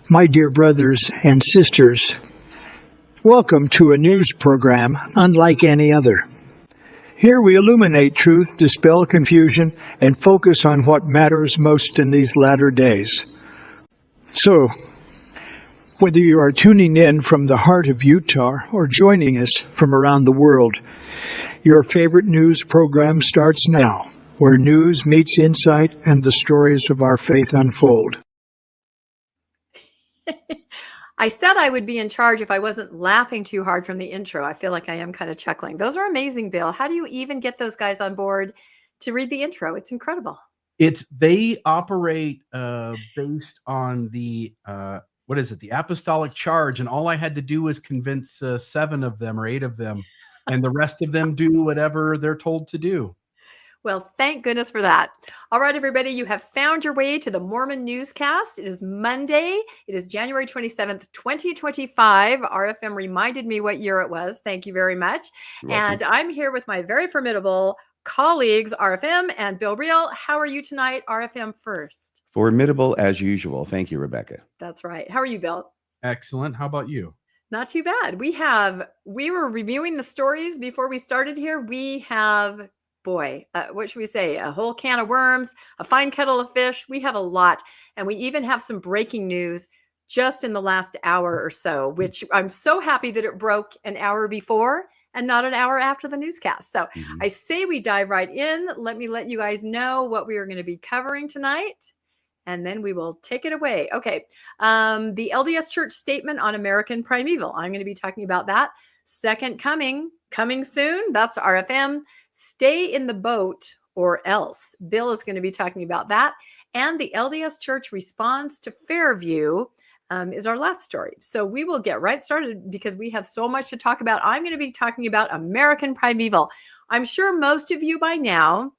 My dear brothers and sisters, welcome to a news program unlike any other. Here we illuminate truth, dispel confusion, and focus on what matters most in these latter days. So, whether you are tuning in from the heart of Utah or joining us from around the world, your favorite news program starts now, where news meets insight and the stories of our faith unfold. I said I would be in charge if I wasn't laughing too hard from the intro. I feel like I am kind of chuckling. Those are amazing, Bill. How do you even get those guys on board to read the intro? It's incredible. They operate based on the the apostolic charge, and all I had to do was convince 7 of them or 8 of them, and the rest of them do whatever they're told to do. Well, thank goodness for that. All right, everybody, you have found your way to the Mormon Newscast. It is Monday. It is January 27th, 2025. RFM reminded me what year it was. Thank you very much. And I'm here with my very formidable colleagues, RFM and Bill Reel. How are you tonight, RFM first? Formidable as usual. Thank you, Rebecca. That's right. How are you, Bill? Excellent. How about you? Not too bad. We were reviewing the stories before we started here. We have... what should we say? A whole can of worms, a fine kettle of fish. We have a lot. And we even have some breaking news just in the last hour or so, which I'm so happy that it broke an hour before and not an hour after the newscast. So I say we dive right in. Let me let you guys know what we are going to be covering tonight. And then we will take it away. Okay. The LDS Church statement on American Primeval. I'm going to be talking about that. Second coming soon. That's RFM. Stay in the boat or else. Bill is going to be talking about that. And the LDS Church response to Fairview is our last story. So we will get right started because we have so much to talk about. I'm going to be talking about American Primeval. I'm sure most of you by now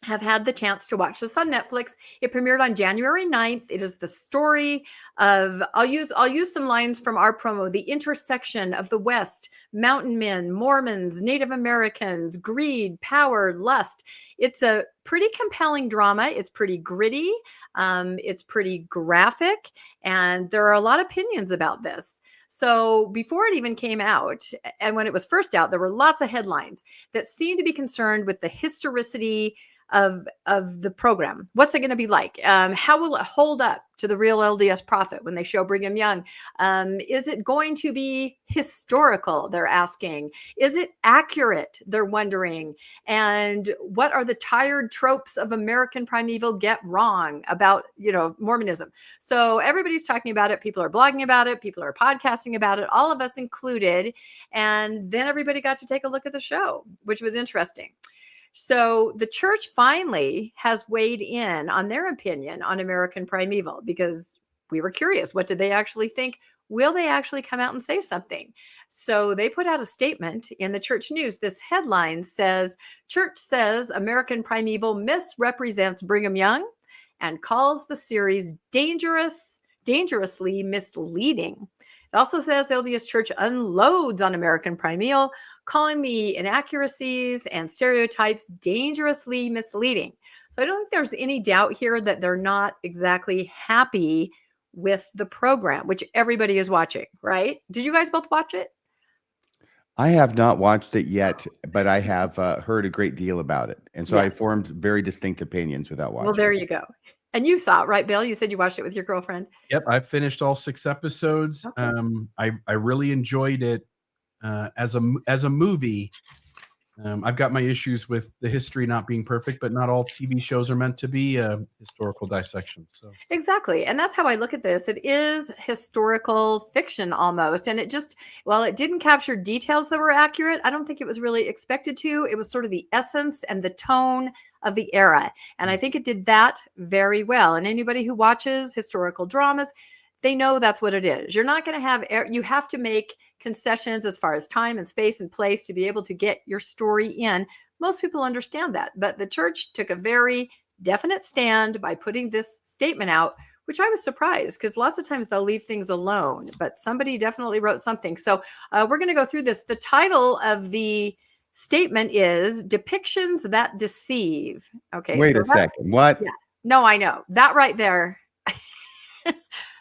have had the chance to watch this on Netflix. It premiered on January 9th. It is the story of, I'll use some lines from our promo, the intersection of the West, mountain men, Mormons, Native Americans, greed, power, lust. It's a pretty compelling drama. It's pretty gritty. It's pretty graphic. And there are a lot of opinions about this. So before it even came out, and when it was first out, there were lots of headlines that seemed to be concerned with the historicity of the program. What's it going to be like? How will it hold up to the real LDS prophet when they show Brigham Young? Is it going to be historical? They're asking. Is it accurate? They're wondering. And what are the tired tropes of American Primeval get wrong about, Mormonism? So everybody's talking about it. People are blogging about it. People are podcasting about it, all of us included. And then everybody got to take a look at the show, which was interesting. So the church finally has weighed in on their opinion on American Primeval because we were curious. What did they actually think? Will they actually come out and say something? So they put out a statement in the church news. This headline says, Church says American Primeval misrepresents Brigham Young and calls the series dangerously misleading. It also says the LDS Church unloads on American Primeval, calling the inaccuracies and stereotypes dangerously misleading. So I don't think there's any doubt here that they're not exactly happy with the program, which everybody is watching, right? Did you guys both watch it? I have not watched it yet, but I have heard a great deal about it. And so I formed very distinct opinions without watching. Well, there you go. And you saw it, right, Bill? You said you watched it with your girlfriend. Yep, I finished all 6 episodes. Okay. I really enjoyed it as a movie. I've got my issues with the history not being perfect, but not all TV shows are meant to be historical dissections. So exactly, and that's how I look at this. It is historical fiction almost, and it didn't capture details that were accurate. I don't think it was really expected to. It was sort of the essence and the tone of the era, and I think it did that very well. And anybody who watches historical dramas, they know that's what it is. You're not going to have, you have to make concessions as far as time and space and place to be able to get your story in. Most people understand that, but the church took a very definite stand by putting this statement out, which I was surprised because lots of times they'll leave things alone, but somebody definitely wrote something. So we're going to go through this. The title of the statement is Depictions That Deceive. Okay. Wait a second. What? Yeah. No, I know that right there.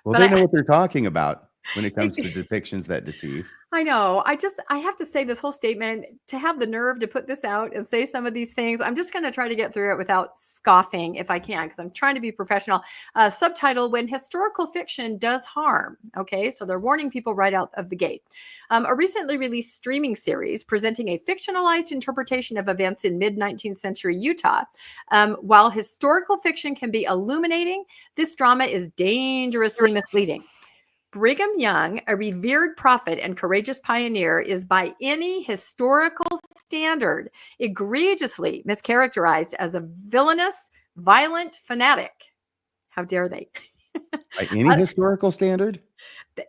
Well, But they know what they're talking about when it comes to I, depictions that deceive. I know. I have to say this whole statement, to have the nerve to put this out and say some of these things. I'm just going to try to get through it without scoffing if I can, because I'm trying to be professional. Subtitle: When Historical Fiction Does Harm. Okay. So they're warning people right out of the gate. A recently released streaming series presenting a fictionalized interpretation of events in mid-19th century Utah. While historical fiction can be illuminating, this drama is dangerously misleading. Brigham Young, a revered prophet and courageous pioneer, is by any historical standard egregiously mischaracterized as a villainous, violent fanatic. How dare they? By any historical standard?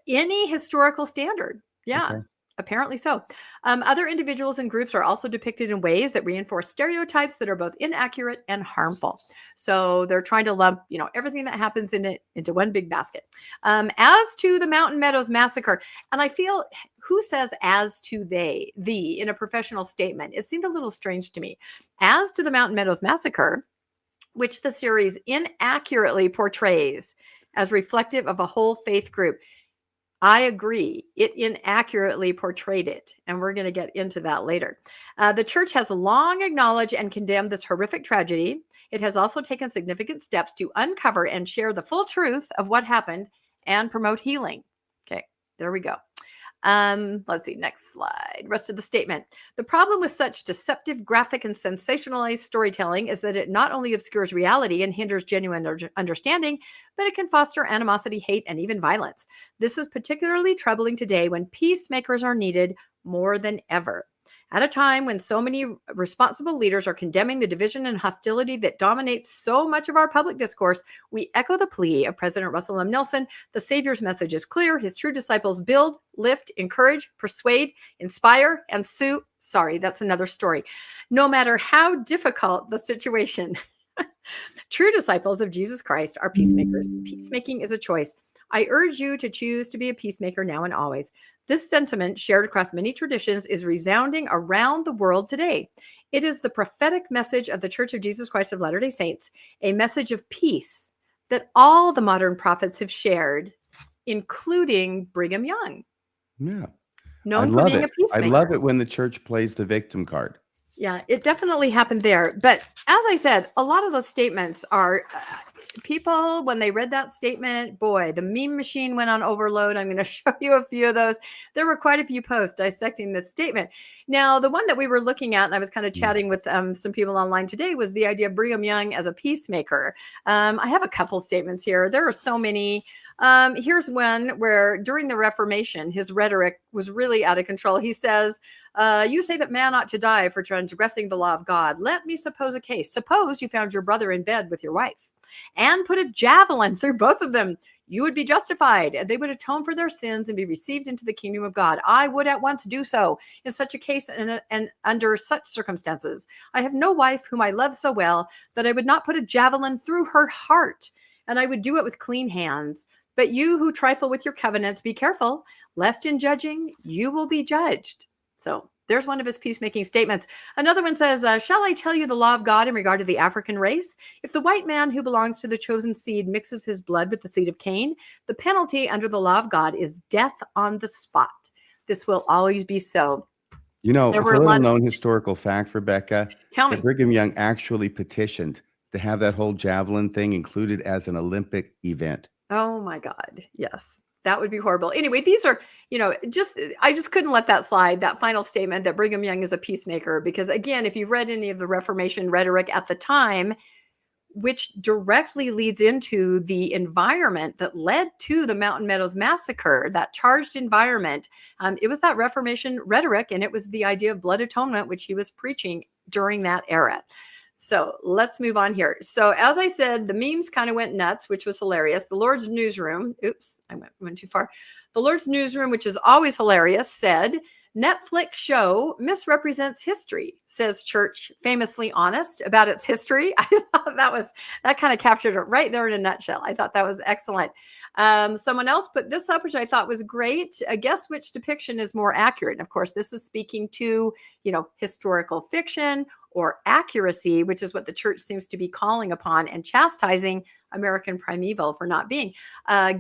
Any historical standard. Yeah. Okay. Apparently so. Other individuals and groups are also depicted in ways that reinforce stereotypes that are both inaccurate and harmful. So they're trying to lump, everything that happens in it into one big basket. As to the Mountain Meadows massacre, and I feel, who says "as to thee" in a professional statement? It seemed a little strange to me. As to the Mountain Meadows massacre, which the series inaccurately portrays as reflective of a whole faith group. I agree. It inaccurately portrayed it, and we're going to get into that later. The church has long acknowledged and condemned this horrific tragedy. It has also taken significant steps to uncover and share the full truth of what happened and promote healing. Okay, there we go. Let's see, next slide. Rest of the statement. The problem with such deceptive, graphic, and sensationalized storytelling is that it not only obscures reality and hinders genuine understanding, but it can foster animosity, hate, and even violence. This is particularly troubling today when peacemakers are needed more than ever. At a time when so many responsible leaders are condemning the division and hostility that dominates so much of our public discourse, we echo the plea of President Russell M. Nelson. The Savior's message is clear. His true disciples build, lift, encourage, persuade, inspire, and sue. Sorry, that's another story. No matter how difficult the situation, true disciples of Jesus Christ are peacemakers. Peacemaking is a choice. I urge you to choose to be a peacemaker now and always. This sentiment, shared across many traditions, is resounding around the world today. It is the prophetic message of the Church of Jesus Christ of Latter-day Saints, a message of peace that all the modern prophets have shared, including Brigham Young. Yeah. Known for being a peacemaker. I love it when the church plays the victim card. Yeah, it definitely happened there. But as I said, a lot of those statements are people, when they read that statement, boy, the meme machine went on overload. I'm going to show you a few of those. There were quite a few posts dissecting this statement. Now, the one that we were looking at, and I was kind of chatting with some people online today, was the idea of Brigham Young as a peacemaker. I have a couple statements here. There are so many. Here's one where during the Reformation, his rhetoric was really out of control. He says, you say that man ought to die for transgressing the law of God. Let me suppose a case. Suppose you found your brother in bed with your wife and put a javelin through both of them. You would be justified, and they would atone for their sins and be received into the kingdom of God. I would at once do so in such a case and under such circumstances. I have no wife whom I love so well that I would not put a javelin through her heart, and I would do it with clean hands. But you who trifle with your covenants, be careful, lest in judging you will be judged. So there's one of his peacemaking statements. Another one says, shall I tell you the law of God in regard to the African race? If the white man who belongs to the chosen seed mixes his blood with the seed of Cain, the penalty under the law of God is death on the spot. This will always be so. You know, it's a little known historical fact, Rebecca. Tell me. That Brigham Young actually petitioned to have that whole javelin thing included as an Olympic event. Oh my God. Yes. That would be horrible. Anyway, these are, I just couldn't let that slide, that final statement that Brigham Young is a peacemaker, because again, if you've read any of the Reformation rhetoric at the time, which directly leads into the environment that led to the Mountain Meadows massacre, that charged environment, it was that Reformation rhetoric, and it was the idea of blood atonement, which he was preaching during that era. So let's move on here. So as I said, the memes kind of went nuts, which was hilarious. The Lord's Newsroom, oops, I went too far. The Lord's Newsroom, which is always hilarious, said, Netflix show misrepresents history, says church famously honest about its history. I thought that kind of captured it right there in a nutshell. I thought that was excellent. Someone else put this up, which I thought was great. Guess which depiction is more accurate? And of course, this is speaking to, historical fiction or accuracy, which is what the church seems to be calling upon and chastising American Primeval for not being.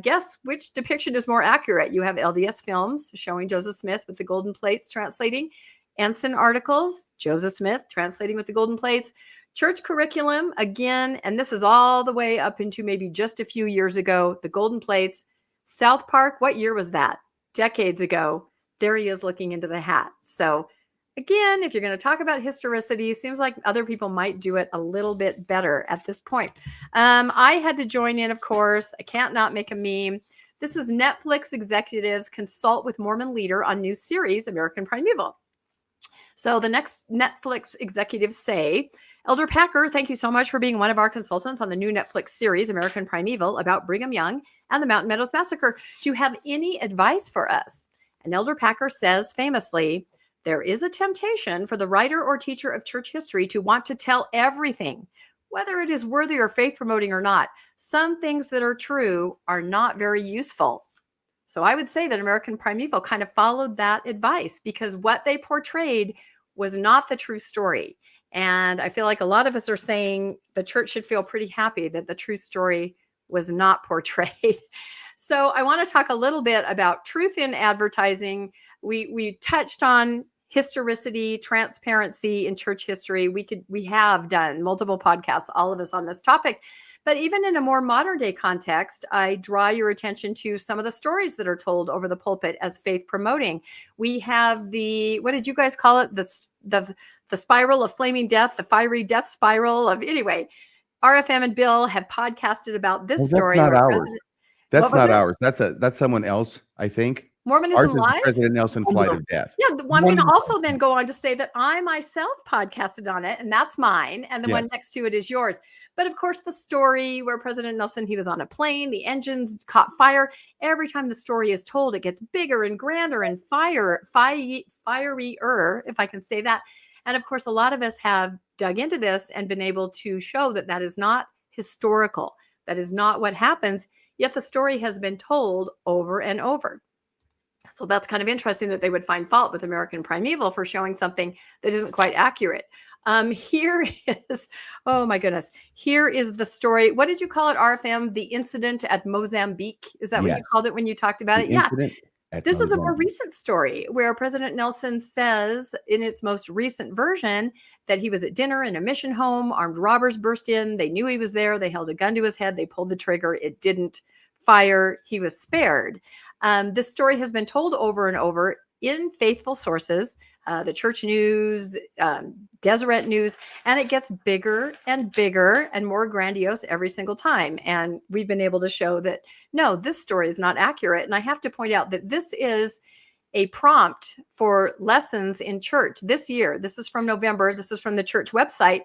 Guess which depiction is more accurate? You have LDS films showing Joseph Smith with the golden plates translating, Ensign articles, Joseph Smith translating with the golden plates, church curriculum, again, and this is all the way up into maybe just a few years ago, the golden plates. South Park, what year was that? Decades ago. There he is looking into the hat. So again, if you're going to talk about historicity, seems like other people might do it a little bit better at this point. I had to join in, of course. I can't not make a meme. This is Netflix executives consult with Mormon leader on new series, American Primeval. So the next Netflix executives say, Elder Packer, thank you so much for being one of our consultants on the new Netflix series, American Primeval, about Brigham Young and the Mountain Meadows Massacre. Do you have any advice for us? And Elder Packer says famously, there is a temptation for the writer or teacher of church history to want to tell everything, whether it is worthy or faith promoting or not. Some things that are true are not very useful. So I would say that American Primeval kind of followed that advice because what they portrayed was not the true story. And I feel like a lot of us are saying the church should feel pretty happy that the true story was not portrayed. So I want to talk a little bit about truth in advertising. We touched on historicity, transparency in church history. We have done multiple podcasts, all of us, on this topic. But even in a more modern day context, I draw your attention to some of the stories that are told over the pulpit as faith promoting. We have what did you guys call it? The spiral of flaming death, the fiery death spiral of, anyway, RFM and Bill have podcasted about this story. That's not ours. That's not ours. That's someone else, I think. Mormonism Ours Live? is President Nelson Flight of Death. Yeah, I'm going to also then go on to say that I myself podcasted on it, and that's mine, and the one next to it is yours. But of course, the story where President Nelson, he was on a plane, the engines caught fire. Every time the story is told, it gets bigger and grander and fierier, if I can say that. And of course, a lot of us have dug into this and been able to show that that is not historical. That is not what happens, yet the story has been told over and over. So that's kind of interesting that they would find fault with American Primeval for showing something that isn't quite accurate. Here is, oh my goodness, here is the story. What did you call it, RFM? The incident at Mozambique? Is that what you called it when you talked about it? Yeah. This is a more recent story where President Nelson says in its most recent version that he was at dinner in a mission home. Armed robbers burst in. They knew he was there. They held a gun to his head. They pulled the trigger. It didn't fire. He was spared. This story has been told over and over in faithful sources, the church news, Deseret news, and it gets bigger and bigger and more grandiose every single time. And we've been able to show that, no, this story is not accurate. And I have to point out that this is a prompt for lessons in church this year. This is from November. This is from the church website.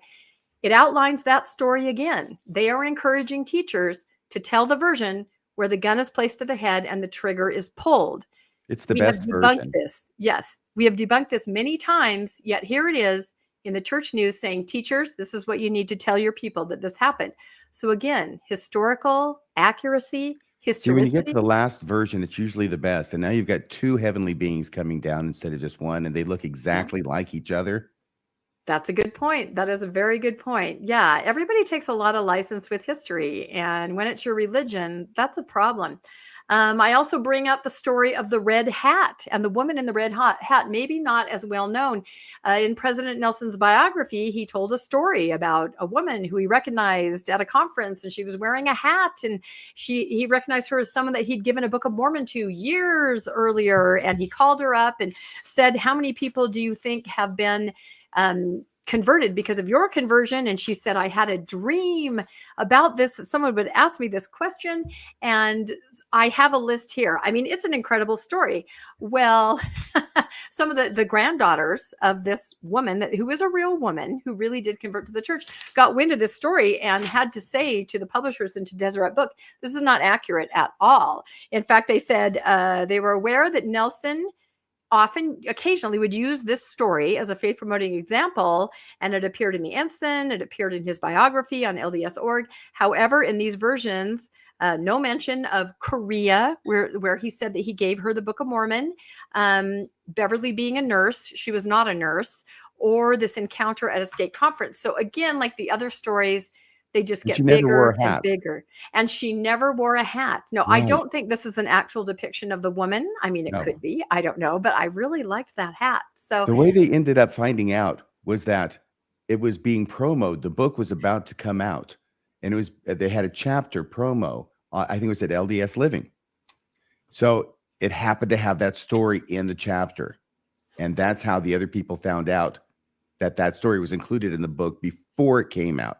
It outlines that story again. They are encouraging teachers to tell the version where the gun is placed to the head and the trigger is pulled. It's the best version. Yes, we have debunked this many times, yet here it is in the church news saying, teachers, this is what you need to tell your people that this happened. So again, historical accuracy, history. When you get to the last version, it's usually the best. And now you've got two heavenly beings coming down instead of just one, and they look exactly like each other. That's a good point. That is a very good point. Yeah, everybody takes a lot of license with history. And when it's your religion, that's a problem. I also bring up the story of the red hat and the woman in the red hat, maybe not as well known. In President Nelson's biography, he told a story about a woman who he recognized at a conference, and she was wearing a hat, and he recognized her as someone that he'd given a Book of Mormon to years earlier. And he called her up and said, how many people do you think have been converted because of your conversion? And she said, I had a dream about this. Someone would ask me this question, and I have a list here. I mean, it's an incredible story. Well, some of the granddaughters of this woman, who is a real woman, who really did convert to the church, got wind of this story and had to say to the publishers and to Deseret Book, this is not accurate at all. In fact, they said they were aware that Nelson occasionally would use this story as a faith promoting example, and it appeared in the Ensign, it appeared in his biography on LDS.org. However, in these versions, no mention of Korea, where he said that he gave her the Book of Mormon. Beverly being a nurse, she was not a nurse, or this encounter at a state conference. So again, like the other stories, they just get she never wore bigger a and hat. bigger. And she never wore a hat. No, I Right. don't think this is an actual depiction of the woman. I mean, it No. could be. I don't know. But I really liked that hat. So The way they ended up finding out was that it was being promoted. The book was about to come out, and it was they had a chapter promo. I think it was at LDS Living. So it happened to have that story in the chapter, and that's how the other people found out that that story was included in the book before it came out.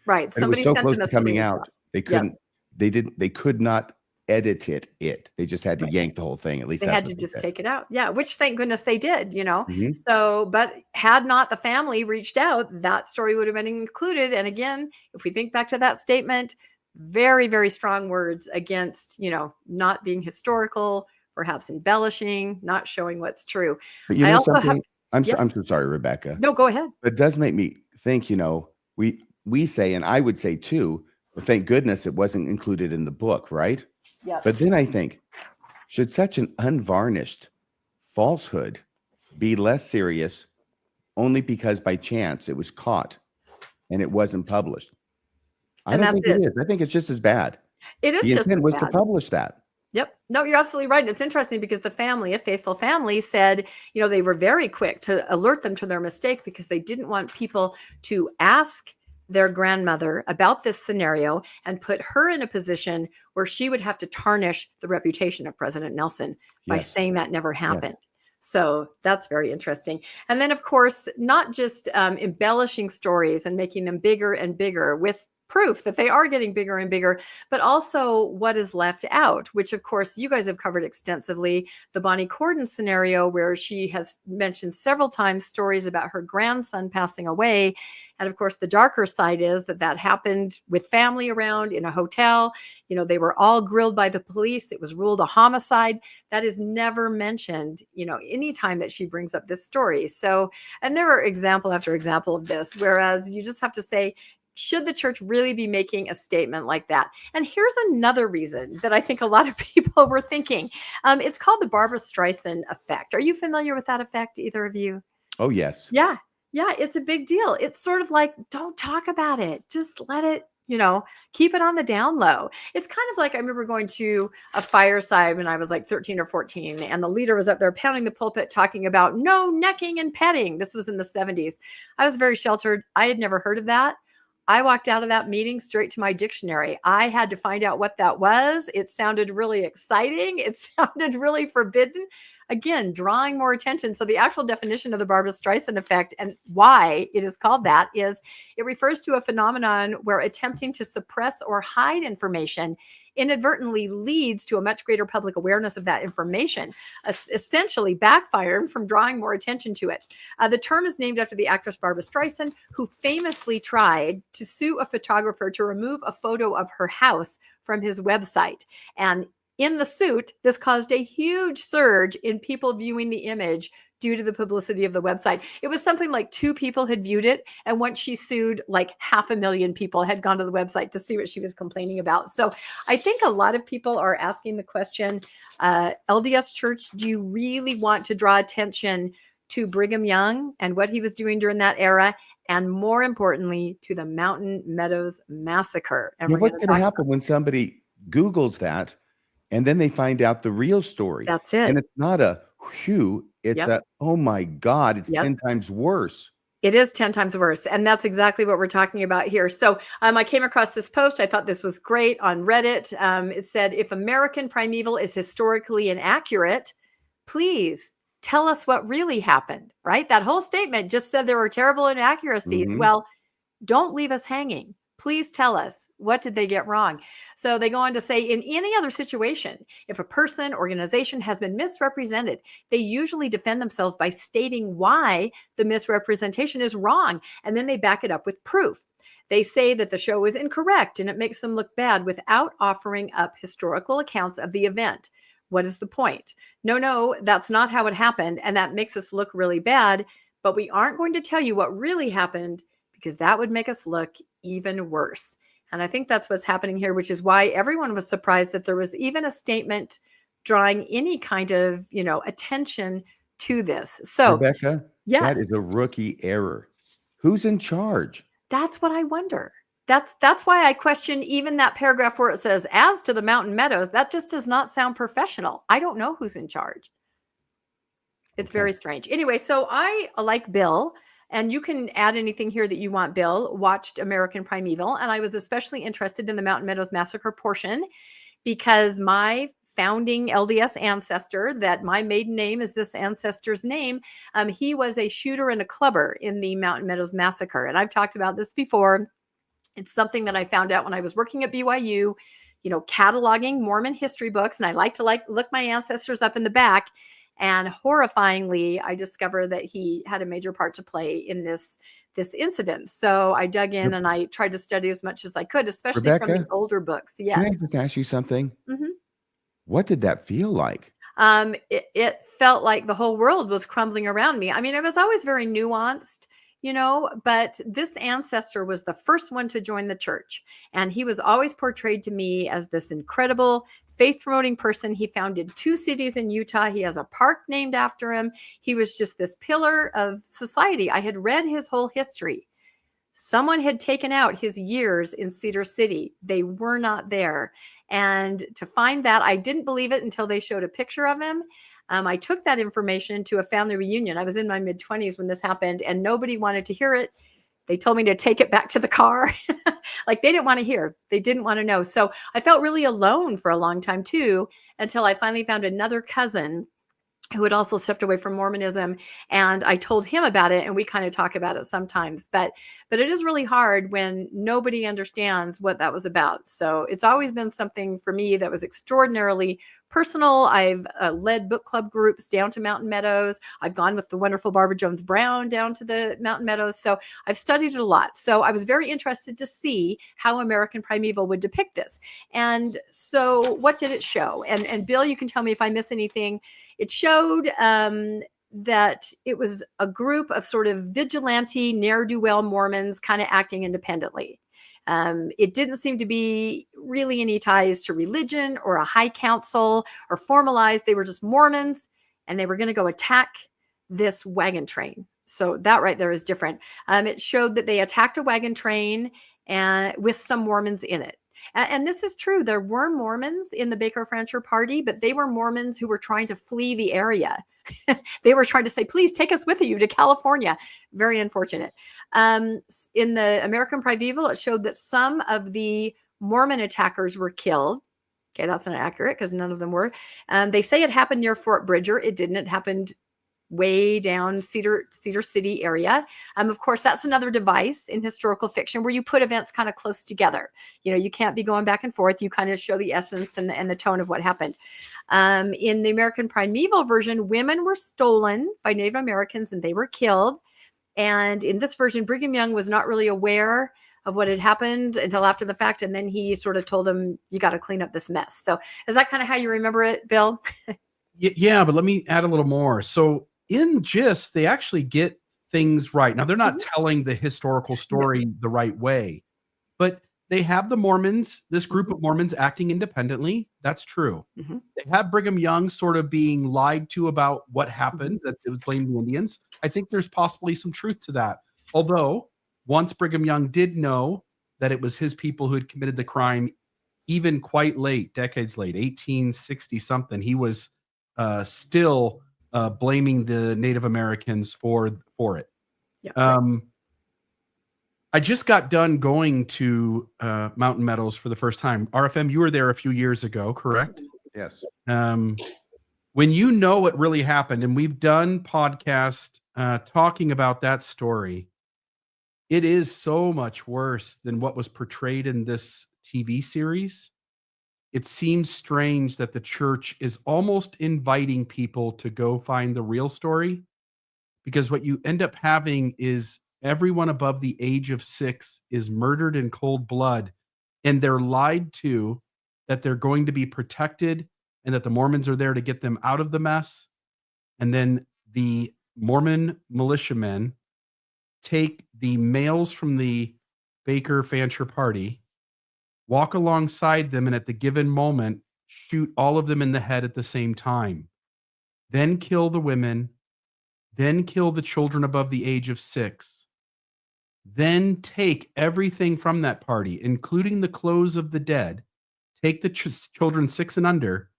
right. But it was Somebody so sent close them a to coming screenshot. out, they couldn't. They could not edit it. They just had to yank the whole thing. At least They that's had what to they just did. take it out. Yeah, which thank goodness they did, Mhm. So, but had not the family reached out, that story would have been included. And again, if we think back to that statement, very, very strong words against, not being historical, perhaps embellishing, not showing what's true. But you I know also have, something? I'm yeah, so sorry, Rebecca. no, go ahead. It does make me think, we say, and I would say too, well, thank goodness it wasn't included in the book, right? Yeah. But then I think, should such an unvarnished falsehood be less serious only because by chance it was caught and it wasn't published? I And don't that's think it it. is. I think it's just as bad. It is The just intent as was to bad. publish that. Yep. No, you're absolutely right. It's interesting because the family, a faithful family, said, they were very quick to alert them to their mistake because they didn't want people to ask their grandmother about this scenario and put her in a position where she would have to tarnish the reputation of President Nelson by Yes. saying that never happened. So that's very interesting. And then, of course, not just embellishing stories and making them bigger and bigger with proof that they are getting bigger and bigger, but also what is left out, which of course you guys have covered extensively. The Bonnie Cordon scenario, where she has mentioned several times stories about her grandson passing away. And of course, the darker side is that happened with family around in a hotel. They were all grilled by the police. It was ruled a homicide. That is never mentioned, anytime that she brings up this story. So, and there are example after example of this, whereas you just have to say, should the church really be making a statement like that? And here's another reason that I think a lot of people were thinking. It's called the Barbara Streisand effect. Are you familiar with that effect, either of you? Oh, yes. Yeah. Yeah, it's a big deal. It's sort of like, don't talk about it. Just let it, keep it on the down low. It's kind of like I remember going to a fireside when I was like 13 or 14, and the leader was up there pounding the pulpit talking about no necking and petting. This was in the 70s. I was very sheltered. I had never heard of that. I walked out of that meeting straight to my dictionary. I had to find out what that was. It sounded really exciting. It sounded really forbidden. Again, drawing more attention. So the actual definition of the Barbara Streisand effect and why it is called that is it refers to a phenomenon where attempting to suppress or hide information inadvertently leads to a much greater public awareness of that information, essentially backfiring from drawing more attention to it. The term is named after the actress Barbara Streisand, who famously tried to sue a photographer to remove a photo of her house from his website. And in the suit, this caused a huge surge in people viewing the image due to the publicity of the website. It was something like 2 people had viewed it. And once she sued, like 500,000 people had gone to the website to see what she was complaining about. So I think a lot of people are asking the question, LDS Church, do you really want to draw attention to Brigham Young and what he was doing during that era? And more importantly, to the Mountain Meadows Massacre. And what's going to happen when somebody Googles that and then they find out the real story? That's it. And it's not a whew, it's a, oh my God, it's 10 times worse. It is 10 times worse. And that's exactly what we're talking about here. So I came across this post. I thought this was great on Reddit. It said, if American Primeval is historically inaccurate, please tell us what really happened, right? That whole statement just said there were terrible inaccuracies. Mhm. Well, don't leave us hanging. Please tell us, what did they get wrong? So they go on to say, in any other situation, if a person, organization has been misrepresented, they usually defend themselves by stating why the misrepresentation is wrong. And then they back it up with proof. They say that the show is incorrect and it makes them look bad without offering up historical accounts of the event. What is the point? No, that's not how it happened. And that makes us look really bad. But we aren't going to tell you what really happened, because that would make us look even worse. And I think that's what's happening here, which is why everyone was surprised that there was even a statement drawing any kind of, attention to this. So, Rebecca, Yes. That is a rookie error. Who's in charge? That's what I wonder. That's why I question even that paragraph where it says, as to the Mountain Meadows, that just does not sound professional. I don't know who's in charge. It's Okay. very strange. Anyway, so I, like Bill, and you can add anything here that you want, Bill, watched American Primeval, and I was especially interested in the Mountain Meadows Massacre portion because my founding LDS ancestor, that my maiden name is this ancestor's name, he was a shooter and a clubber in the Mountain Meadows Massacre. And I've talked about this before. It's something that I found out when I was working at BYU, cataloging Mormon history books. And I like to look my ancestors up in the back. And horrifyingly, I discovered that he had a major part to play in this incident. So I dug in and I tried to study as much as I could, especially from the older books. Yes. Can I just ask you something? Mm-hmm. What did that feel like? It felt like the whole world was crumbling around me. I mean, it was always very nuanced, but this ancestor was the first one to join the church. And he was always portrayed to me as this incredible faith-promoting person. He founded 2 cities in Utah. He has a park named after him. He was just this pillar of society. I had read his whole history. Someone had taken out his years in Cedar City. They were not there. And to find that, I didn't believe it until they showed a picture of him. I took that information to a family reunion. I was in my mid-20s when this happened, and nobody wanted to hear it. They told me to take it back to the car. Like, they didn't want to hear. They didn't want to know. So I felt really alone for a long time, too, until I finally found another cousin who had also stepped away from Mormonism. And I told him about it, and we kind of talk about it sometimes. But it is really hard when nobody understands what that was about. So it's always been something for me that was extraordinarily personal. I've led book club groups down to Mountain Meadows. I've gone with the wonderful Barbara Jones Brown down to the Mountain Meadows. So I've studied it a lot. So I was very interested to see how American Primeval would depict this. And so what did it show? And Bill, you can tell me if I miss anything. It showed that it was a group of sort of vigilante, ne'er-do-well Mormons kind of acting independently. It didn't seem to be really any ties to religion or a high council or formalized. They were just Mormons, and they were going to go attack this wagon train. So that right there is different. It showed that they attacked a wagon train and with some Mormons in it. And this is true. There were Mormons in the Baker Francher party, but they were Mormons who were trying to flee the area. They were trying to say, please take us with you to California. Very unfortunate. In the American Primeval, it showed that some of the Mormon attackers were killed. Okay, that's not accurate because none of them were. They say it happened near Fort Bridger. It didn't. It happened way down Cedar City area. Of course, that's another device in historical fiction where you put events kind of close together. You can't be going back and forth. You kind of show the essence and the tone of what happened. In the American Primeval version, women were stolen by Native Americans and they were killed. And in this version, Brigham Young was not really aware of what had happened until after the fact. And then he sort of told him, you got to clean up this mess. So is that kind of how you remember it, Bill? Yeah, but let me add a little more. So in GIST, they actually get things right. Now, they're not telling the historical story the right way, but they have the Mormons, this group of Mormons acting independently. That's true. They have Brigham Young sort of being lied to about what happened, that it was blamed the Indians. I think there's possibly some truth to that. Although once Brigham Young did know that it was his people who had committed the crime, even quite late, decades late, 1860 something, he was still blaming the Native Americans for it. Yeah. I just got done going to Mountain Meadows for the first time. RFM, you were there a few years ago, correct? Yes. When you know what really happened, and we've done podcast talking about that story, it is so much worse than what was portrayed in this TV series. It seems strange that the church is almost inviting people to go find the real story, because what you end up having is everyone above the age of 6 is murdered in cold blood, and they're lied to that they're going to be protected and that the Mormons are there to get them out of the mess. And then the Mormon militiamen take the males from the Baker Fancher party, walk alongside them, and at the given moment, shoot all of them in the head at the same time. Then kill the women, then kill the children above the age of 6, then take everything from that party, including the clothes of the dead, take the children 6 and under,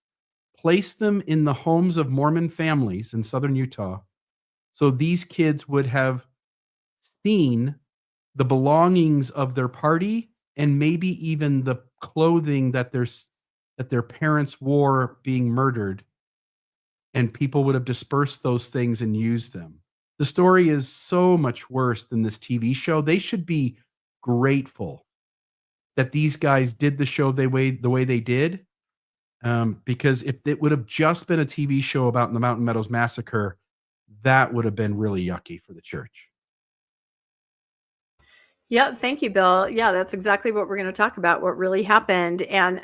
place them in the homes of Mormon families in southern Utah. So these kids would have seen the belongings of their party and maybe even the clothing that their parents wore being murdered. And people would have dispersed those things and used them. The story is so much worse than this TV show. They should be grateful that these guys did the show the way they did. Because if it would have just been a TV show about the Mountain Meadows Massacre, that would have been really yucky for the church. Yeah, thank you, Bill. Yeah, that's exactly what we're going to talk about, what really happened. And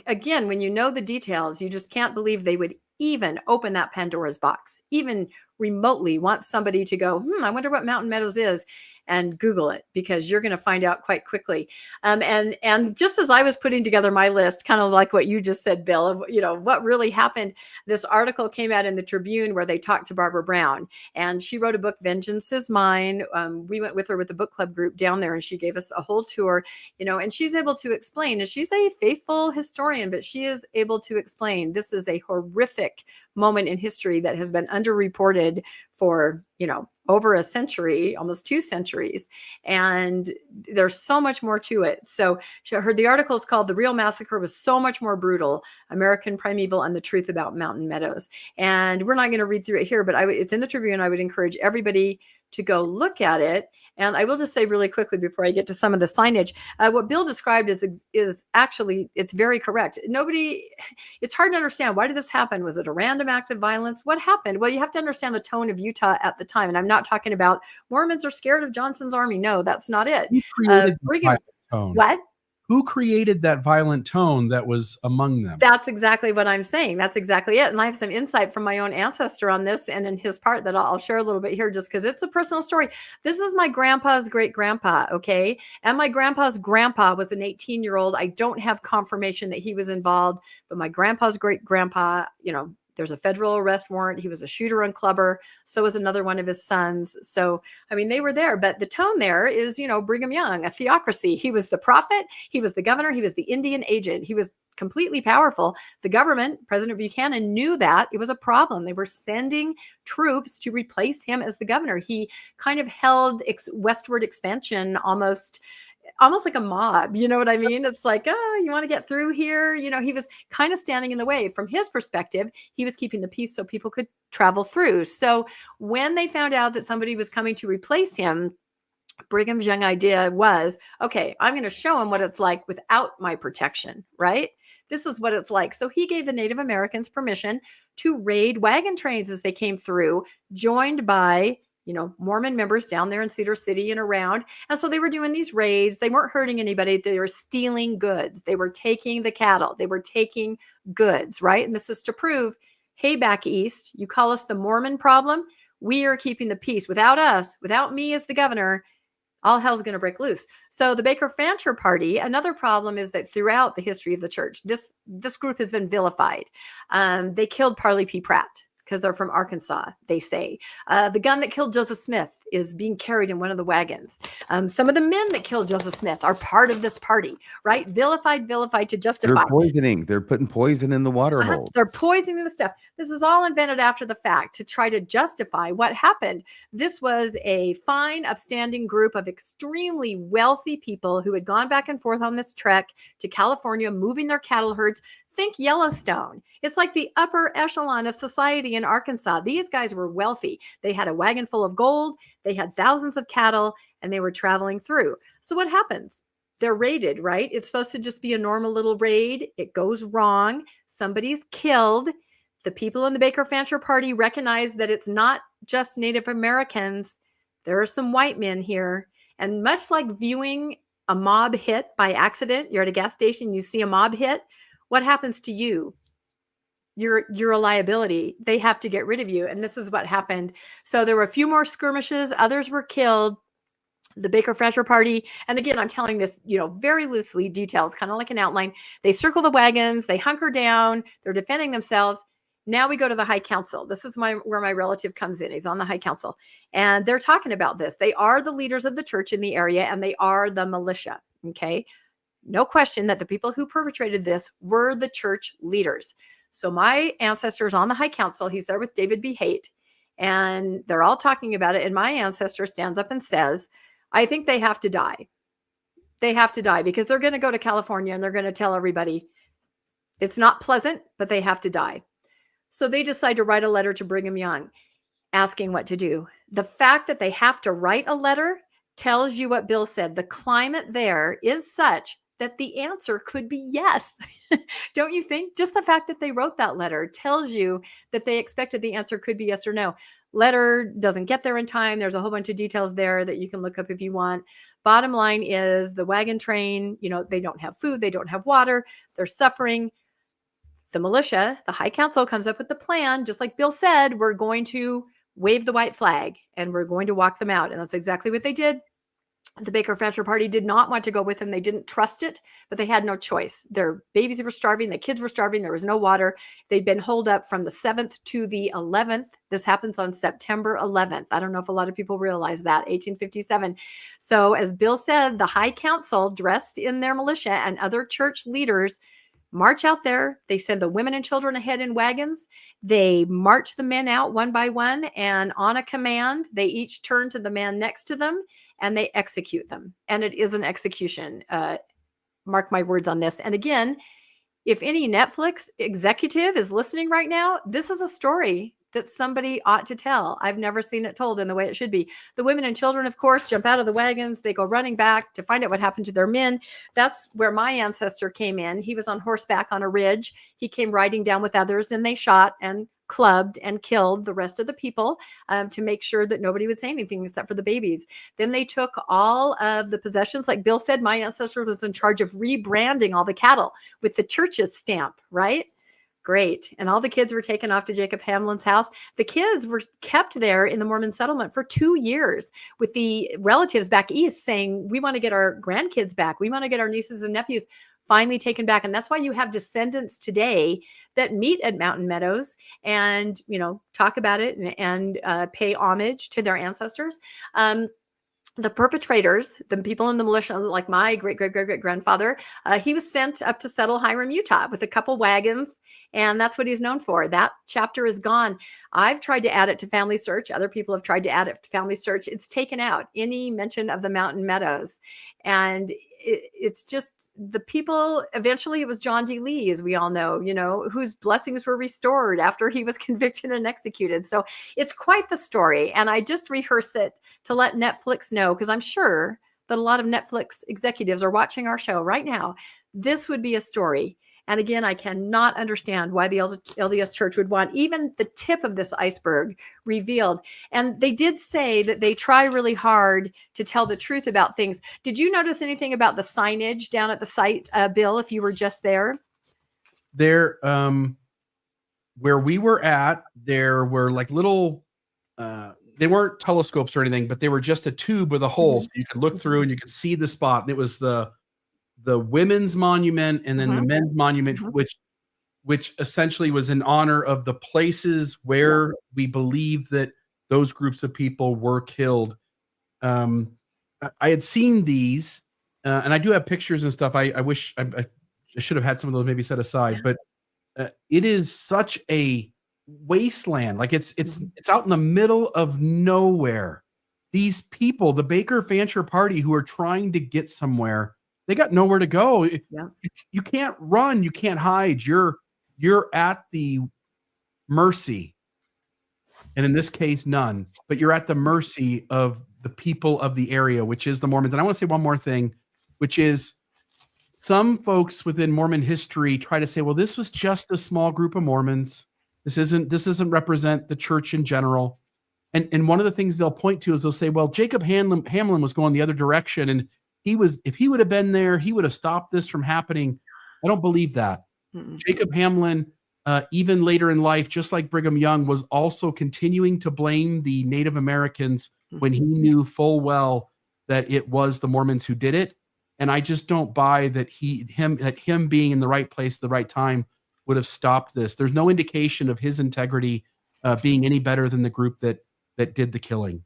again, when you know the details, you just can't believe they would even open that Pandora's box, even remotely want somebody to go, I wonder what Mountain Meadows is, and Google it, because you're going to find out quite quickly. And just as I was putting together my list, kind of like what you just said, Bill, of, what really happened, this article came out in the Tribune where they talked to Barbara Brown, and she wrote a book, Vengeance is Mine. We went with her with the book club group down there, and she gave us a whole tour, and she's able to explain, and she's a faithful historian, but she is able to explain this is a horrific moment in history that has been underreported for, over a century, almost 2 centuries. And there's so much more to it. So the article is called The Real Massacre Was So Much More Brutal, American Primeval and the Truth About Mountain Meadows. And we're not going to read through it here, but it's in the Tribune. I would encourage everybody to go look at it. And I will just say really quickly before I get to some of the signage, what Bill described is actually, it's very correct. It's hard to understand. Why did this happen? Was it a random act of violence? What happened? Well, you have to understand the tone of Utah at the time. And I'm not talking about Mormons are scared of Johnson's army. No, that's not it. Who created the violent tone? What? Who created that violent tone that was among them? That's exactly what I'm saying. That's exactly it. And I have some insight from my own ancestor on this and in his part that I'll share a little bit here, just because it's a personal story. This is my grandpa's great grandpa. Okay. And my grandpa's grandpa was an 18-year-old. I don't have confirmation that he was involved, but my grandpa's great grandpa, there's a federal arrest warrant. He was a shooter and clubber. So was another one of his sons. So, they were there, but the tone there is, Brigham Young, a theocracy. He was the prophet. He was the governor. He was the Indian agent. He was completely powerful. The government, President Buchanan, knew that it was a problem. They were sending troops to replace him as the governor. He kind of held westward expansion almost like a mob, you know what I mean? It's like, you want to get through here? He was kind of standing in the way. From his perspective, he was keeping the peace so people could travel through. So when they found out that somebody was coming to replace him, Brigham's young idea was, okay, I'm going to show him what it's like without my protection, right? This is what it's like. So he gave the Native Americans permission to raid wagon trains as they came through, joined by Mormon members down there in Cedar City and around. And so they were doing these raids. They weren't hurting anybody. They were stealing goods. They were taking the cattle. They were taking goods, right? And this is to prove, hey, back east, you call us the Mormon problem. We are keeping the peace. Without us, without me as the governor, all hell's going to break loose. So the Baker-Fancher party, another problem is that throughout the history of the church, this group has been vilified. They killed Parley P. Pratt because they're from Arkansas, they say. The gun that killed Joseph Smith is being carried in one of the wagons. Some of the men that killed Joseph Smith are part of this party, right? Vilified to justify. They're poisoning. They're putting poison in the water hole. They're poisoning the stuff. This is all invented after the fact to try to justify what happened. This was a fine, upstanding group of extremely wealthy people who had gone back and forth on this trek to California, moving their cattle herds. Think Yellowstone. It's like the upper echelon of society in Arkansas. These guys were wealthy. They had a wagon full of gold. They had thousands of cattle, and they were traveling through. So what happens? They're raided, right? It's supposed to just be a normal little raid. It goes wrong. Somebody's killed. The people in the Baker-Fancher party recognize that it's not just Native Americans. There are some white men here. And much like viewing a mob hit by accident, you're at a gas station, you see a mob hit, what happens to you? You're a liability. They have to get rid of you. And this is what happened. So there were a few more skirmishes. Others were killed. The Baker-Fancher party. And again, I'm telling this, very loosely, details, kind of like an outline. They circle the wagons. They hunker down. They're defending themselves. Now we go to the High Council. This is where my relative comes in. He's on the High Council, and they're talking about this. They are the leaders of the church in the area, and they are the militia. Okay. No question that the people who perpetrated this were the church leaders. So my ancestor's on the High Council. He's there with David B. Haight, and they're all talking about it. And my ancestor stands up and says, I think they have to die. They have to die because they're going to go to California and they're going to tell everybody it's not pleasant, but they have to die. So they decide to write a letter to Brigham Young asking what to do. The fact that they have to write a letter tells you what Bill said. The climate there is such that the answer could be yes. Don't you think? Just the fact that they wrote that letter tells you that they expected the answer could be yes or no. Letter doesn't get there in time. There's a whole bunch of details there that you can look up if you want. Bottom line is the wagon train, they don't have food. They don't have water. They're suffering. The militia, the High Council comes up with the plan, just like Bill said, we're going to wave the white flag and we're going to walk them out. And that's exactly what they did. The Baker Fancher Party did not want to go with them. They didn't trust it, but they had no choice. Their babies were starving. The kids were starving. There was no water. They'd been holed up from the 7th to the 11th. This happens on September 11th. I don't know if a lot of people realize that, 1857. So as Bill said, the High Council, dressed in their militia and other church leaders, march out there. They send the women and children ahead in wagons. They march the men out one by one, and on a command, they each turn to the man next to them and they execute them. And it is an execution. Mark my words on this. And again, if any Netflix executive is listening right now, this is a story that somebody ought to tell. I've never seen it told in the way it should be. The women and children, of course, jump out of the wagons. They go running back to find out what happened to their men. That's where my ancestor came in. He was on horseback on a ridge. He came riding down with others, and they shot and clubbed and killed the rest of the people to make sure that nobody would say anything except for the babies. Then they took all of the possessions. Like Bill said, my ancestor was in charge of rebranding all the cattle with the church's stamp, right? Great. And all the kids were taken off to Jacob Hamlin's house. The kids were kept there in the Mormon settlement for 2 years with the relatives back east saying, we want to get our grandkids back. We want to get our nieces and nephews finally taken back. And that's why you have descendants today that meet at Mountain Meadows and, talk about it and pay homage to their ancestors. The perpetrators, the people in the militia, like my great-great-great-great-grandfather, he was sent up to settle Hiram, Utah with a couple wagons, and that's what he's known for. That chapter is gone. I've tried to add it to Family Search. Other people have tried to add it to Family Search. It's taken out, any mention of the Mountain Meadows. And it's just the people, eventually it was John D. Lee, as we all know, whose blessings were restored after he was convicted and executed. So it's quite the story. And I just rehearse it to let Netflix know, because I'm sure that a lot of Netflix executives are watching our show right now. This would be a story. And again, I cannot understand why the LDS Church would want even the tip of this iceberg revealed. And they did say that they try really hard to tell the truth about things. Did you notice anything about the signage down at the site, Bill, if you were just there? There, where we were at, there were like little, they weren't telescopes or anything, but they were just a tube with a hole. So you could look through and you could see the spot. And it was the women's monument and then the men's monument, which essentially was in honor of the places where we believe that those groups of people were killed. I had seen these, and I do have pictures and stuff. I wish I should have had some of those maybe set aside, but it is such a wasteland. Like it's out in the middle of nowhere. These people, the Baker Fancher Party, who are trying to get somewhere, they got nowhere to go. Yeah. You can't run. You can't hide. You're at the mercy. And in this case, none. But you're at the mercy of the people of the area, which is the Mormons. And I want to say one more thing, which is some folks within Mormon history try to say, well, this was just a small group of Mormons. This doesn't represent the church in general. And one of the things they'll point to is they'll say, well, Jacob Hamlin was going the other direction, and if he would have been there, he would have stopped this from happening. I don't believe that. Mm-mm. Jacob Hamlin, even later in life, just like Brigham Young, was also continuing to blame the Native Americans when he knew full well that it was the Mormons who did it. And I just don't buy that him being in the right place at the right time would have stopped this. There's no indication of his integrity being any better than the group that did the killing.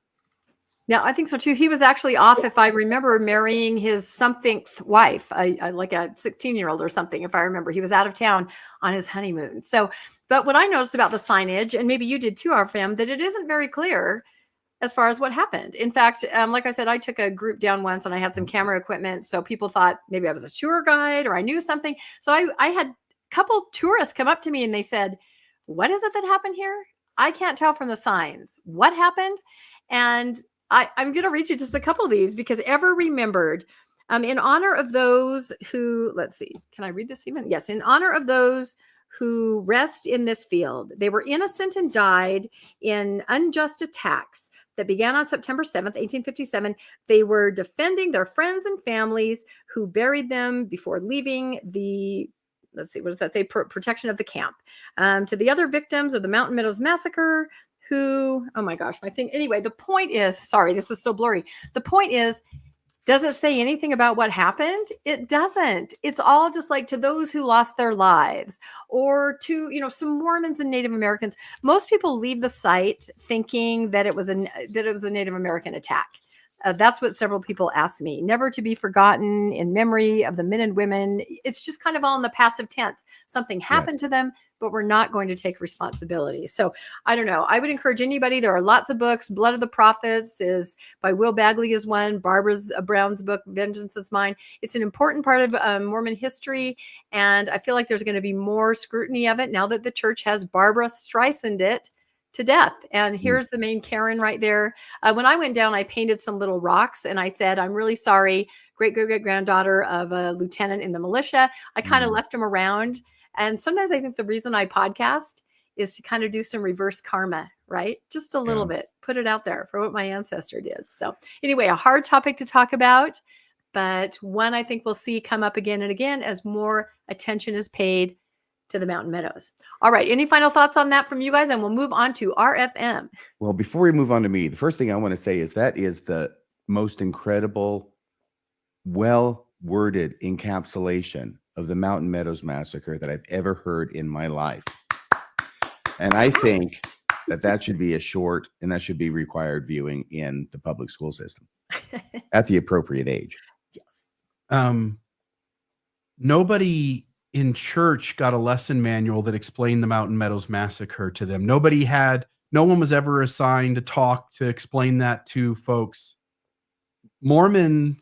Yeah, I think so too. He was actually off, if I remember, marrying his something wife, like a 16-year-old or something, if I remember. He was out of town on his honeymoon. So, but what I noticed about the signage, and maybe you did too, RFM, that it isn't very clear as far as what happened. In fact, like I said, I took a group down once and I had some camera equipment. So people thought maybe I was a tour guide or I knew something. So I had a couple tourists come up to me and they said, "What is it that happened here? I can't tell from the signs. What happened?" And I'm going to read you just a couple of these because ever remembered, in honor of those who, let's see, can I read this even? Yes. In honor of those who rest in this field, they were innocent and died in unjust attacks that began on September 7th, 1857. They were defending their friends and families who buried them before leaving the, let's see, what does that say? Protection of the camp. To the other victims of the Mountain Meadows Massacre, who, oh my gosh, my thing. Anyway, the point is, sorry, this is so blurry. The point is, does it say anything about what happened? It doesn't. It's all just like to those who lost their lives, or to, some Mormons and Native Americans. Most people leave the site thinking that it was a Native American attack. That's what several people asked me. Never to be forgotten, in memory of the men and women. It's just kind of all in the passive tense. Something happened to them, but we're not going to take responsibility. So I don't know. I would encourage anybody. There are lots of books. Blood of the Prophets is by Will Bagley is one. Barbara Brown's book, Vengeance is Mine. It's an important part of Mormon history. And I feel like there's going to be more scrutiny of it now that the church has Barbara Streisand it to death. And here's the main Karen right there. When I went down, I painted some little rocks and I said, "I'm really sorry, great-great-great-granddaughter of a lieutenant in the militia." I kind of left them around. And sometimes I think the reason I podcast is to kind of do some reverse karma, right? Just a little bit, put it out there for what my ancestor did. So anyway, a hard topic to talk about, but one I think we'll see come up again and again as more attention is paid to the Mountain Meadows. All right. Any final thoughts on that from you guys? And we'll move on to RFM. Well, before we move on to me, the first thing I want to say is that is the most incredible, well-worded encapsulation of the Mountain Meadows Massacre that I've ever heard in my life. And I think that should be a short, and that should be required viewing in the public school system at the appropriate age. Yes. Nobody in church got a lesson manual that explained the Mountain Meadows Massacre to them. No one was ever assigned to talk to explain that to folks. Mormonism,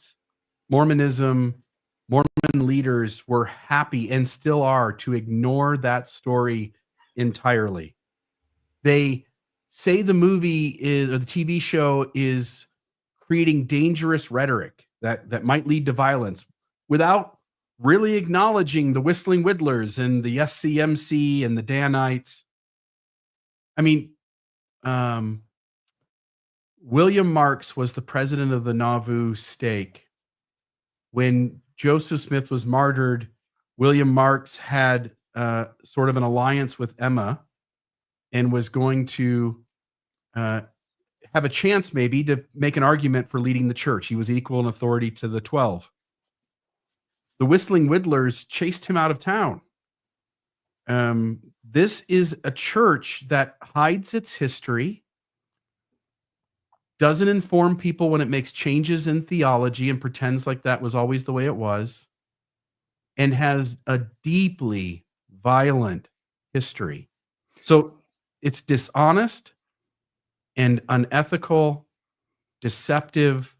Mormon leaders were happy and still are to ignore that story entirely. They say the movie or the TV show is creating dangerous rhetoric that might lead to violence without really acknowledging the Whistling Whittlers and the SCMC and the Danites. I mean, William Marks was the president of the Nauvoo stake. When Joseph Smith was martyred, William Marks had sort of an alliance with Emma and was going to have a chance maybe to make an argument for leading the church. He was equal in authority to the 12. The Whistling Whittlers chased him out of town. This is a church that hides its history, doesn't inform people when it makes changes in theology and pretends like that was always the way it was, and has a deeply violent history. So it's dishonest and unethical, deceptive,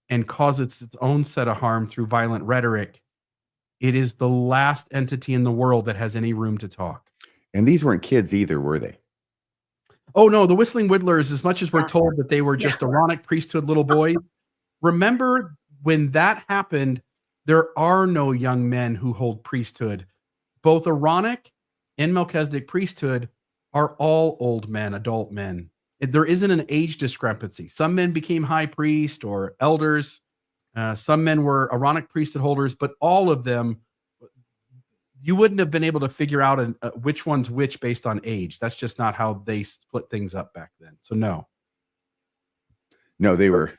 and causes its own set of harm through violent rhetoric. It is the last entity in the world that has any room to talk. And these weren't kids either, were they? Oh, no, the Whistling Whittlers, as much as we're told that they were just Aaronic priesthood little boys, remember when that happened, there are no young men who hold priesthood. Both Aaronic and Melchizedek priesthood are all old men, adult men. There isn't an age discrepancy. Some men became high priest or elders. Some men were Aaronic priesthood holders, but all of them, you wouldn't have been able to figure out which one's which based on age. That's just not how they split things up back then. So no. No, they were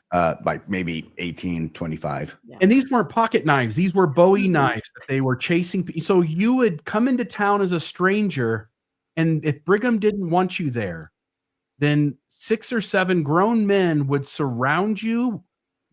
like maybe 18, 25. Yeah. And these weren't pocket knives. These were Bowie Mhm. knives that they were chasing. So you would come into town as a stranger, and if Brigham didn't want you there, then 6 or 7 grown men would surround you,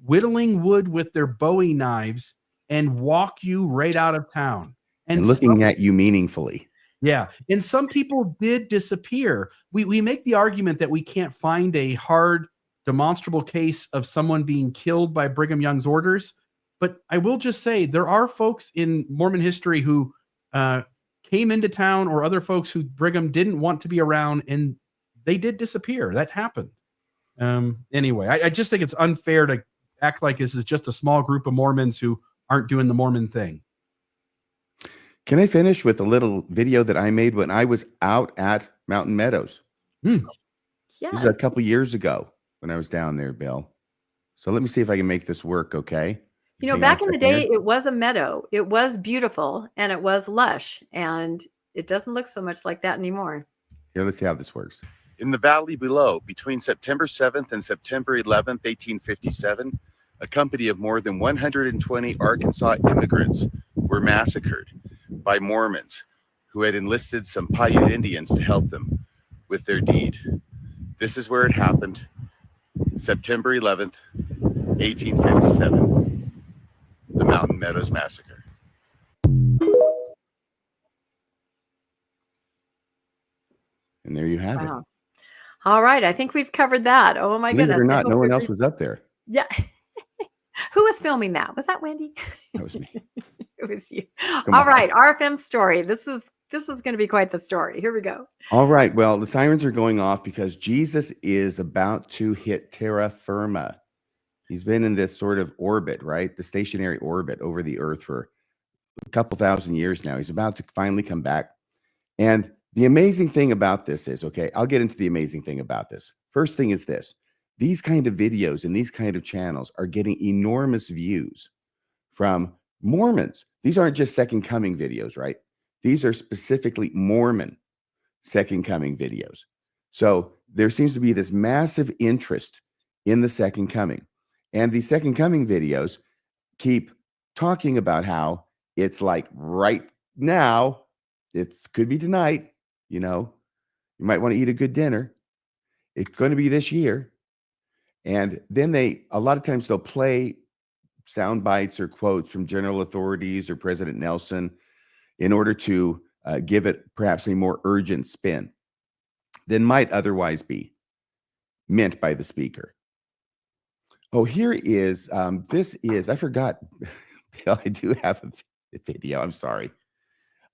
whittling wood with their Bowie knives, and walk you right out of town. And looking at you meaningfully. Yeah. And some people did disappear. We make the argument that we can't find a hard, demonstrable case of someone being killed by Brigham Young's orders. But I will just say there are folks in Mormon history who came into town, or other folks who Brigham didn't want to be around, and they did disappear. That happened. Anyway, I just think it's unfair to act like this is just a small group of Mormons who aren't doing the Mormon thing. Can I finish with a little video that I made when I was out at Mountain Meadows? Yes. This is a couple years ago when I was down there, Bill. So let me see if I can make this work, okay? You know, Hang on back a in the second day, here. it was a meadow. It was beautiful and it was lush, and it doesn't look so much like that anymore. Here, let's see how this works. In the valley below, between September 7th and September 11th, 1857, a company of more than 120 Arkansas immigrants were massacred by Mormons who had enlisted some Paiute Indians to help them with their deed. This is where it happened, September 11th, 1857, the Mountain Meadows Massacre. And there you have it. Wow. All right. I think we've covered that. Oh my Believe it goodness. or I not, hope no one every- else was up there. Yeah. Who was filming that? Was that Wendy? That was me. It was you. Come All on. right. RFM story. This is going to be quite the story. Here we go. All right. Well, the sirens are going off because Jesus is about to hit terra firma. He's been in this sort of orbit, right? The stationary orbit over the earth for a couple thousand years now. He's about to finally come back. And the amazing thing about this is, okay, I'll get into the amazing thing about this. First thing is this. These kind of videos and these kind of channels are getting enormous views from Mormons. These aren't just second coming videos, right? These are specifically Mormon second coming videos. So there seems to be this massive interest in the second coming. And these second coming videos keep talking about how it's like right now, it could be tonight, you know, you might want to eat a good dinner. It's going to be this year. And then a lot of times they'll play sound bites or quotes from general authorities or President Nelson in order to give it perhaps a more urgent spin than might otherwise be meant by the speaker. Oh, here is, this is, I forgot, I do have a video, I'm sorry.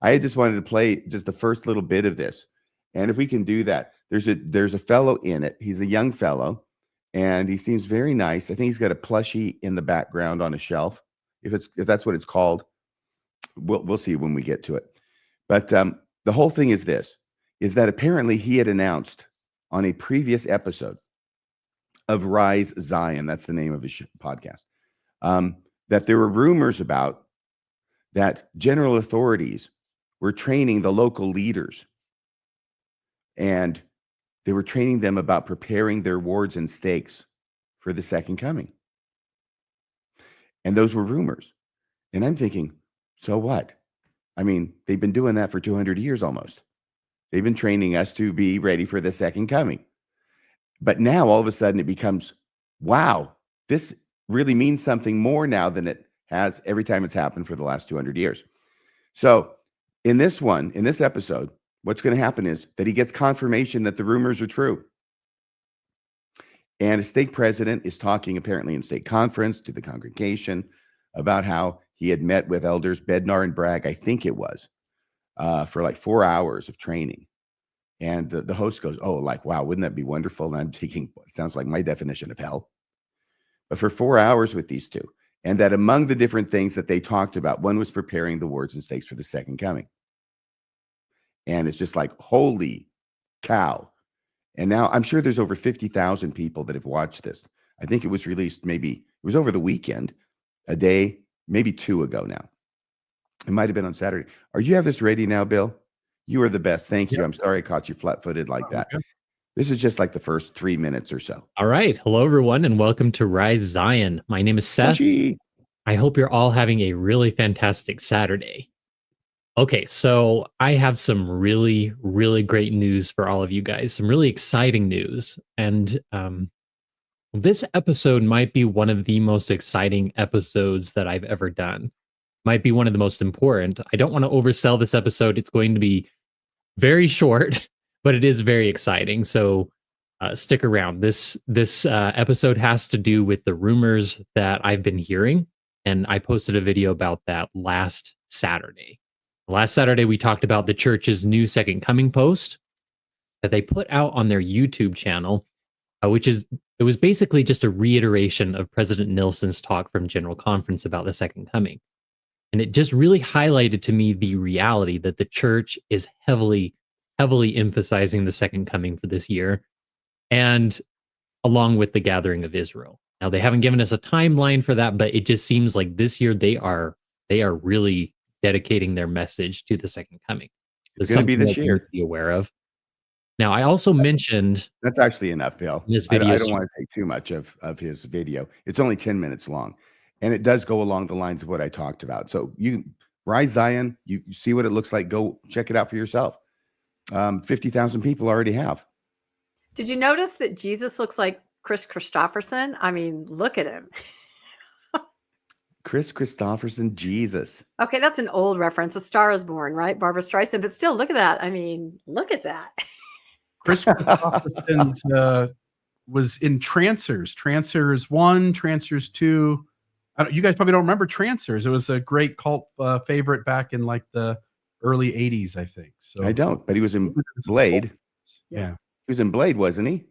I just wanted to play just the first little bit of this. And if we can do that, there's a fellow in it. He's a young fellow and he seems very nice. I think he's got a plushie in the background on a shelf. If that's what it's called, we'll see when we get to it. But the whole thing is this, is that apparently he had announced on a previous episode of Rise Zion, that's the name of his podcast, that there were rumors about that general authorities were training the local leaders and they were training them about preparing their wards and stakes for the second coming. And those were rumors. And I'm thinking, so what? I mean, they've been doing that for 200 years almost. They've been training us to be ready for the second coming. But now all of a sudden it becomes, wow, this really means something more now than it has every time it's happened for the last 200 years. So in this episode, what's going to happen is that he gets confirmation that the rumors are true. And a stake president is talking apparently in stake conference to the congregation about how he had met with elders Bednar and Bragg, I think it was, for like 4 hours of training. And the host goes, oh, like, wow, wouldn't that be wonderful? And I'm thinking, it sounds like my definition of hell. But for 4 hours with these two. And that among the different things that they talked about, one was preparing the wards and stakes for the second coming. And it's just like, holy cow. And now I'm sure there's over 50,000 people that have watched this. I think it was released it was over the weekend, a day, maybe 2 ago now. It might have been on Saturday. You have this ready now, Bill? You are the best. Thank you. I'm sorry I caught you flat-footed like that. Okay. This is just like the first 3 minutes or so. All right. Hello, everyone, and welcome to Rise Zion. My name is Seth. Gee. I hope you're all having a really fantastic Saturday. Okay, so I have some really, really great news for all of you guys, some really exciting news. And this episode might be one of the most exciting episodes that I've ever done. Might be one of the most important. I don't want to oversell this episode. It's going to be very short, but it is very exciting. So stick around. This episode has to do with the rumors that I've been hearing, and I posted a video about that last Saturday. Last Saturday, we talked about the church's new Second Coming post that they put out on their YouTube channel, it was basically just a reiteration of President Nelson's talk from General Conference about the Second Coming. And it just really highlighted to me the reality that the church is heavily emphasizing the Second Coming for this year, and along with the gathering of Israel. Now, they haven't given us a timeline for that, but it just seems like this year they are really dedicating their message to the Second Coming. It's going to be this year. To be aware of. Now, I also mentioned that's actually enough, Bill. This video, I don't want to take too much of his video. It's only 10 minutes long, and it does go along the lines of what I talked about. So you Rise Zion, you see what it looks like. Go check it out for yourself. 50,000 people already have. Did you notice that Jesus looks like Chris Christopherson? I mean, look at him. Chris Christopherson, Jesus. Okay, that's an old reference. A Star is Born, right? Barbara Streisand. But still, look at that. I mean, look at that. Chris Christopherson was in Trancers. Trancers 1, Trancers 2. You guys probably don't remember Trancers. It was a great cult favorite back in like the early 80s, I think. So I don't, but he was in Blade. Yeah. He was in Blade, wasn't he?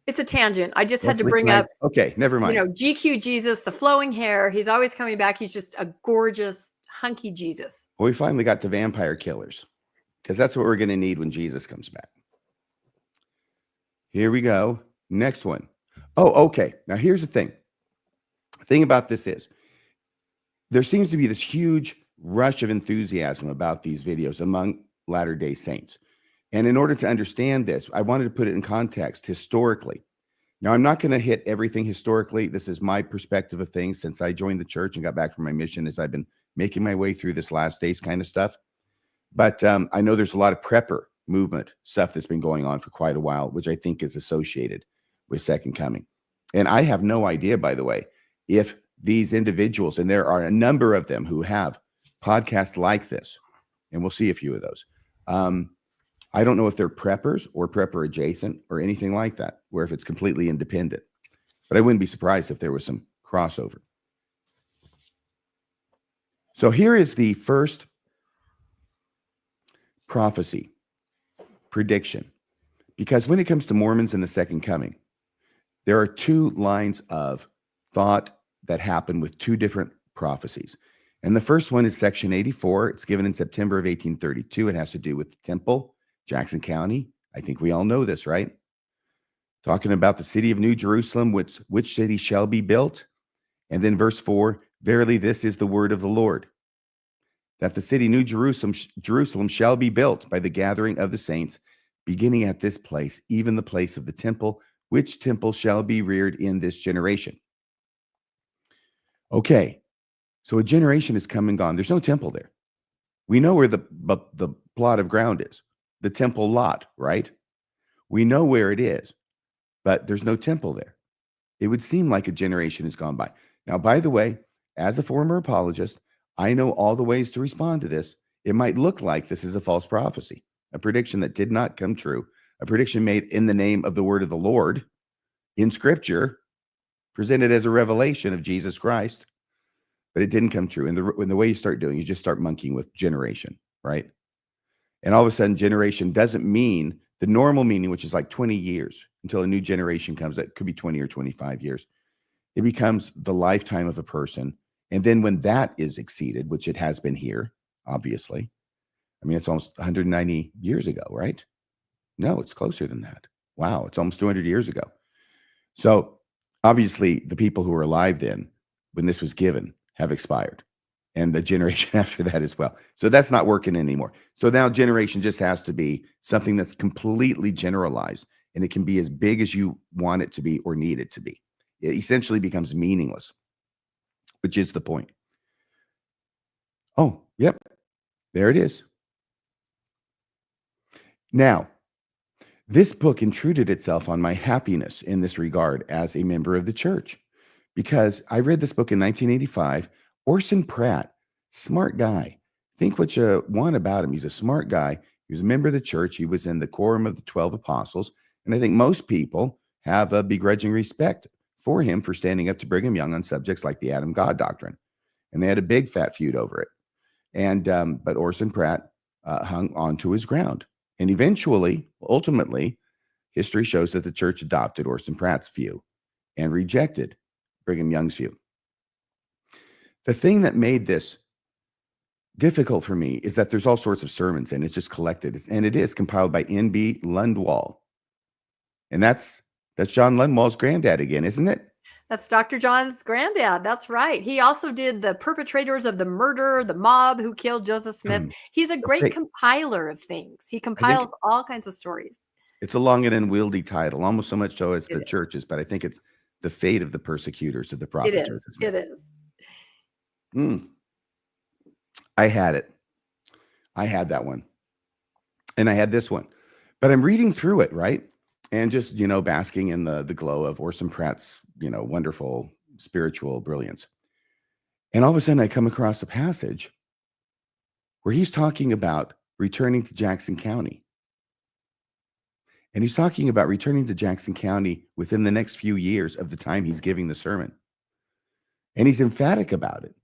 It's a tangent. I just had to bring up. Okay, never mind. GQ Jesus, the flowing hair. He's always coming back. He's just a gorgeous, hunky Jesus. Well, we finally got to vampire killers, because that's what we're going to need when Jesus comes back. Here we go. Next one. Oh, okay. Now here's the thing. The thing about this is there seems to be this huge rush of enthusiasm about these videos among Latter-day Saints. And in order to understand this, I wanted to put it in context historically. Now, I'm not going to hit everything historically. This is my perspective of things since I joined the church and got back from my mission as I've been making my way through this last days kind of stuff. But I know there's a lot of prepper movement stuff that's been going on for quite a while, which I think is associated with Second Coming. And I have no idea, by the way, if these individuals, and there are a number of them who have podcasts like this, and we'll see a few of those. I don't know if they're preppers or prepper adjacent or anything like that, where if it's completely independent. But I wouldn't be surprised if there was some crossover. So here is the first prophecy, prediction. Because when it comes to Mormons and the Second Coming, there are two lines of thought that happen with two different prophecies. And the first one is section 84. It's given in September of 1832. It has to do with the temple, Jackson County. I think we all know this, right? Talking about the city of New Jerusalem, which city shall be built. And then verse 4, verily this is the word of the Lord, that the city New Jerusalem shall be built by the gathering of the saints, beginning at this place, even the place of the temple, which temple shall be reared in this generation. Okay, so a generation has come and gone. There's no temple there. We know where the plot of ground is. The temple lot, right? We know where it is, but there's no temple there. It would seem like a generation has gone by. Now, by the way, as a former apologist, I know all the ways to respond to this. It might look like this is a false prophecy, a prediction that did not come true, a prediction made in the name of the word of the Lord in Scripture, presented as a revelation of Jesus Christ, but it didn't come true. And the way you start doing, you just start monkeying with generation, right? And all of a sudden, generation doesn't mean the normal meaning, which is like 20 years until a new generation comes. That could be 20 or 25 years. It becomes the lifetime of a person. And then when that is exceeded, which it has been here, obviously, I mean, it's almost 190 years ago, right? No, it's closer than that. Wow, it's almost 200 years ago. So obviously, the people who were alive then, when this was given, have expired. and the generation after that as well. So that's not working anymore. So now generation just has to be something that's completely generalized, and it can be as big as you want it to be or need it to be. It essentially becomes meaningless, which is the point. Oh, yep. There it is. Now, this book intruded itself on my happiness in this regard as a member of the church, because I read this book in 1985. Orson Pratt, smart guy. Think what you want about him. He's a smart guy. He was a member of the church. He was in the quorum of the 12 apostles. And I think most people have a begrudging respect for him for standing up to Brigham Young on subjects like the Adam God doctrine. And they had a big fat feud over it. And but Orson Pratt hung on to his ground. And eventually, ultimately, history shows that the church adopted Orson Pratt's view and rejected Brigham Young's view. The thing that made this difficult for me is that there's all sorts of sermons, and it's just collected, and it is compiled by N.B. Lundwall. And that's John Lundwall's granddad again, isn't it? That's Dr. John's granddad. That's right. He also did the perpetrators of the murder, the mob who killed Joseph Smith. He's a great compiler of things. He compiles all kinds of stories. It's a long and unwieldy title, almost so much so as the churches, but I think it's The Fate of the Persecutors of the Prophet. It is. It is. I had it. I had that one. And I had this one. But I'm reading through it, right? And just, basking in the glow of Orson Pratt's, wonderful spiritual brilliance. And all of a sudden I come across a passage where he's talking about returning to Jackson County. And he's talking about returning to Jackson County within the next few years of the time he's giving the sermon. And he's emphatic about it.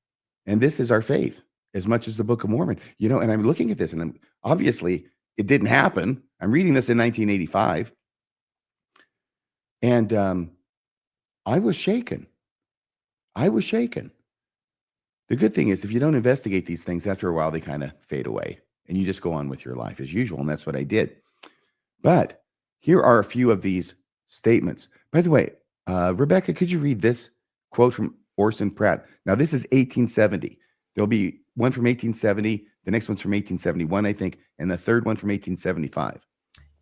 And this is our faith as much as the Book of Mormon, and I'm looking at this, and obviously it didn't happen. I'm reading this in 1985. And I was shaken. The good thing is, if you don't investigate these things, after a while, they kind of fade away and you just go on with your life as usual. And that's what I did. But here are a few of these statements. By the way, Rebecca, could you read this quote from Orson Pratt? Now, this is 1870. There'll be one from 1870. The next one's from 1871, I think. And the third one from 1875.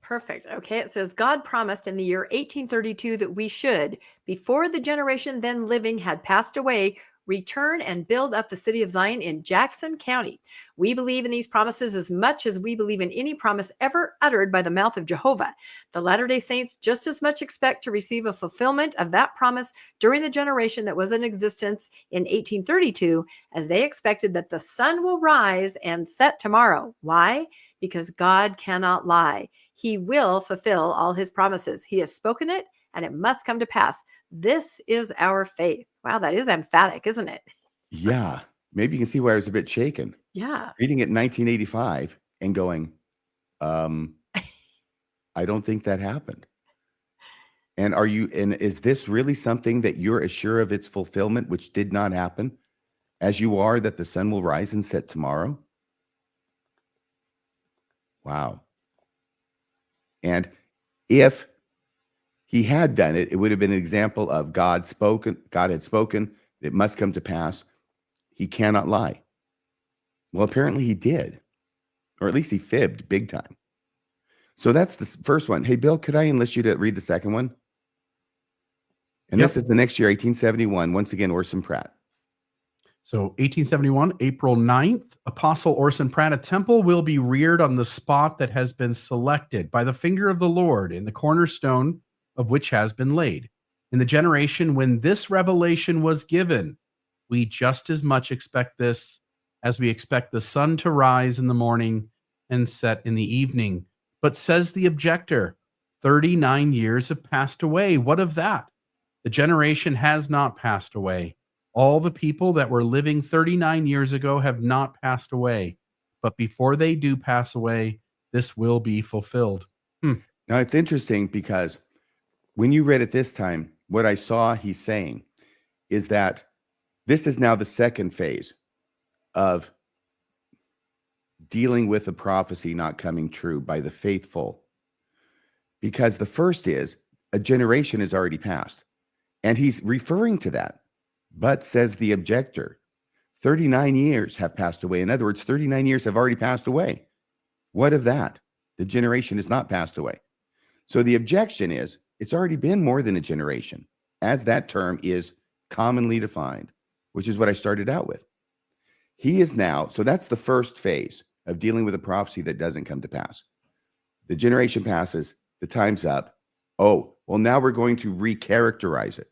Perfect. Okay. It says, God promised in the year 1832 that we should, before the generation then living had passed away, return and build up the city of Zion in Jackson County. We believe in these promises as much as we believe in any promise ever uttered by the mouth of Jehovah. The Latter-day Saints just as much expect to receive a fulfillment of that promise during the generation that was in existence in 1832, as they expected that the sun will rise and set tomorrow. Why? Because God cannot lie. He will fulfill all his promises. He has spoken it, and it must come to pass. This is our faith. Wow, that is emphatic, isn't it? Yeah. Maybe you can see why I was a bit shaken. Yeah. Reading it in 1985 and going, I don't think that happened. And is this really something that you're as sure of its fulfillment, which did not happen, as you are that the sun will rise and set tomorrow? Wow. And if he had done it, it would have been an example of God had spoken, it must come to pass. He cannot lie. Well, apparently he did, or at least he fibbed big time. So that's the first one. Hey, Bill, could I enlist you to read the second one? And This is the next year, 1871. Once again, Orson Pratt. So 1871, April 9th, Apostle Orson Pratt, a temple will be reared on the spot that has been selected by the finger of the Lord, in the cornerstone of which has been laid. In the generation when this revelation was given, we just as much expect this as we expect the sun to rise in the morning and set in the evening. But says the objector, 39 years have passed away. What of that? The generation has not passed away. All the people that were living 39 years ago have not passed away. But before they do pass away, this will be fulfilled. Now, it's interesting because when you read it this time, what I saw he's saying is that this is now the second phase of dealing with the prophecy not coming true by the faithful. Because the first is a generation has already passed. And he's referring to that. But says the objector, 39 years have passed away. In other words, 39 years have already passed away. What of that? The generation has not passed away. So the objection is, it's already been more than a generation, as that term is commonly defined, which is what I started out with. He is now, so that's the first phase of dealing with a prophecy that doesn't come to pass. The generation passes, the time's up. Oh, well, now we're going to recharacterize it.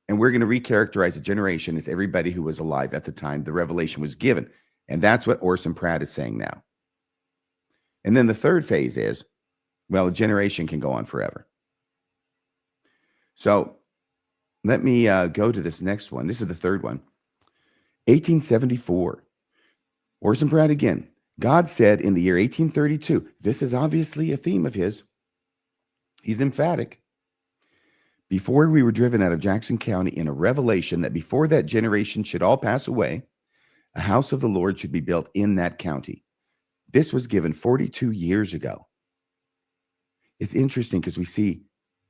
And we're going to recharacterize a generation as everybody who was alive at the time the revelation was given. And that's what Orson Pratt is saying now. And then the third phase is, well, a generation can go on forever. So let me go to this next one. This is the third one. 1874. Orson Pratt again. God said in the year 1832, this is obviously a theme of his. He's emphatic. Before we were driven out of Jackson County in a revelation that before that generation should all pass away, a house of the Lord should be built in that county. This was given 42 years ago. It's interesting because we see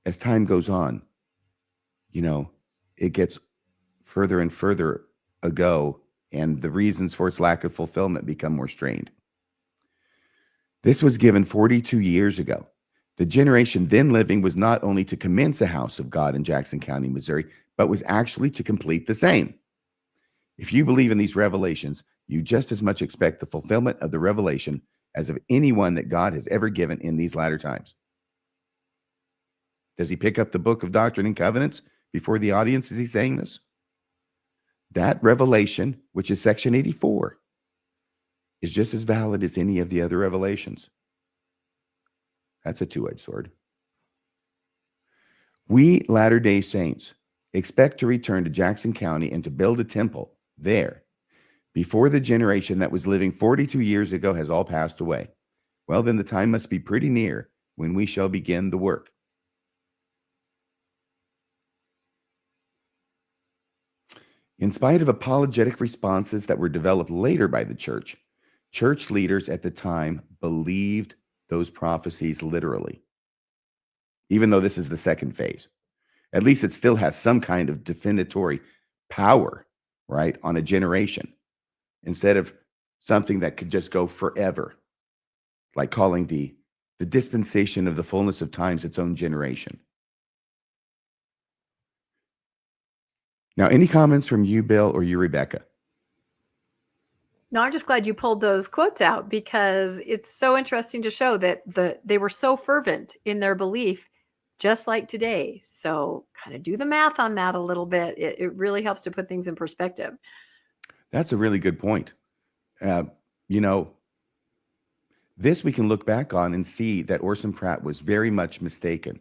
as time goes on, it gets further and further ago, and the reasons for its lack of fulfillment become more strained. This was given 42 years ago. The generation then living was not only to commence a house of God in Jackson County, Missouri, but was actually to complete the same. If you believe in these revelations, you just as much expect the fulfillment of the revelation as of anyone that God has ever given in these latter times. Does he pick up the book of Doctrine and Covenants before the audience? Is he saying this? That revelation, which is section 84, is just as valid as any of the other revelations. That's a two-edged sword. We Latter-day Saints expect to return to Jackson County and to build a temple there before the generation that was living 42 years ago has all passed away. Well, then the time must be pretty near when we shall begin the work. In spite of apologetic responses that were developed later by the church, church leaders at the time believed those prophecies literally. Even though this is the second phase, at least it still has some kind of definitory power, right, on a generation, instead of something that could just go forever, like calling the dispensation of the fullness of times its own generation. Now, any comments from you, Bill, or you, Rebecca? No, I'm just glad you pulled those quotes out because it's so interesting to show that they were so fervent in their belief, just like today. So kind of do the math on that a little bit. It really helps to put things in perspective. That's a really good point. This we can look back on and see that Orson Pratt was very much mistaken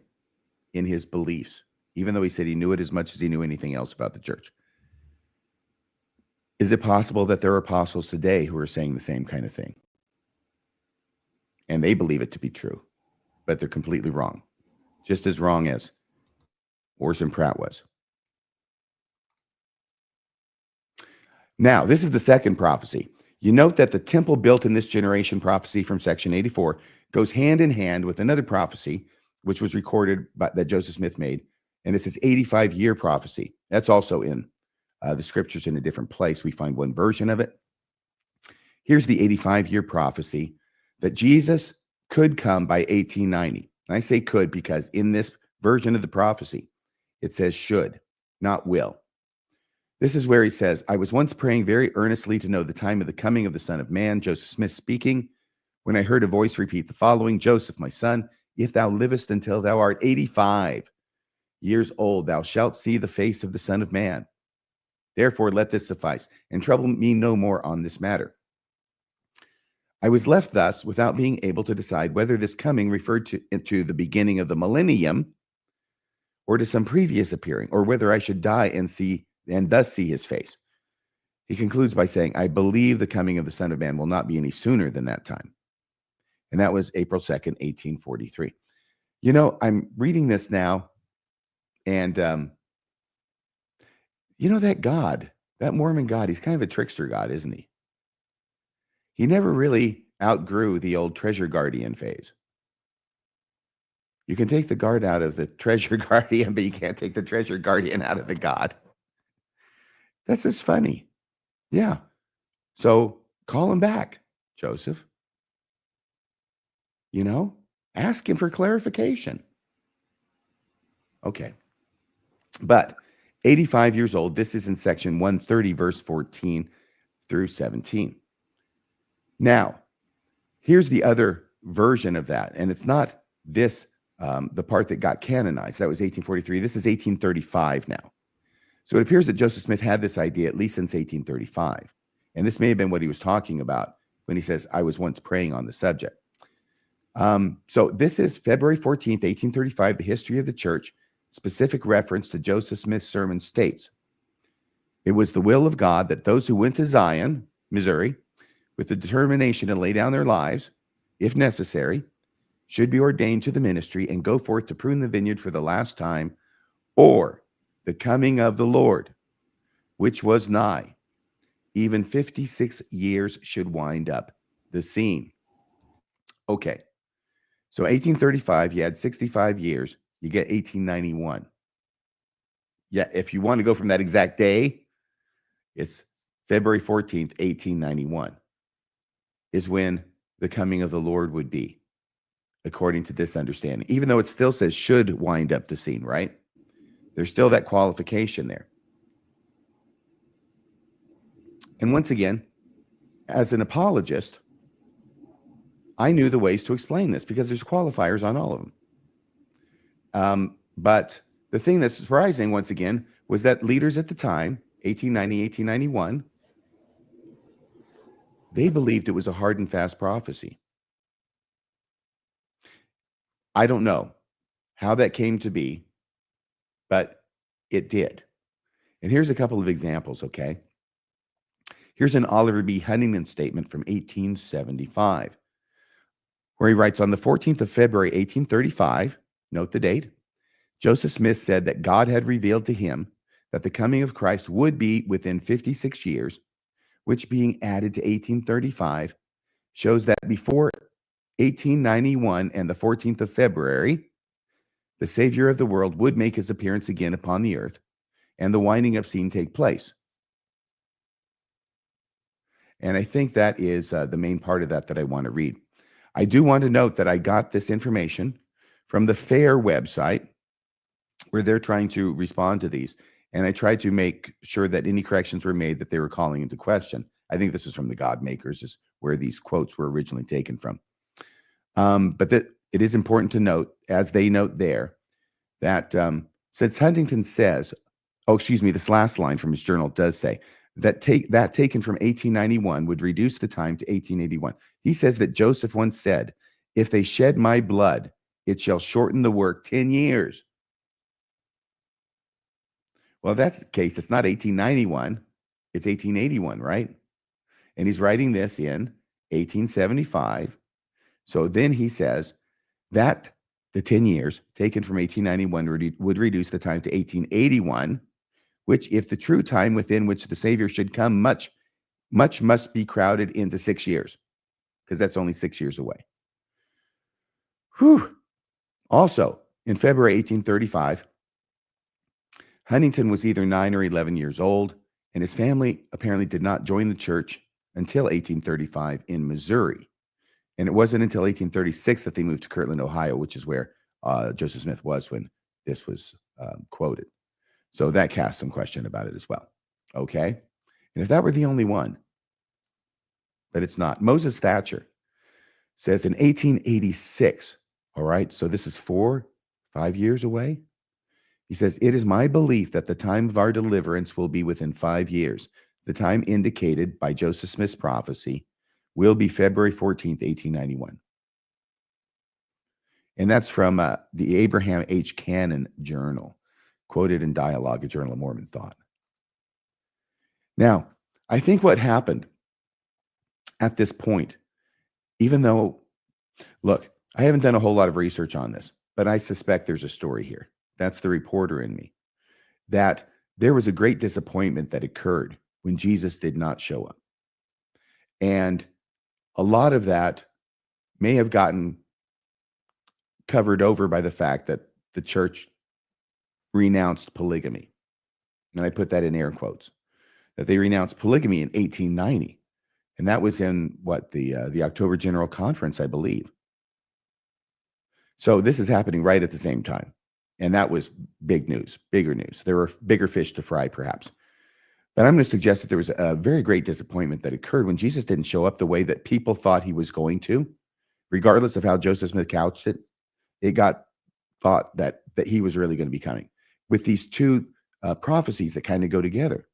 in his beliefs, even though he said he knew it as much as he knew anything else about the church. Is it possible that there are apostles today who are saying the same kind of thing? And they believe it to be true, but they're completely wrong. Just as wrong as Orson Pratt was. Now, this is the second prophecy. You note that the temple built in this generation prophecy from section 84 goes hand in hand with another prophecy, which was recorded that Joseph Smith made. And it's his 85-year prophecy. That's also in the scriptures in a different place. We find one version of it. Here's the 85-year prophecy that Jesus could come by 1890. And I say could because in this version of the prophecy, it says should, not will. This is where he says, I was once praying very earnestly to know the time of the coming of the Son of Man, Joseph Smith speaking, when I heard a voice repeat the following, Joseph, my son, if thou livest until thou art 85 years old, thou shalt see the face of the Son of Man. Therefore, let this suffice, and trouble me no more on this matter. I was left thus without being able to decide whether this coming referred to the beginning of the millennium or to some previous appearing, or whether I should die and thus see his face. He concludes by saying, I believe the coming of the Son of Man will not be any sooner than that time. And that was April 2nd, 1843. I'm reading this now, and that God, that Mormon God, he's kind of a trickster God, isn't he? He never really outgrew the old treasure guardian phase. You can take the guard out of the treasure guardian, but you can't take the treasure guardian out of the God. That's just funny. Yeah. So call him back, Joseph. Ask him for clarification. Okay. But 85 years old, this is in section 130, verse 14 through 17. Now, here's the other version of that. And it's not this, the part that got canonized. That was 1843. This is 1835 now. So it appears that Joseph Smith had this idea at least since 1835. And this may have been what he was talking about when he says, I was once praying on the subject. So this is February 14th, 1835, the history of the church. Specific reference to Joseph Smith's sermon states, it was the will of God that those who went to Zion, Missouri, with the determination to lay down their lives, if necessary, should be ordained to the ministry and go forth to prune the vineyard for the last time, or the coming of the Lord, which was nigh. Even 56 years should wind up the scene. Okay. So 1835, you had 65 years, you get 1891. Yeah, if you want to go from that exact day, it's February 14th, 1891 is when the coming of the Lord would be, according to this understanding. Even though it still says should wind up the scene, right? There's still that qualification there. And once again, as an apologist, I knew the ways to explain this because there's qualifiers on all of them. But the thing that's surprising, once again, was that leaders at the time, 1890, 1891, they believed it was a hard and fast prophecy. I don't know how that came to be, but it did. And here's a couple of examples, okay? Here's an Oliver B. Huntington statement from 1875, where he writes, on the 14th of February, 1835, note the date, Joseph Smith said that God had revealed to him that the coming of Christ would be within 56 years, which being added to 1835 shows that before 1891 and the 14th of February, the Savior of the world would make his appearance again upon the earth, and the winding up scene take place. And I think that is the main part of that I want to read. I do want to note that I got this information from the FAIR website, where they're trying to respond to these. And I tried to make sure that any corrections were made that they were calling into question. I think this is from the God Makers, is where these quotes were originally taken from. But that it is important to note, as they note there, that since Huntington says, this last line from his journal does say that taken from 1891 would reduce the time to 1881. He says that Joseph once said, if they shed my blood, it shall shorten the work 10 years. Well, if that's the case, it's not 1891, it's 1881, right? And he's writing this in 1875. So then he says that the 10 years taken from 1891 would reduce the time to 1881, which, if the true time within which the Savior should come, much must be crowded into 6 years, because that's only 6 years away. Whew. Also, in February 1835, Huntington was either 9 or 11 years old, and his family apparently did not join the church until 1835 in Missouri. And it wasn't until 1836 that they moved to Kirtland, Ohio, which is where Joseph Smith was when this was quoted. So that casts some question about it as well. Okay? And if that were the only one, but it's not. Moses Thatcher says in 1886, all right, so this is 5 years away. He says, it is my belief that the time of our deliverance will be within 5 years. The time indicated by Joseph Smith's prophecy will be February 14th, 1891. And that's from the Abraham H. Cannon Journal, quoted in Dialogue, a Journal of Mormon Thought. Now, I think what happened at this point, even though, look, I haven't done a whole lot of research on this, but I suspect there's a story here. That's the reporter in me. That there was a great disappointment that occurred when Jesus did not show up. And a lot of that may have gotten covered over by the fact that the church renounced polygamy. And I put that in air quotes. that they renounced polygamy in 1890. And that was in the October General Conference, I believe. So this is happening right at the same time. And that was big news, bigger news. There were bigger fish to fry, perhaps. But I'm going to suggest that there was a very great disappointment that occurred when Jesus didn't show up the way that people thought he was going to. Regardless of how Joseph Smith couched it, it got thought that he was really going to be coming. With these two prophecies that kind of go together.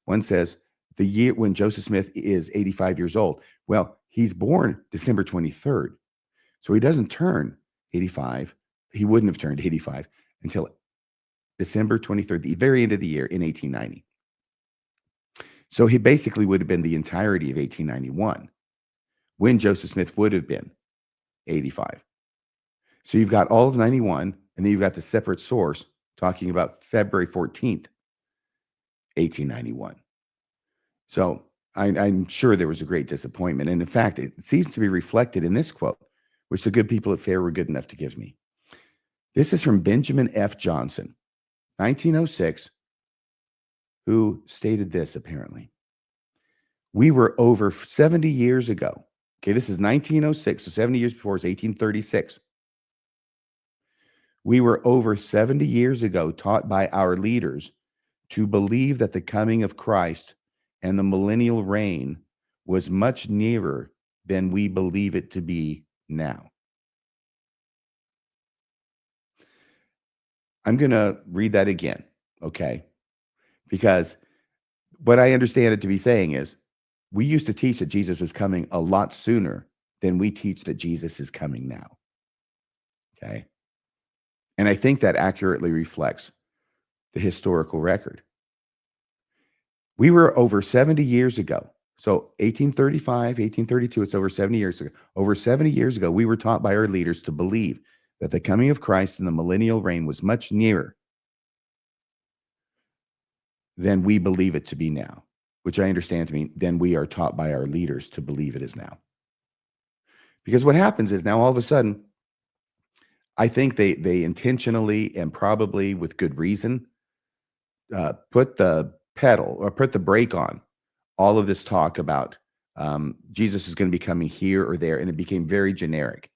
One says the year when Joseph Smith is 85 years old. Well, he's born December 23rd. So he doesn't turn 85. He wouldn't have turned 85 until December 23rd, the very end of the year in 1890. So he basically would have been the entirety of 1891 when Joseph Smith would have been 85. So you've got all of 91, and then you've got the separate source talking about February 14th, 1891. So I'm sure there was a great disappointment. And in fact, it seems to be reflected in this quote, which the good people at Fair were good enough to give me. This is from Benjamin F. Johnson, 1906, who stated this apparently. We were over 70 years ago. Okay, this is 1906, so 70 years before is 1836. We were over 70 years ago taught by our leaders to believe that the coming of Christ and the millennial reign was much nearer than we believe it to be now. I'm going to read that again, okay? Because what I understand it to be saying is we used to teach that Jesus was coming a lot sooner than we teach that Jesus is coming now, okay? And I think that accurately reflects the historical record. We were over 70 years ago. So 1835, 1832, it's over 70 years ago. Over 70 years ago, we were taught by our leaders to believe that the coming of Christ and the millennial reign was much nearer than we believe it to be now, which I understand to mean then we are taught by our leaders to believe it is now. Because what happens is now all of a sudden, I think they intentionally and probably with good reason put the pedal or put the brake on all of this talk about Jesus is going to be coming here or there, and it became very generic.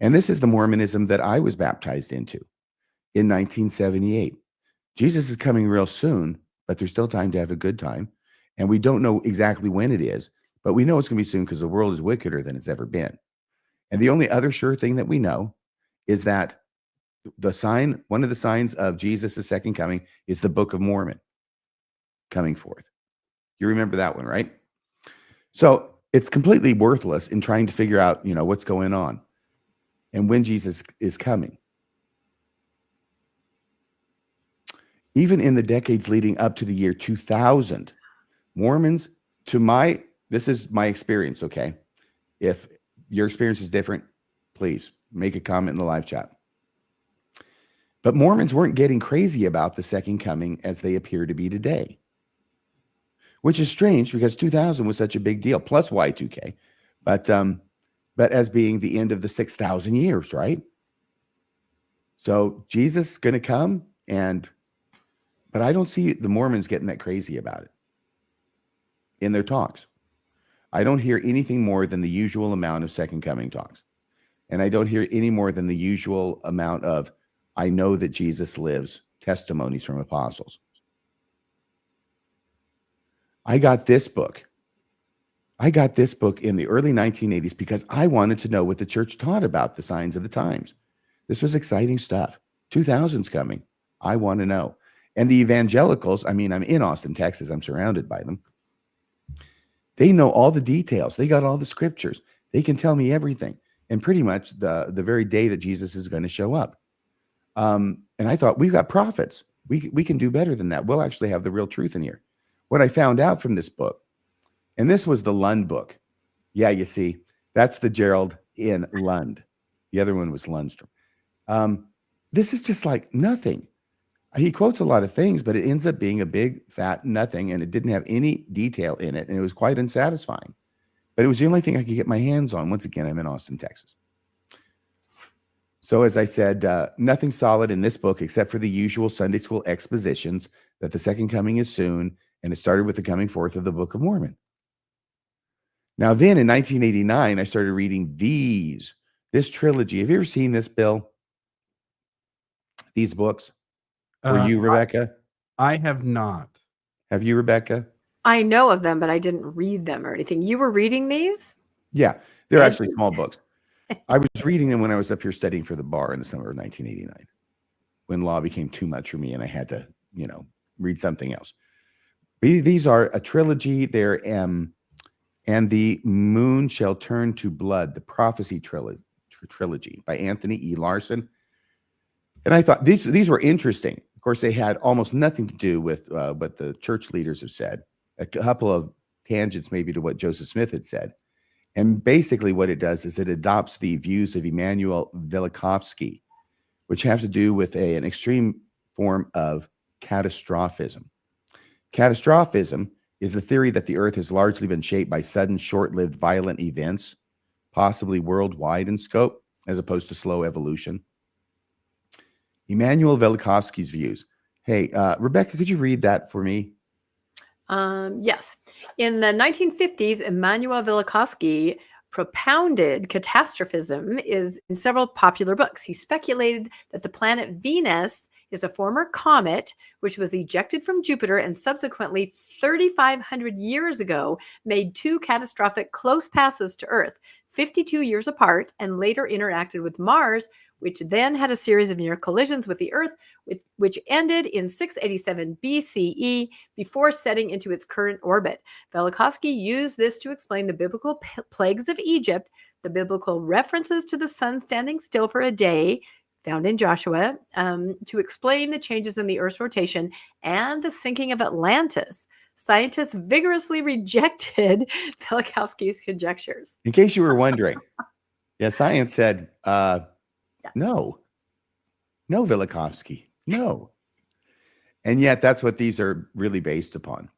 And this is the Mormonism that I was baptized into in 1978. Jesus is coming real soon, but there's still time to have a good time. And we don't know exactly when it is, but we know it's going to be soon because the world is wickeder than it's ever been. And the only other sure thing that we know is that one of the signs of Jesus' second coming is the Book of Mormon coming forth. You remember that one, right? So it's completely worthless in trying to figure out, what's going on and when Jesus is coming. Even in the decades leading up to the year 2000, Mormons, this is my experience, okay? If your experience is different, please make a comment in the live chat. But Mormons weren't getting crazy about the second coming as they appear to be today, which is strange because 2000 was such a big deal, plus Y2K, but as being the end of the 6,000 years, right? So Jesus is going to come, but I don't see the Mormons getting that crazy about it in their talks. I don't hear anything more than the usual amount of second coming talks. And I don't hear any more than the usual amount of, I know that Jesus lives, testimonies from apostles. I got this book in the early 1980s because I wanted to know what the church taught about the signs of the times. This was exciting stuff. 2000's coming. I want to know. And the evangelicals, I'm in Austin, Texas. I'm surrounded by them. They know all the details. They got all the scriptures. They can tell me everything. And pretty much the very day that Jesus is going to show up. And I thought, we've got prophets. We can do better than that. We'll actually have the real truth in here. What I found out from this book, and this was the Lund book. Yeah, you see, that's the Gerald in Lund. The other one was Lundstrom. This is just like nothing. He quotes a lot of things, but it ends up being a big, fat nothing, and it didn't have any detail in it, and it was quite unsatisfying. But it was the only thing I could get my hands on. Once again, I'm in Austin, Texas. So as I said, nothing solid in this book except for the usual Sunday school expositions that the second coming is soon And it started with the coming forth of the Book of Mormon. Now then in 1989, I started reading this trilogy. Have you ever seen this, Bill? These books? Or you, Rebecca? I have not. Have you, Rebecca? I know of them, but I didn't read them or anything. You were reading these? Yeah, they're actually small books. I was reading them when I was up here studying for the bar in the summer of 1989, when law became too much for me and I had to, read something else. These are a trilogy. They're And the Moon Shall Turn to Blood, the Prophecy trilogy by Anthony E. Larson. And I thought these were interesting. Of course, they had almost nothing to do with what the church leaders have said. A couple of tangents maybe to what Joseph Smith had said. And basically what it does is it adopts the views of Emanuel Velikovsky, which have to do with an extreme form of catastrophism. Catastrophism is the theory that the earth has largely been shaped by sudden, short-lived, violent events, possibly worldwide in scope, as opposed to slow evolution. Emanuel Velikovsky's views. Hey, Rebecca, could you read that for me? Yes. In the 1950s, Emanuel Velikovsky propounded catastrophism in several popular books. He speculated that the planet Venus is a former comet which was ejected from Jupiter and subsequently 3,500 years ago made two catastrophic close passes to Earth, 52 years apart, and later interacted with Mars, which then had a series of near collisions with the Earth, which ended in 687 BCE before setting into its current orbit. Velikovsky used this to explain the biblical plagues of Egypt, the biblical references to the sun standing still for a day, found in Joshua, to explain the changes in the Earth's rotation and the sinking of Atlantis. Scientists vigorously rejected Velikovsky's conjectures. In case you were wondering, science said, no, Velikovsky, no. And yet that's what these are really based upon.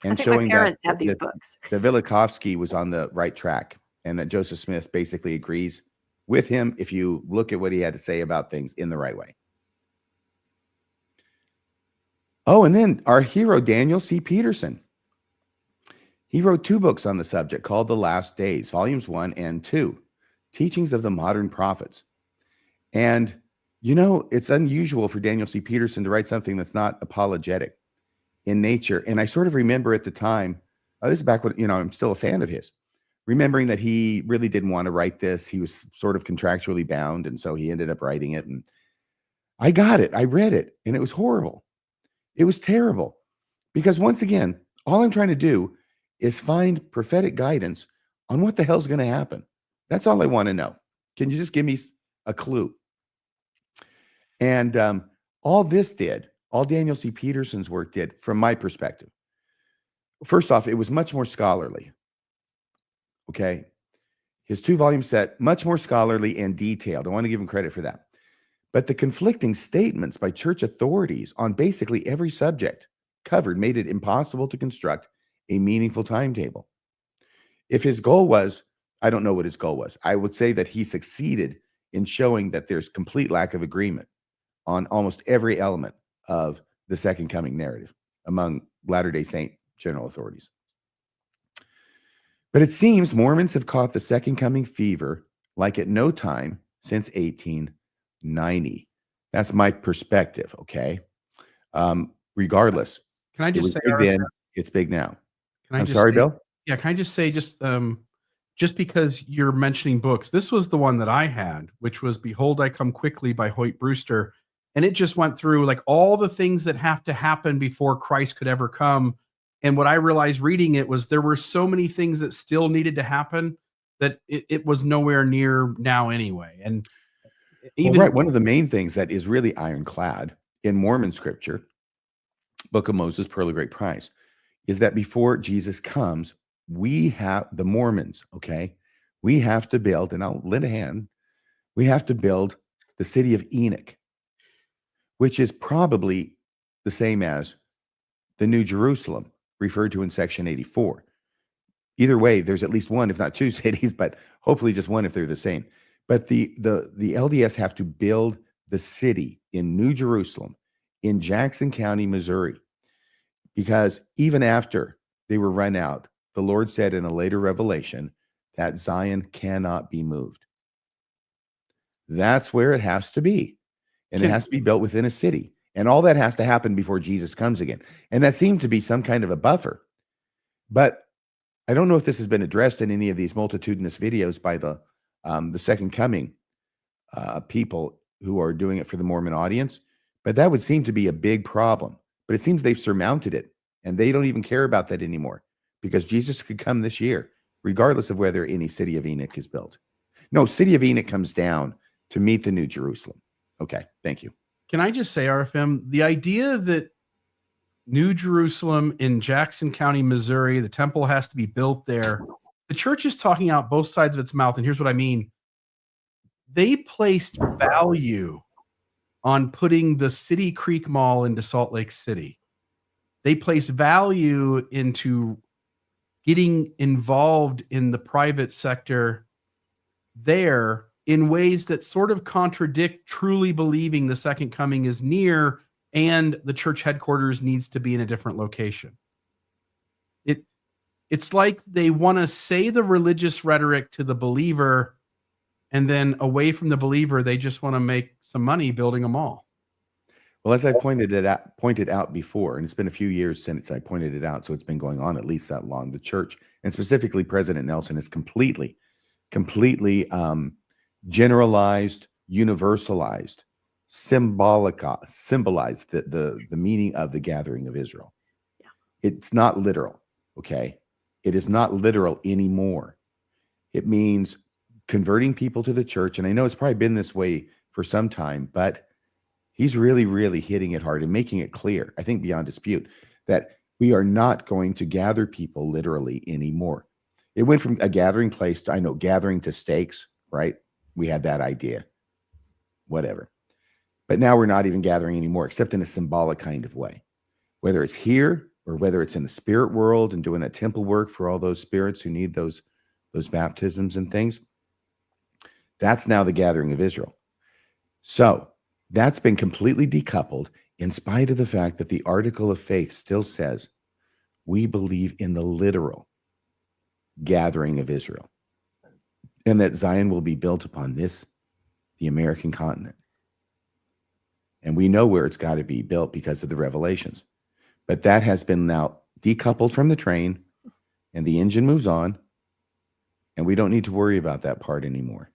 And I think showing my parents that have these books. That Velikovsky was on the right track and that Joseph Smith basically agrees with him if you look at what he had to say about things in the right way. Oh, and then our hero, Daniel C. Peterson. He wrote 2 books on the subject called The Last Days, Volumes 1 and 2, Teachings of the Modern Prophets. And, it's unusual for Daniel C. Peterson to write something that's not apologetic in nature. And I sort of remember at the time, this is back when, I'm still a fan of his, remembering that he really didn't want to write this. He was sort of contractually bound. And so he ended up writing it. And I got it. I read it. And it was horrible. It was terrible. Because once again, all I'm trying to do is find prophetic guidance on what the hell's going to happen. That's all I want to know. Can you just give me a clue? And all Daniel C. Peterson's work did, from my perspective, first off, it was much more scholarly. Okay. His 2-volume set, much more scholarly and detailed. I want to give him credit for that. But the conflicting statements by church authorities on basically every subject covered made it impossible to construct a meaningful timetable. If his goal was, I don't know what his goal was. I would say that he succeeded in showing that there's complete lack of agreement on almost every element of the second coming narrative among Latter-day Saint general authorities. But it seems Mormons have caught the second coming fever like at no time since 1890. That's my perspective, okay? Regardless. Can I just say big then, it's big now. I'm sorry, Bill? Yeah, can I just say, just because you're mentioning books, this was the one that I had, which was Behold, I Come Quickly by Hoyt Brewster. And it just went through like all the things that have to happen before Christ could ever come. And what I realized reading it was there were so many things that still needed to happen that it was nowhere near now anyway. And even one of the main things that is really ironclad in Mormon scripture, Book of Moses, Pearl of Great Price, is that before Jesus comes, we have the Mormons, okay? We have to build, and I'll lend a hand, we have to build the city of Enoch, which is probably the same as the New Jerusalem referred to in section 84. Either way, there's at least one, if not 2 cities, but hopefully just one if they're the same. But the LDS have to build the city in New Jerusalem in Jackson County, Missouri. Because even after they were run out, the Lord said in a later revelation that Zion cannot be moved. That's where it has to be. And it has to be built within a city. And all that has to happen before Jesus comes again. And that seemed to be some kind of a buffer. But I don't know if this has been addressed in any of these multitudinous videos by the second coming people who are doing it for the Mormon audience. But that would seem to be a big problem. But it seems they've surmounted it. And they don't even care about that anymore. Because Jesus could come this year, regardless of whether any city of Enoch is built. No, city of Enoch comes down to meet the New Jerusalem. Okay, thank you. Can I just say, RFM, the idea that New Jerusalem in Jackson County, Missouri, the temple has to be built there. The church is talking out both sides of its mouth. And here's what I mean. They placed value on putting the City Creek Mall into Salt Lake City. They place value into getting involved in the private sector there in ways that sort of contradict truly believing the second coming is near and the church headquarters needs to be in a different location. It's like they want to say the religious rhetoric to the believer, and then away from the believer, they just want to make some money building a mall. Well, as I pointed out before, and it's been a few years since I pointed it out, so it's been going on at least that long. The church, and specifically President Nelson, is completely generalized, universalized, symbolized the meaning of the gathering of Israel. Yeah. It's not literal, okay? It is not literal anymore. It means converting people to the church, and I know it's probably been this way for some time, but he's really, really hitting it hard and making it clear, I think beyond dispute, that we are not going to gather people literally anymore. It went from a gathering place to, I know, gathering to stakes, right? We had that idea, whatever. But now we're not even gathering anymore, except in a symbolic kind of way. Whether it's here or whether it's in the spirit world and doing that temple work for all those spirits who need those baptisms and things, that's now the gathering of Israel. So that's been completely decoupled in spite of the fact that the article of faith still says we believe in the literal gathering of Israel and that Zion will be built upon this, the American continent. And we know where it's got to be built because of the revelations. But that has been now decoupled from the train, and the engine moves on, and we don't need to worry about that part anymore.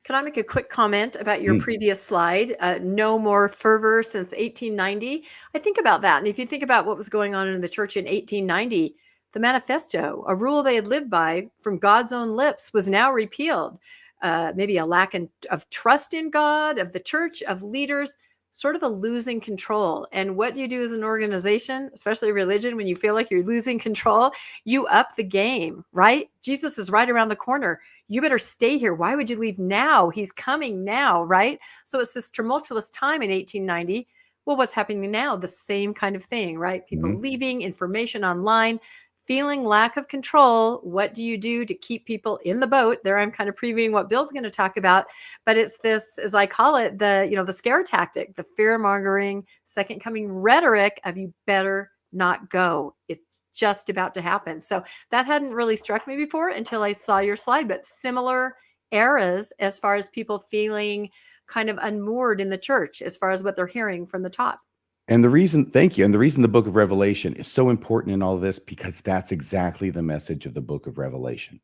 Can I make a quick comment about your previous slide? No more fervor since 1890. I think about that. And if you think about what was going on in the church in 1890, the manifesto, a rule they had lived by from God's own lips, was now repealed. Maybe a lack of trust in God, of the church, of leaders, sort of a losing control. And what do you do as an organization, especially religion, when you feel like you're losing control? You up the game, right? Jesus is right around the corner. You better stay here. Why would you leave now? He's coming now, right? So it's this tumultuous time in 1890. Well, what's happening now? The same kind of thing, right? People leaving, information online, feeling lack of control. What do you do to keep people in the boat? There I'm kind of previewing what Bill's going to talk about, but it's this, as I call it, the scare tactic, the fear-mongering, second coming rhetoric of you better not go. It's just about to happen. So that hadn't really struck me before until I saw your slide, but similar eras as far as people feeling kind of unmoored in the church as far as what they're hearing from the top. And the reason, thank you. And the reason the book of Revelation is so important in all of this, because that's exactly the message of the book of Revelation.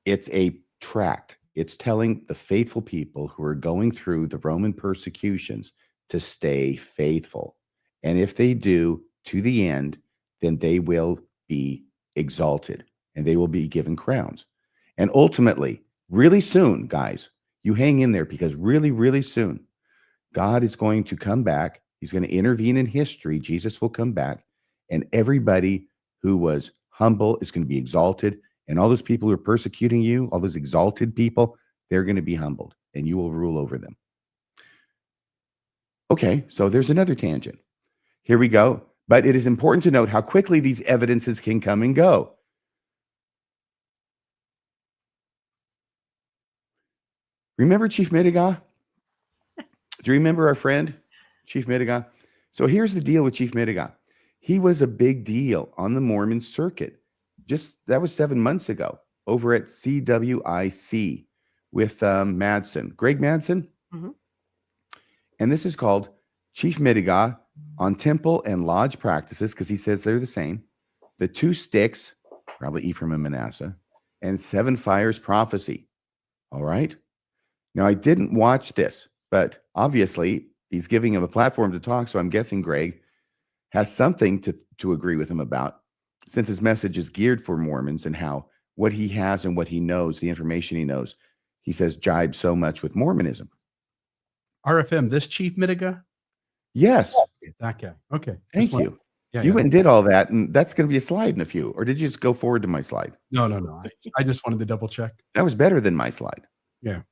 It's a tract. It's telling the faithful people who are going through the Roman persecutions to stay faithful. And if they do to the end, then they will be exalted and they will be given crowns. And ultimately, really soon, guys, you hang in there, because really, really soon, God is going to come back. He's going to intervene in history. Jesus will come back, and everybody who was humble is going to be exalted. And all those people who are persecuting you, all those exalted people, they're going to be humbled, and you will rule over them. Okay, so there's another tangent. Here we go. But it is important to note how quickly these evidences can come and go. Remember Chief Midiga? Do you remember our friend, Chief Midiga? So here's the deal with Chief Midiga. He was a big deal on the Mormon circuit. That was 7 months ago over at CWIC with Madsen, Greg Madsen. Mhm. And this is called Chief Midiga on Temple and Lodge Practices, because he says they're the same. The Two Sticks, probably Ephraim and Manasseh, and Seven Fires Prophecy. All right. Now, I didn't watch this, but obviously he's giving him a platform to talk. So I'm guessing Greg has something to agree with him about, since his message is geared for Mormons and how what he has and what he knows, the information he knows, he says jibes so much with Mormonism. RFM, this Chief Midiga? Yes. That guy. Okay. Thank you. Yeah, You went and did all that, and that's going to be a slide in a few. Or did you just go forward to my slide? No. I just wanted to double check. That was better than my slide. Yeah.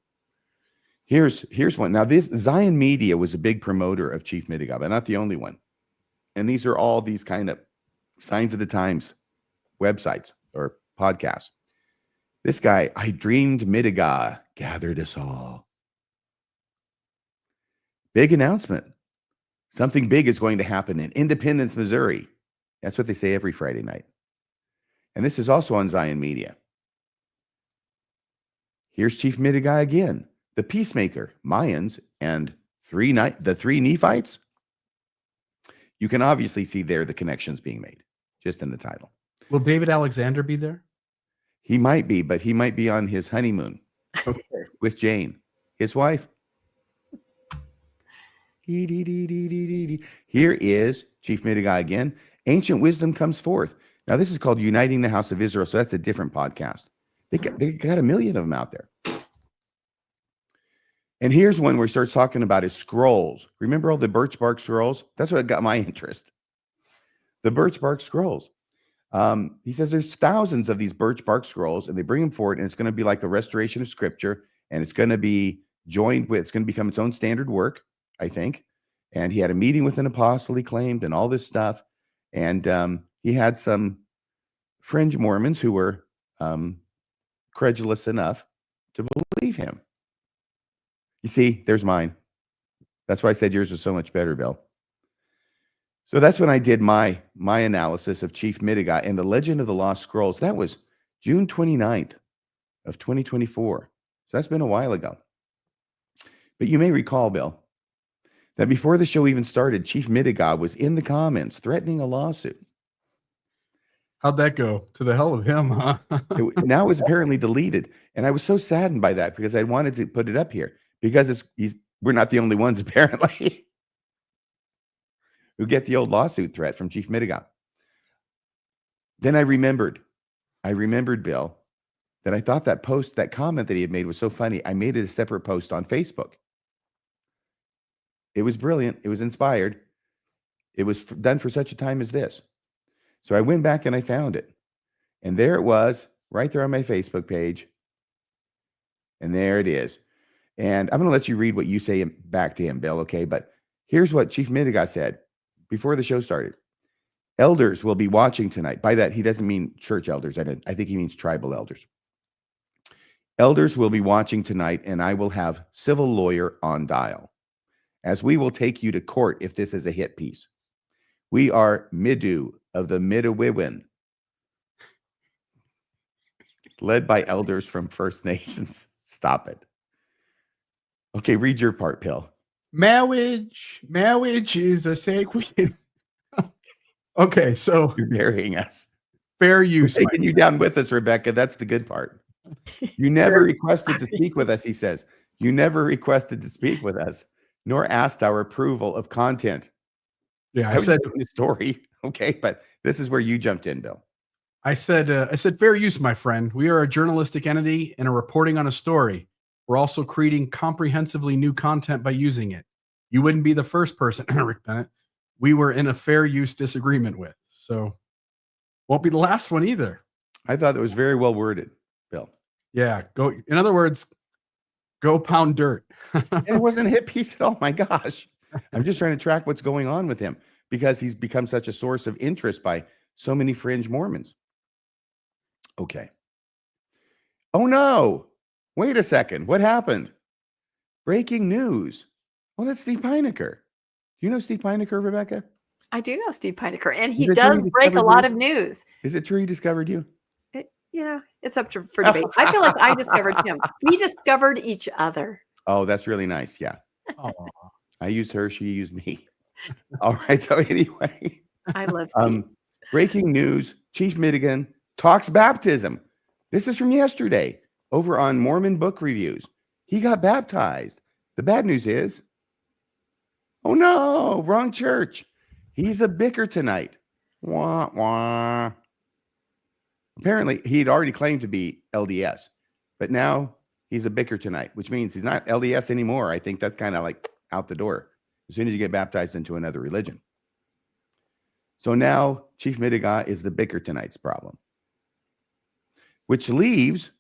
Here's one. Now, this Zion Media was a big promoter of Chief Midiga, but not the only one. And these are all these kind of signs of the times websites or podcasts. This guy, I dreamed Midiga gathered us all. Big announcement. Something big is going to happen in Independence, Missouri. That's what they say every Friday night. And this is also on Zion Media. Here's Chief Midiga again. The Peacemaker, Mayans, and the three Nephites. You can obviously see there the connections being made, just in the title. Will David Alexander be there? He might be, but he might be on his honeymoon with Jane, his wife. Here is Chief Midiga again. Ancient wisdom comes forth. Now, this is called Uniting the House of Israel, so that's a different podcast. They got a million of them out there. And here's one where he starts talking about his scrolls. Remember all the birch bark scrolls? That's what got my interest. The birch bark scrolls. He says there's thousands of these birch bark scrolls, and they bring them forward, and it's going to be like the restoration of Scripture, and it's going to be it's going to become its own standard work, I think. And he had a meeting with an apostle, he claimed, and all this stuff. And he had some fringe Mormons who were credulous enough to believe him. You see, there's mine. That's why I said yours was so much better, Bill. So that's when I did my analysis of Chief Midiga and the Legend of the Lost Scrolls. That was June 29th of 2024. So that's been a while ago. But you may recall, Bill, that before the show even started, Chief Midiga was in the comments threatening a lawsuit. How'd that go? To the hell with him, huh? Now it was apparently deleted. And I was so saddened by that because I wanted to put it up here because we're not the only ones, apparently, who get the old lawsuit threat from Chief Midiga. Then I remembered, Bill, that I thought that comment that he had made was so funny. I made it a separate post on Facebook. It was brilliant. It was inspired. It was done for such a time as this. So I went back and I found it. And there it was, right there on my Facebook page. And there it is. And I'm going to let you read what you say back to him, Bill, okay? But here's what Chief Midiga said before the show started. Elders will be watching tonight. By that, he doesn't mean church elders. I think he means tribal elders. Elders will be watching tonight, and I will have civil lawyer on dial, as we will take you to court if this is a hit piece. We are Midu of the Midewiwin, led by elders from First Nations. Stop it. Okay, read your part, Pill. Marriage is a sacred. Okay, so You're burying us. Fair use. We're taking you down with us, Rebecca. That's the good part. You never requested to speak with us, he says. You never requested to speak with us, nor asked our approval of content. Yeah, I said the story. Okay, but this is where you jumped in, Bill. I said, fair use, my friend. We are a journalistic entity and are reporting on a story. We're also creating comprehensively new content by using it. You wouldn't be the first person, Rick Bennett, we were in a fair use disagreement with. So won't be the last one either. I thought it was very well worded, Bill. Yeah, go. In other words, go pound dirt. And it wasn't a hit piece at all. My gosh. I'm just trying to track what's going on with him because he's become such a source of interest by so many fringe Mormons. Okay. Oh, no. Wait a second. What happened? Breaking news. Well, that's Steve Pinecker. Do you know Steve Pinecker, Rebecca? I do know Steve Pinecker, and he Is it true does he break a discovered lot you? of news. Is it true he discovered you? It's up for debate. I feel like I discovered him. We discovered each other. Oh, that's really nice. Yeah. Oh, I used her. She used me. All right. So anyway, I love Steve. breaking news. Chief Madigan talks baptism. This is from yesterday over on Mormon Book Reviews. He got baptized. The bad news is, oh no, wrong church. He's a bicker tonight. Wah, wah. Apparently, he'd already claimed to be LDS, but now he's a bicker tonight, which means he's not LDS anymore. I think that's kind of like out the door as soon as you get baptized into another religion. So now Chief Madigan is the bicker tonight's problem, which leaves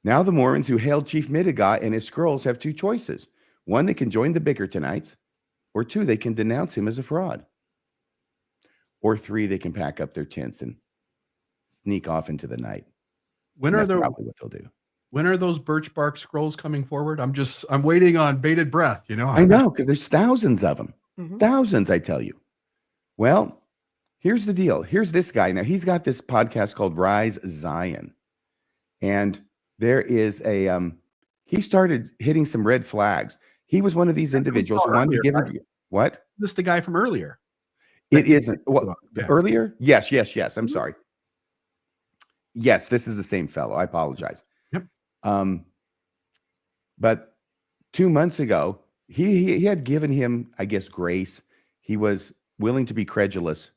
now the Mormons who hailed Chief Madigan and his scrolls have two choices. One, they can join the bicker tonights, or two, they can denounce him as a fraud. Or three, they can pack up their tents and sneak off into the night. when And are that's those? probably what they'll do. When are those birch bark scrolls coming forward? I'm waiting on bated breath. I know, because there's thousands of them. Mhm. Thousands, I tell you. Well, here's the deal. Here's this guy. Now, he's got this podcast called Rise Zion. And there is he started hitting some red flags. He was one of these individuals who wanted to give him, what? This is the guy from earlier. It isn't. Well, Yeah. earlier? Yes. I'm sorry. Yes, this is the same fellow. I apologize. Yep. But 2 months ago, he had given him, I guess, grace. He was willing to be credulous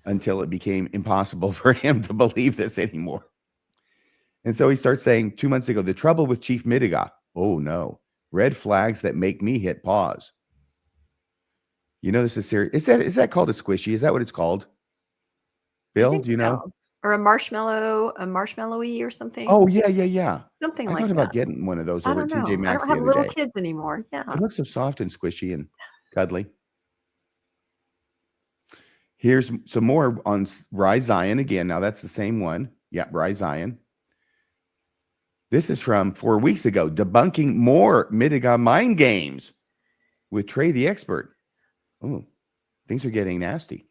until it became impossible for him to believe this anymore. And so he starts saying 2 months ago, the trouble with Chief Madigan. Oh no, red flags that make me hit pause. You know, this is serious. Is that called a squishy? Is that what it's called? Bill, do you know? So. Or a marshmallowy or something. Oh, yeah. Something I like thought that. about getting one of those I over at don't know. TJ Maxx I the don't have other little day. kids anymore. Yeah. It looks so soft and squishy and cuddly. Here's some more on Rise Zion again. Now that's the same one. Yeah, Rise Zion. This is from 4 weeks ago, debunking more Madigan mind games with Trey the expert. Oh, things are getting nasty.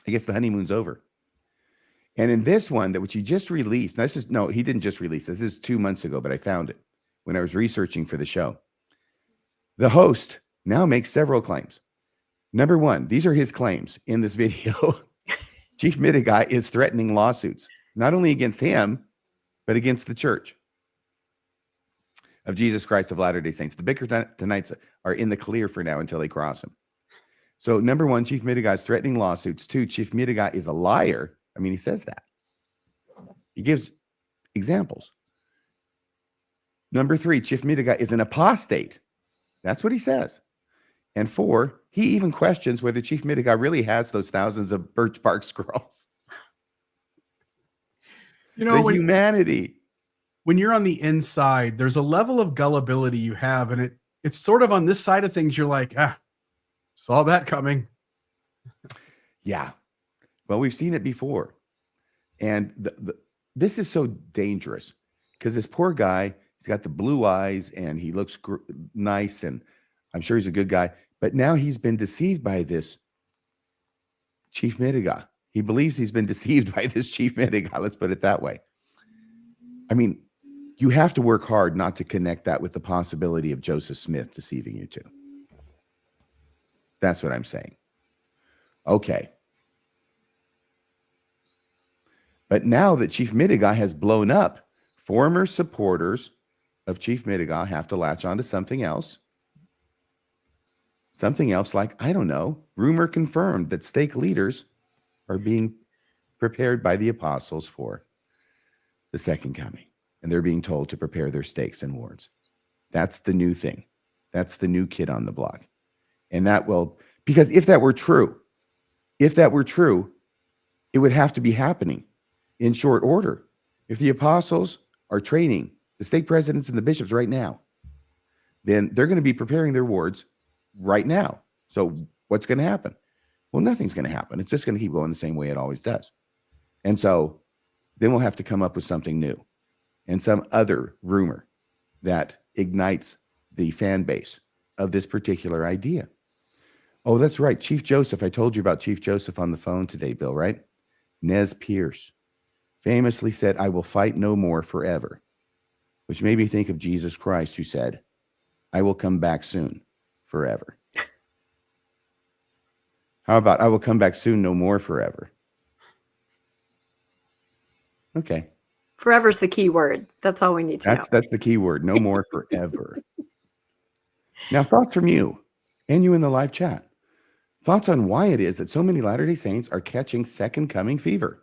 I guess the honeymoon's over. And in this one, which he just released, now he didn't just release this. This is 2 months ago, but I found it when I was researching for the show. The host now makes several claims. Number one, these are his claims in this video. Chief Madigan is threatening lawsuits, not only against him, but against the Church of Jesus Christ of Latter-day Saints. The bicker tonights are in the clear for now until they cross him. So number one, Chief Madigan is threatening lawsuits. Two, Chief Madigan is a liar. I mean, he says that. He gives examples. Number three, Chief Madigan is an apostate. That's what he says. And four, he even questions whether Chief Madigan really has those thousands of birch bark scrolls. You know, humanity. When you're on the inside, there's a level of gullibility you have, and it's sort of on this side of things. You're like, saw that coming. Yeah. Well, we've seen it before. And this is so dangerous because this poor guy, he's got the blue eyes and he looks nice and I'm sure he's a good guy. But now he's been deceived by this Chief Madigan. He believes he's been deceived by this Chief Madigan. Let's put it that way. I mean, you have to work hard not to connect that with the possibility of Joseph Smith deceiving you too. That's what I'm saying. Okay. But now that Chief Madigan has blown up, former supporters of Chief Madigan have to latch on to something else. Something else like, I don't know, rumor confirmed that stake leaders are being prepared by the apostles for the second coming. And they're being told to prepare their stakes and wards. That's the new thing. That's the new kid on the block. And that will, because if that were true, it would have to be happening in short order. If the apostles are training the stake presidents and the bishops right now, then they're going to be preparing their wards right now. So what's going to happen? Well, nothing's going to happen. It's just going to keep going the same way it always does. And so then we'll have to come up with something new and some other rumor that ignites the fan base of this particular idea. Oh, that's right. Chief Joseph. I told you about Chief Joseph on the phone today, Bill, right? Nez Pierce famously said, "I will fight no more forever," which made me think of Jesus Christ, who said, "I will come back soon forever." How about, "I will come back soon no more forever"? Okay. Forever's the key word. That's all we need to know. That's the key word. No more forever. Now, thoughts from you and you in the live chat. Thoughts on why it is that so many Latter-day Saints are catching second coming fever.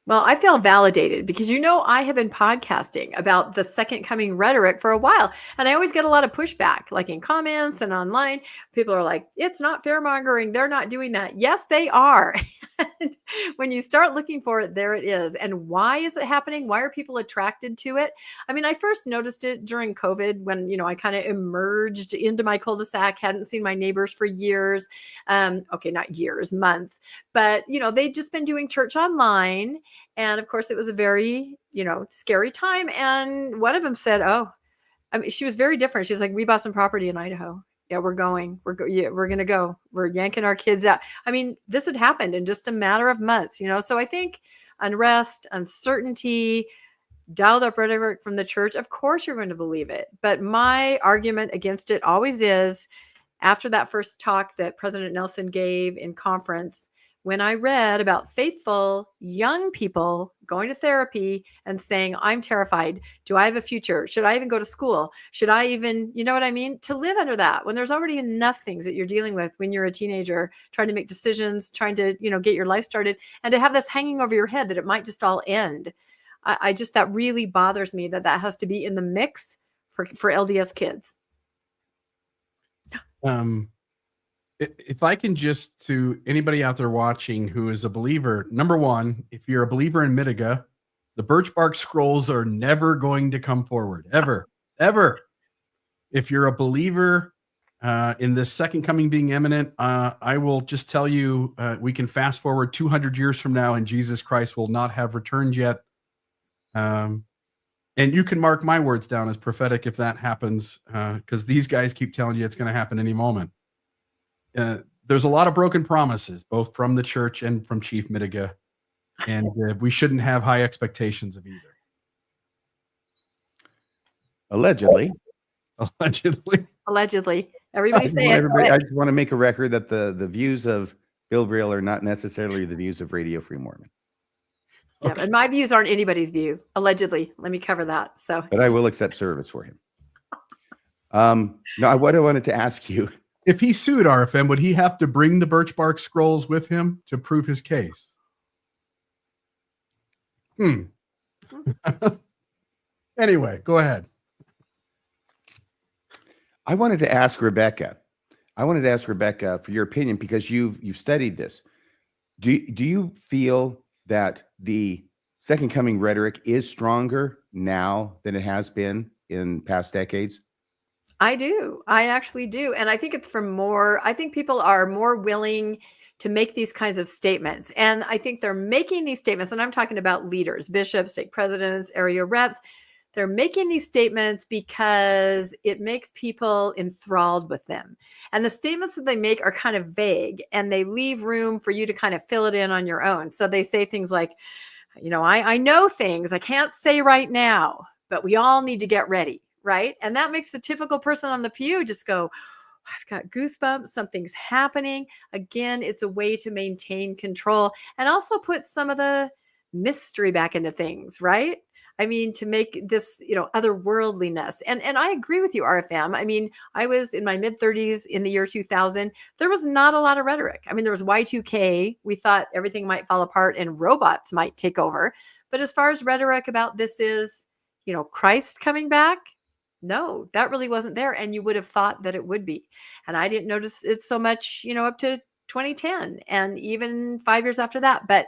Well, I feel validated because, I have been podcasting about the second coming rhetoric for a while, and I always get a lot of pushback, like in comments and online. People are like, it's not fear mongering. They're not doing that. Yes, they are. And when you start looking for it, there it is. And why is it happening? Why are people attracted to it? I mean, I first noticed it during COVID when, I kind of emerged into my cul-de-sac, hadn't seen my neighbors for years. Okay, not years, months, but, they'd just been doing church online. And of course, it was a very, scary time. And one of them said, she was very different. She's like, "We bought some property in Idaho. Yeah, we're going. We're going to go. We're yanking our kids out." I mean, this had happened in just a matter of months, So I think unrest, uncertainty, dialed up rhetoric from the church. Of course, you're going to believe it. But my argument against it always is, after that first talk that President Nelson gave in conference, when I read about faithful young people going to therapy and saying, "I'm terrified. Do I have a future? Should I even go to school? Should I even," you know what I mean? To live under that when there's already enough things that you're dealing with when you're a teenager, trying to make decisions, trying to, get your life started, and to have this hanging over your head that it might just all end. I just, that really bothers me that has to be in the mix for LDS kids. If I can just, to anybody out there watching who is a believer, number one, if you're a believer in Mitiga, the birch bark scrolls are never going to come forward, ever. If you're a believer in this second coming being imminent, I will just tell you, we can fast forward 200 years from now and Jesus Christ will not have returned yet. And you can mark my words down as prophetic if that happens, because these guys keep telling you it's going to happen any moment. There's a lot of broken promises, both from the church and from Chief Mitiga, and we shouldn't have high expectations of either. Allegedly. Everybody say it. I just want to make a record that the views of Bill Brill are not necessarily the views of Radio Free Mormon. Yeah, okay. And my views aren't anybody's view. Allegedly. Let me cover that. But I will accept service for him. No, what I wanted to ask you. If he sued RFM, would he have to bring the birch bark scrolls with him to prove his case? Anyway, go ahead. I wanted to ask Rebecca for your opinion, because you've studied this. Do you feel that the second coming rhetoric is stronger now than it has been in past decades? I do. I actually do. And I think it's I think people are more willing to make these kinds of statements. And I think they're making these statements, and I'm talking about leaders, bishops, stake presidents, area reps. They're making these statements because it makes people enthralled with them. And the statements that they make are kind of vague, and they leave room for you to kind of fill it in on your own. So they say things like, I know things I can't say right now, but we all need to get ready. Right. And that makes the typical person on the pew just go, "I've got goosebumps. Something's happening." Again, it's a way to maintain control and also put some of the mystery back into things. Right. I mean, to make this, otherworldliness. And I agree with you, RFM. I mean, I was in my mid-30s in the year 2000. There was not a lot of rhetoric. I mean, there was Y2K. We thought everything might fall apart and robots might take over. But as far as rhetoric about this is, Christ coming back, no, that really wasn't there. And you would have thought that it would be. And I didn't notice it so much, up to 2010 and even 5 years after that. But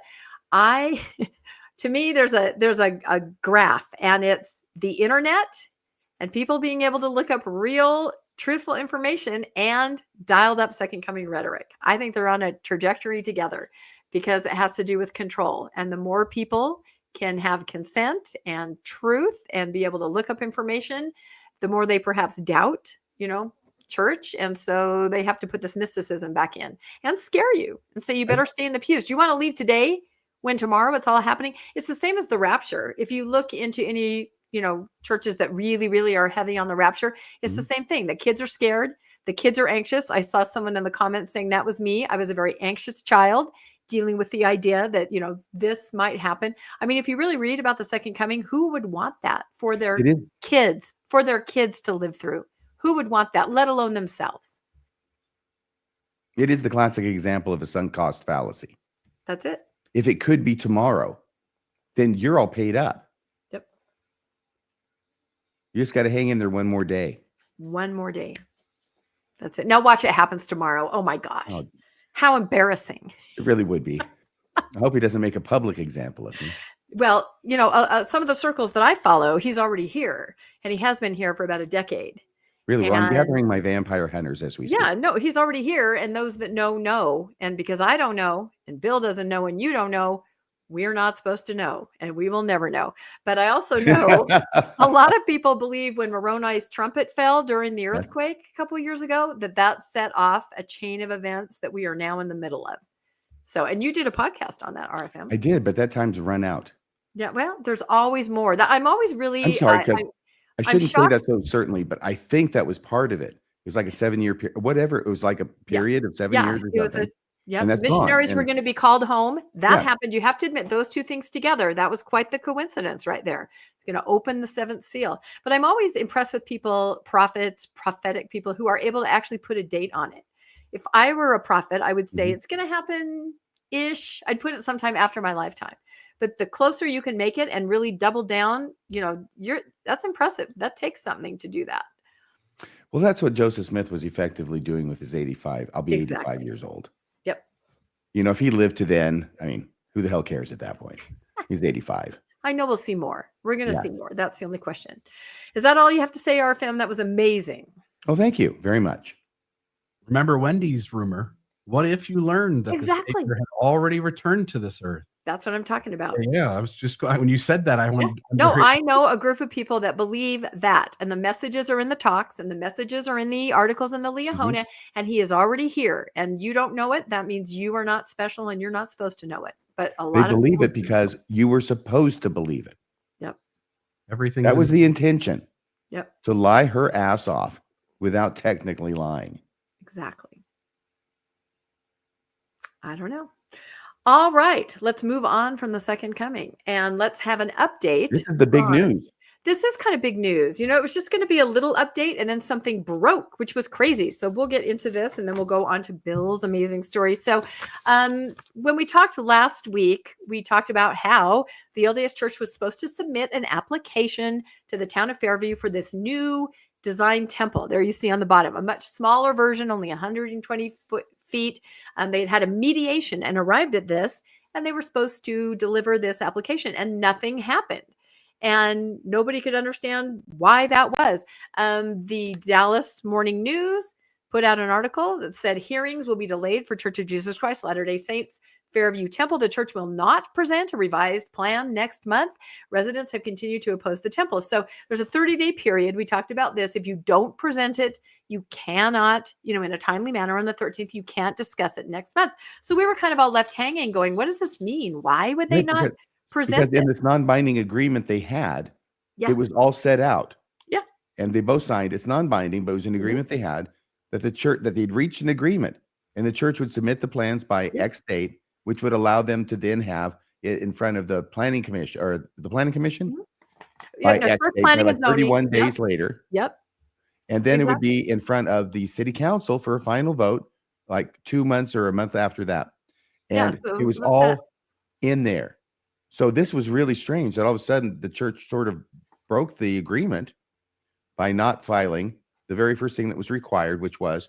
to me, there's a graph, and it's the internet and people being able to look up real, truthful information and dialed up second coming rhetoric. I think they're on a trajectory together because it has to do with control. And the more people can have consent and truth and be able to look up information, the more they perhaps doubt, church. And so they have to put this mysticism back in and scare you and say, you better stay in the pews. Do you want to leave today when tomorrow it's all happening? It's the same as the rapture. If you look into any, churches that really, really are heavy on the rapture, it's the same thing. The kids are scared. The kids are anxious. I saw someone in the comments saying that was me. I was a very anxious child dealing with the idea that, this might happen. I mean, if you really read about the second coming, who would want that for their kids, to live through? Who would want that, let alone themselves? It is the classic example of a sunk cost fallacy. That's it. If it could be tomorrow, then you're all paid up. Yep. You just got to hang in there one more day. One more day. That's it. Now watch it happens tomorrow. Oh my gosh. Oh, how embarrassing. It really would be. I hope he doesn't make a public example of me. Well, some of the circles that I follow, he's already here, and he has been here for about a decade. Really? Well, I'm gathering my vampire hunters as we speak. Yeah, no, he's already here. And those that know. And because I don't know, and Bill doesn't know, and you don't know, we're not supposed to know, and we will never know. But I also know a lot of people believe when Moroni's trumpet fell during the earthquake a couple of years ago, that set off a chain of events that we are now in the middle of. So, and you did a podcast on that, RFM. I did, but that time's run out. Yeah, well, there's always more. That I'm always really. I'm sorry, I shouldn't say that so certainly, but I think that was part of it. It was like a 7-year period, whatever. It was like a period of 7 years or something. Missionaries were going to be called home. That happened. You have to admit those two things together. That was quite the coincidence right there. It's going to open the seventh seal. But I'm always impressed with people, prophets, prophetic people who are able to actually put a date on it. If I were a prophet, I would say it's going to happen-ish. I'd put it sometime after my lifetime. But the closer you can make it and really double down, that's impressive. That takes something to do that. Well, that's what Joseph Smith was effectively doing with his 85. I'll be 85 years old. Yep. If he lived to then, I mean, who the hell cares at that point? He's 85. I know we'll see more. We're going to see more. That's the only question. Is that all you have to say, RFM? That was amazing. Oh, thank you very much. Remember Wendy's rumor? What if you learned that the Savior had already returned to this earth? That's what I'm talking about. Yeah, I was just when you said that, I wanted. No, I know a group of people that believe that, and the messages are in the talks, and the messages are in the articles in the Liahona, and he is already here, and you don't know it. That means you are not special, and you're not supposed to know it. But a lot they believe it because you were supposed to believe it. Yep. Everything that was the intention. Yep. To lie her ass off without technically lying. Exactly. I don't know. All right, let's move on from the second coming and let's have an update. This is the big news. This is kind of big news. It was just going to be a little update and then something broke, which was crazy. So we'll get into this and then we'll go on to Bill's amazing story. So when we talked last week, we talked about how the LDS Church was supposed to submit an application to the town of Fairview for this new design temple. There you see on the bottom, a much smaller version, only 120 feet. They had a mediation and arrived at this, and they were supposed to deliver this application, and nothing happened. And nobody could understand why that was. The Dallas Morning News put out an article that said hearings will be delayed for Church of Jesus Christ Latter-day Saints Fairview Temple. The church will not present a revised plan next month. Residents have continued to oppose the temple. So there's a 30-day period. We talked about this. If you don't present it, you cannot, in a timely manner on the 13th, you can't discuss it next month. So we were kind of all left hanging going, what does this mean? Why would they not present it? Because in this non-binding agreement they had, it was all set out. Yeah. And they both signed. It's non-binding, but it was an agreement they had that the church, that they'd reached an agreement and the church would submit the plans by X date, which would allow them to then have it in front of the planning commission or the planning commission by X date, like 31 days later. Yep. And then it would be in front of the city council for a final vote, like 2 months or a month after that. And it was all in there. So this was really strange that all of a sudden the church sort of broke the agreement by not filing the very first thing that was required, which was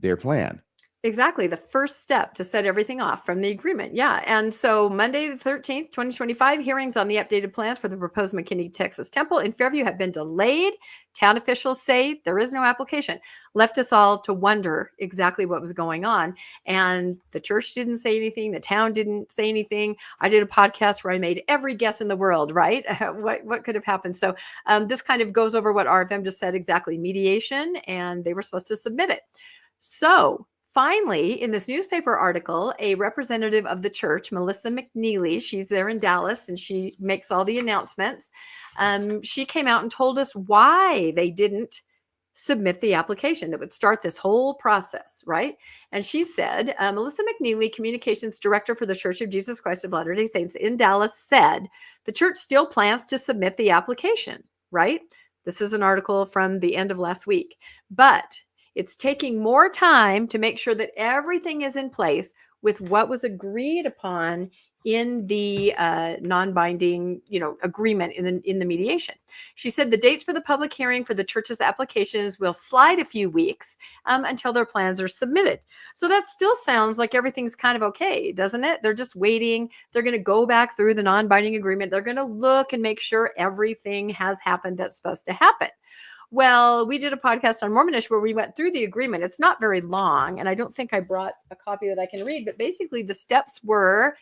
their plan. Exactly. The first step to set everything off from the agreement. Yeah. And so Monday, the 13th, 2025, hearings on the updated plans for the proposed McKinney, Texas temple in Fairview have been delayed. Town officials say there is no application. Left us all to wonder exactly what was going on. And the church didn't say anything. The town didn't say anything. I did a podcast where I made every guess in the world, right? What could have happened? So this kind of goes over what RFM just said exactly, mediation, and they were supposed to submit it. So finally, in this newspaper article, a representative of the church, Melissa McNeely, she's there in Dallas and she makes all the announcements. She came out and told us why they didn't submit the application that would start this whole process, right? And she said, Melissa McNeely, communications director for the Church of Jesus Christ of Latter-day Saints in Dallas, said the church still plans to submit the application, right? This is an article from the end of last week, but it's taking more time to make sure that everything is in place with what was agreed upon in the non-binding, agreement in the mediation. She said the dates for the public hearing for the church's applications will slide a few weeks until their plans are submitted. So that still sounds like everything's kind of okay, doesn't it? They're just waiting. They're going to go back through the non-binding agreement. They're going to look and make sure everything has happened that's supposed to happen. Well, we did a podcast on Mormonish where we went through the agreement. It's not very long, and I don't think I brought a copy that I can read, but basically the steps were,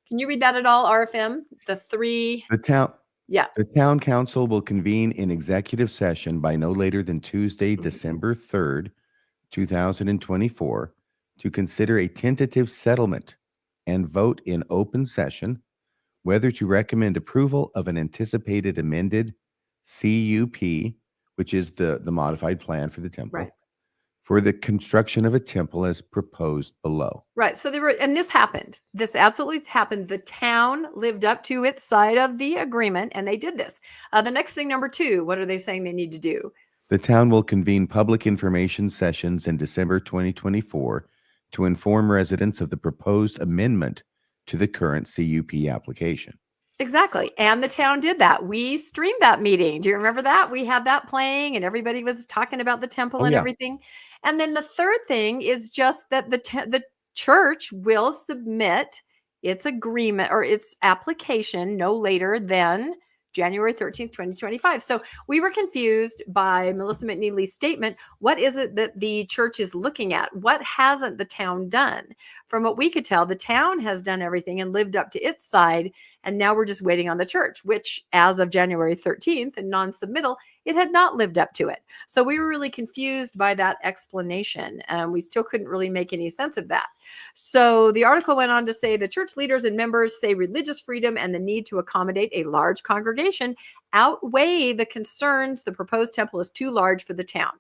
can you read that at all, RFM? The town council will convene in executive session by no later than Tuesday, December 3rd, 2024, to consider a tentative settlement and vote in open session whether to recommend approval of an anticipated amended CUP, which is the modified plan for the temple, right, for the construction of a temple as proposed below. Right. So and this happened. This absolutely happened. The town lived up to its side of the agreement, and they did this. The next thing, number 2, what are they saying they need to do? The town will convene public information sessions in December 2024 to inform residents of the proposed amendment to the current CUP application. Exactly. And the town did that. We streamed that meeting. Do you remember that? We had that playing and everybody was talking about the temple and everything. And then the third thing is just that the church will submit its agreement or its application no later than January 13th, 2025. So we were confused by Melissa McNeely's statement. What is it that the church is looking at? What hasn't the town done? From what we could tell, the town has done everything and lived up to its side. And now we're just waiting on the church, which as of January 13th and non-submittal, it had not lived up to it. So we were really confused by that explanation. We still couldn't really make any sense of that. So the article went on to say the church leaders and members say religious freedom and the need to accommodate a large congregation outweigh the concerns the proposed temple is too large for the town.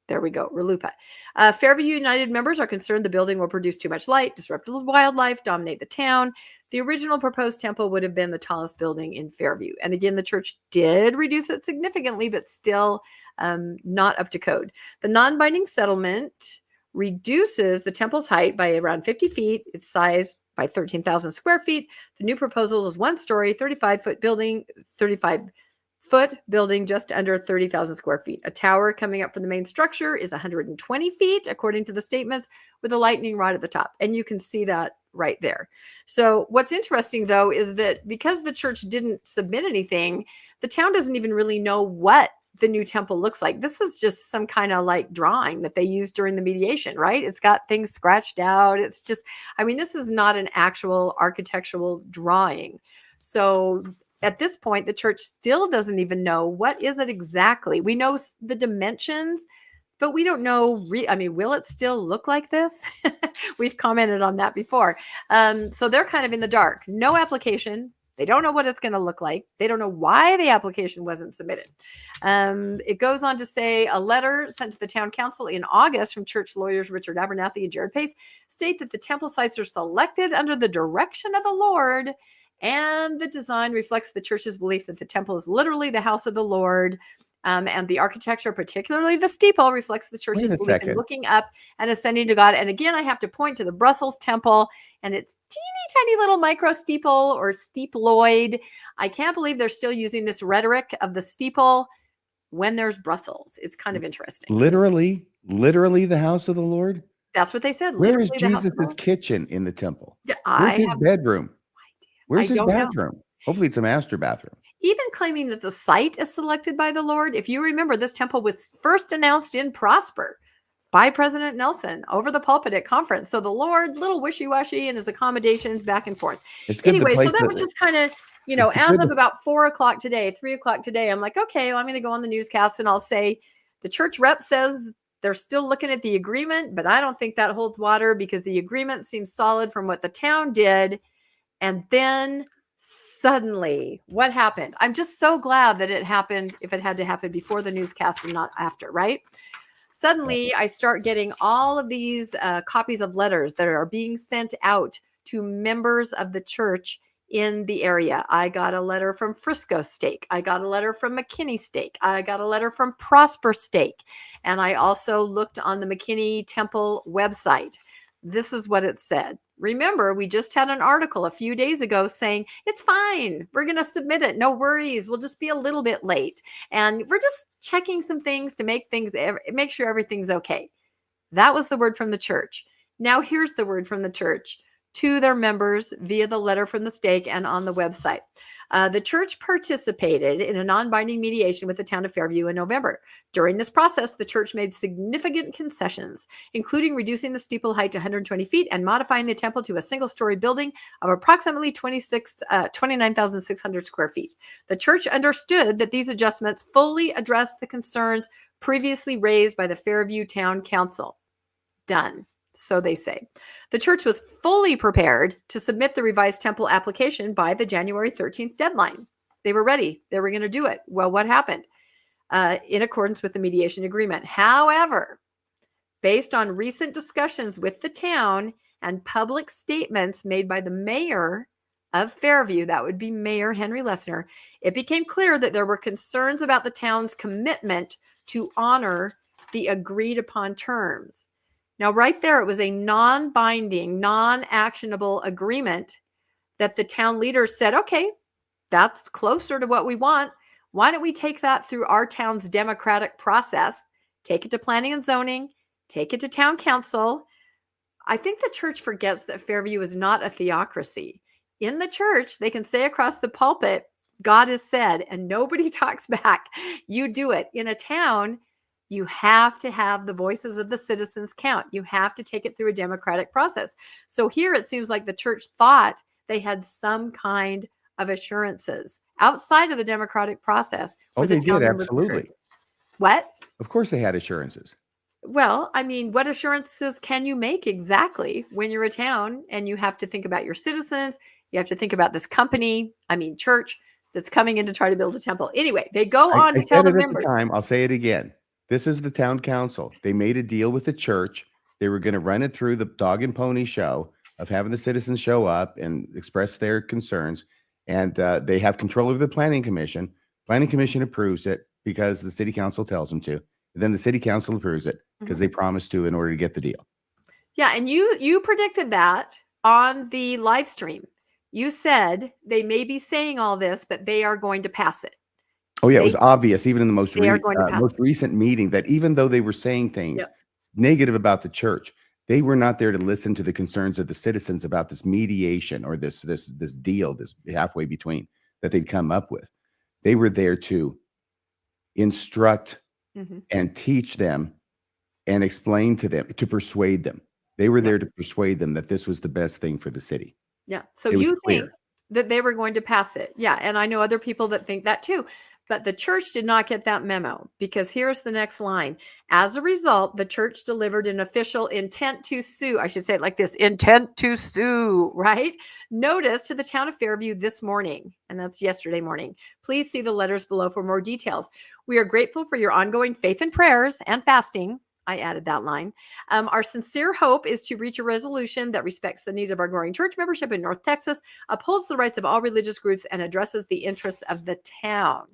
There we go, RLUIPA. Fairview United members are concerned the building will produce too much light, disrupt the wildlife, dominate the town. The original proposed temple would have been the tallest building in Fairview. And again, the church did reduce it significantly, but still not up to code. The non-binding settlement reduces the temple's height by around 50 feet, its size by 13,000 square feet. The new proposal is 1-story, 35-foot building, 35-foot building just under 30,000 square feet. A tower coming up from the main structure is 120 feet, according to the statements, with a lightning rod at the top. And you can see that right there. So what's interesting, though, is that because the church didn't submit anything, the town doesn't even really know what the new temple looks like. This is just some kind of like drawing that they used during the mediation, right? It's got things scratched out. It's just, this is not an actual architectural drawing. So at this point, the church still doesn't even know what is it exactly. We know the dimensions, but we don't know. Will it still look like this? We've commented on that before. So they're kind of in the dark. No application. They don't know what it's going to look like. They don't know why the application wasn't submitted. It goes on to say a letter sent to the town council in August from church lawyers Richard Abernathy and Jared Pace state that the temple sites are selected under the direction of the Lord, and the design reflects the church's belief that the temple is literally the house of the Lord. And the architecture, particularly the steeple, reflects the church's belief in looking up and ascending to God. And again, I have to point to the Brussels temple and its teeny tiny little micro steeple or steeploid. I can't believe they're still using this rhetoric of the steeple when there's Brussels. It's kind of interesting. Literally the house of the Lord? That's what they said. Where is Literally the house of the Jesus' Lord. kitchen in the temple? Yeah, Where's I his have bedroom? Where's I his don't know. bathroom? Hopefully it's a master bathroom. Even claiming that the site is selected by the Lord. If you remember, this temple was first announced in Prosper by President Nelson over the pulpit at conference. So the Lord, little wishy-washy in his accommodations back and forth. It's good the Anyway, so place that was just kind of, it's as good of about 4:00 today, 3:00 today, I'm like, okay, well, I'm going to go on the newscast and I'll say the church rep says they're still looking at the agreement, but I don't think that holds water because the agreement seems solid from what the town did. And then suddenly, what happened? I'm just so glad that it happened, if it had to happen before the newscast and not after, right? Suddenly, I start getting all of these copies of letters that are being sent out to members of the church in the area. I got a letter from Frisco Stake. I got a letter from McKinney Stake. I got a letter from Prosper Stake. And I also looked on the McKinney Temple website. This is what it said. Remember, we just had an article a few days ago saying, it's fine. We're going to submit it. No worries. We'll just be a little bit late. And we're just checking some things to make sure everything's okay. That was the word from the church. Now here's the word from the church to their members via the letter from the stake and on the website. The church participated in a non-binding mediation with the town of Fairview in November. During this process, the church made significant concessions, including reducing the steeple height to 120 feet and modifying the temple to a single-story building of approximately 29,600 square feet. The church understood that these adjustments fully addressed the concerns previously raised by the Fairview Town Council. Done. So they say. The church was fully prepared to submit the revised temple application by the January 13th deadline. They were ready. They were going to do it. Well, what happened? In accordance with the mediation agreement. However, based on recent discussions with the town and public statements made by the mayor of Fairview, that would be Mayor Henry Lessner, it became clear that there were concerns about the town's commitment to honor the agreed upon terms. Now, right there, it was a non-binding, non-actionable agreement that the town leaders said, okay, that's closer to what we want. Why don't we take that through our town's democratic process, take it to planning and zoning, take it to town council. I think the church forgets that Fairview is not a theocracy. In the church, they can say across the pulpit, God has said, and nobody talks back. You do it. In a town, you have to have the voices of the citizens count. You have to take it through a democratic process. So here it seems like the church thought they had some kind of assurances outside of the democratic process. Oh, they did, absolutely. What? Of course they had assurances. Well, I mean, what assurances can you make exactly when you're a town and you have to think about your citizens? You have to think about this company, church that's coming in to try to build a temple. Anyway, they go on to tell the members. At the time, I'll say it again. This is the town council. They made a deal with the church. They were going to run it through the dog and pony show of having the citizens show up and express their concerns. And they have control over the planning commission. Planning commission approves it because the city council tells them to. And then the city council approves it because they promised to in order to get the deal. Yeah. And you predicted that on the live stream. You said they may be saying all this, but they are going to pass it. Oh, yeah, it was obvious, even in the most recent meeting, that even though they were saying things negative about the church, they were not there to listen to the concerns of the citizens about this mediation or this deal, this halfway between that they'd come up with. They were there to instruct and teach them and explain to them, to persuade them. They were there to persuade them that this was the best thing for the city. Yeah. So you think that they were going to pass it. Yeah. And I know other people that think that too. But the church did not get that memo because here's the next line. As a result, the church delivered an official intent to sue. I should say it like this, intent to sue, right? Notice to the town of Fairview this morning, and that's yesterday morning. Please see the letters below for more details. We are grateful for your ongoing faith and prayers and fasting. I added that line. Our sincere hope is to reach a resolution that respects the needs of our growing church membership in North Texas, upholds the rights of all religious groups, and addresses the interests of the town.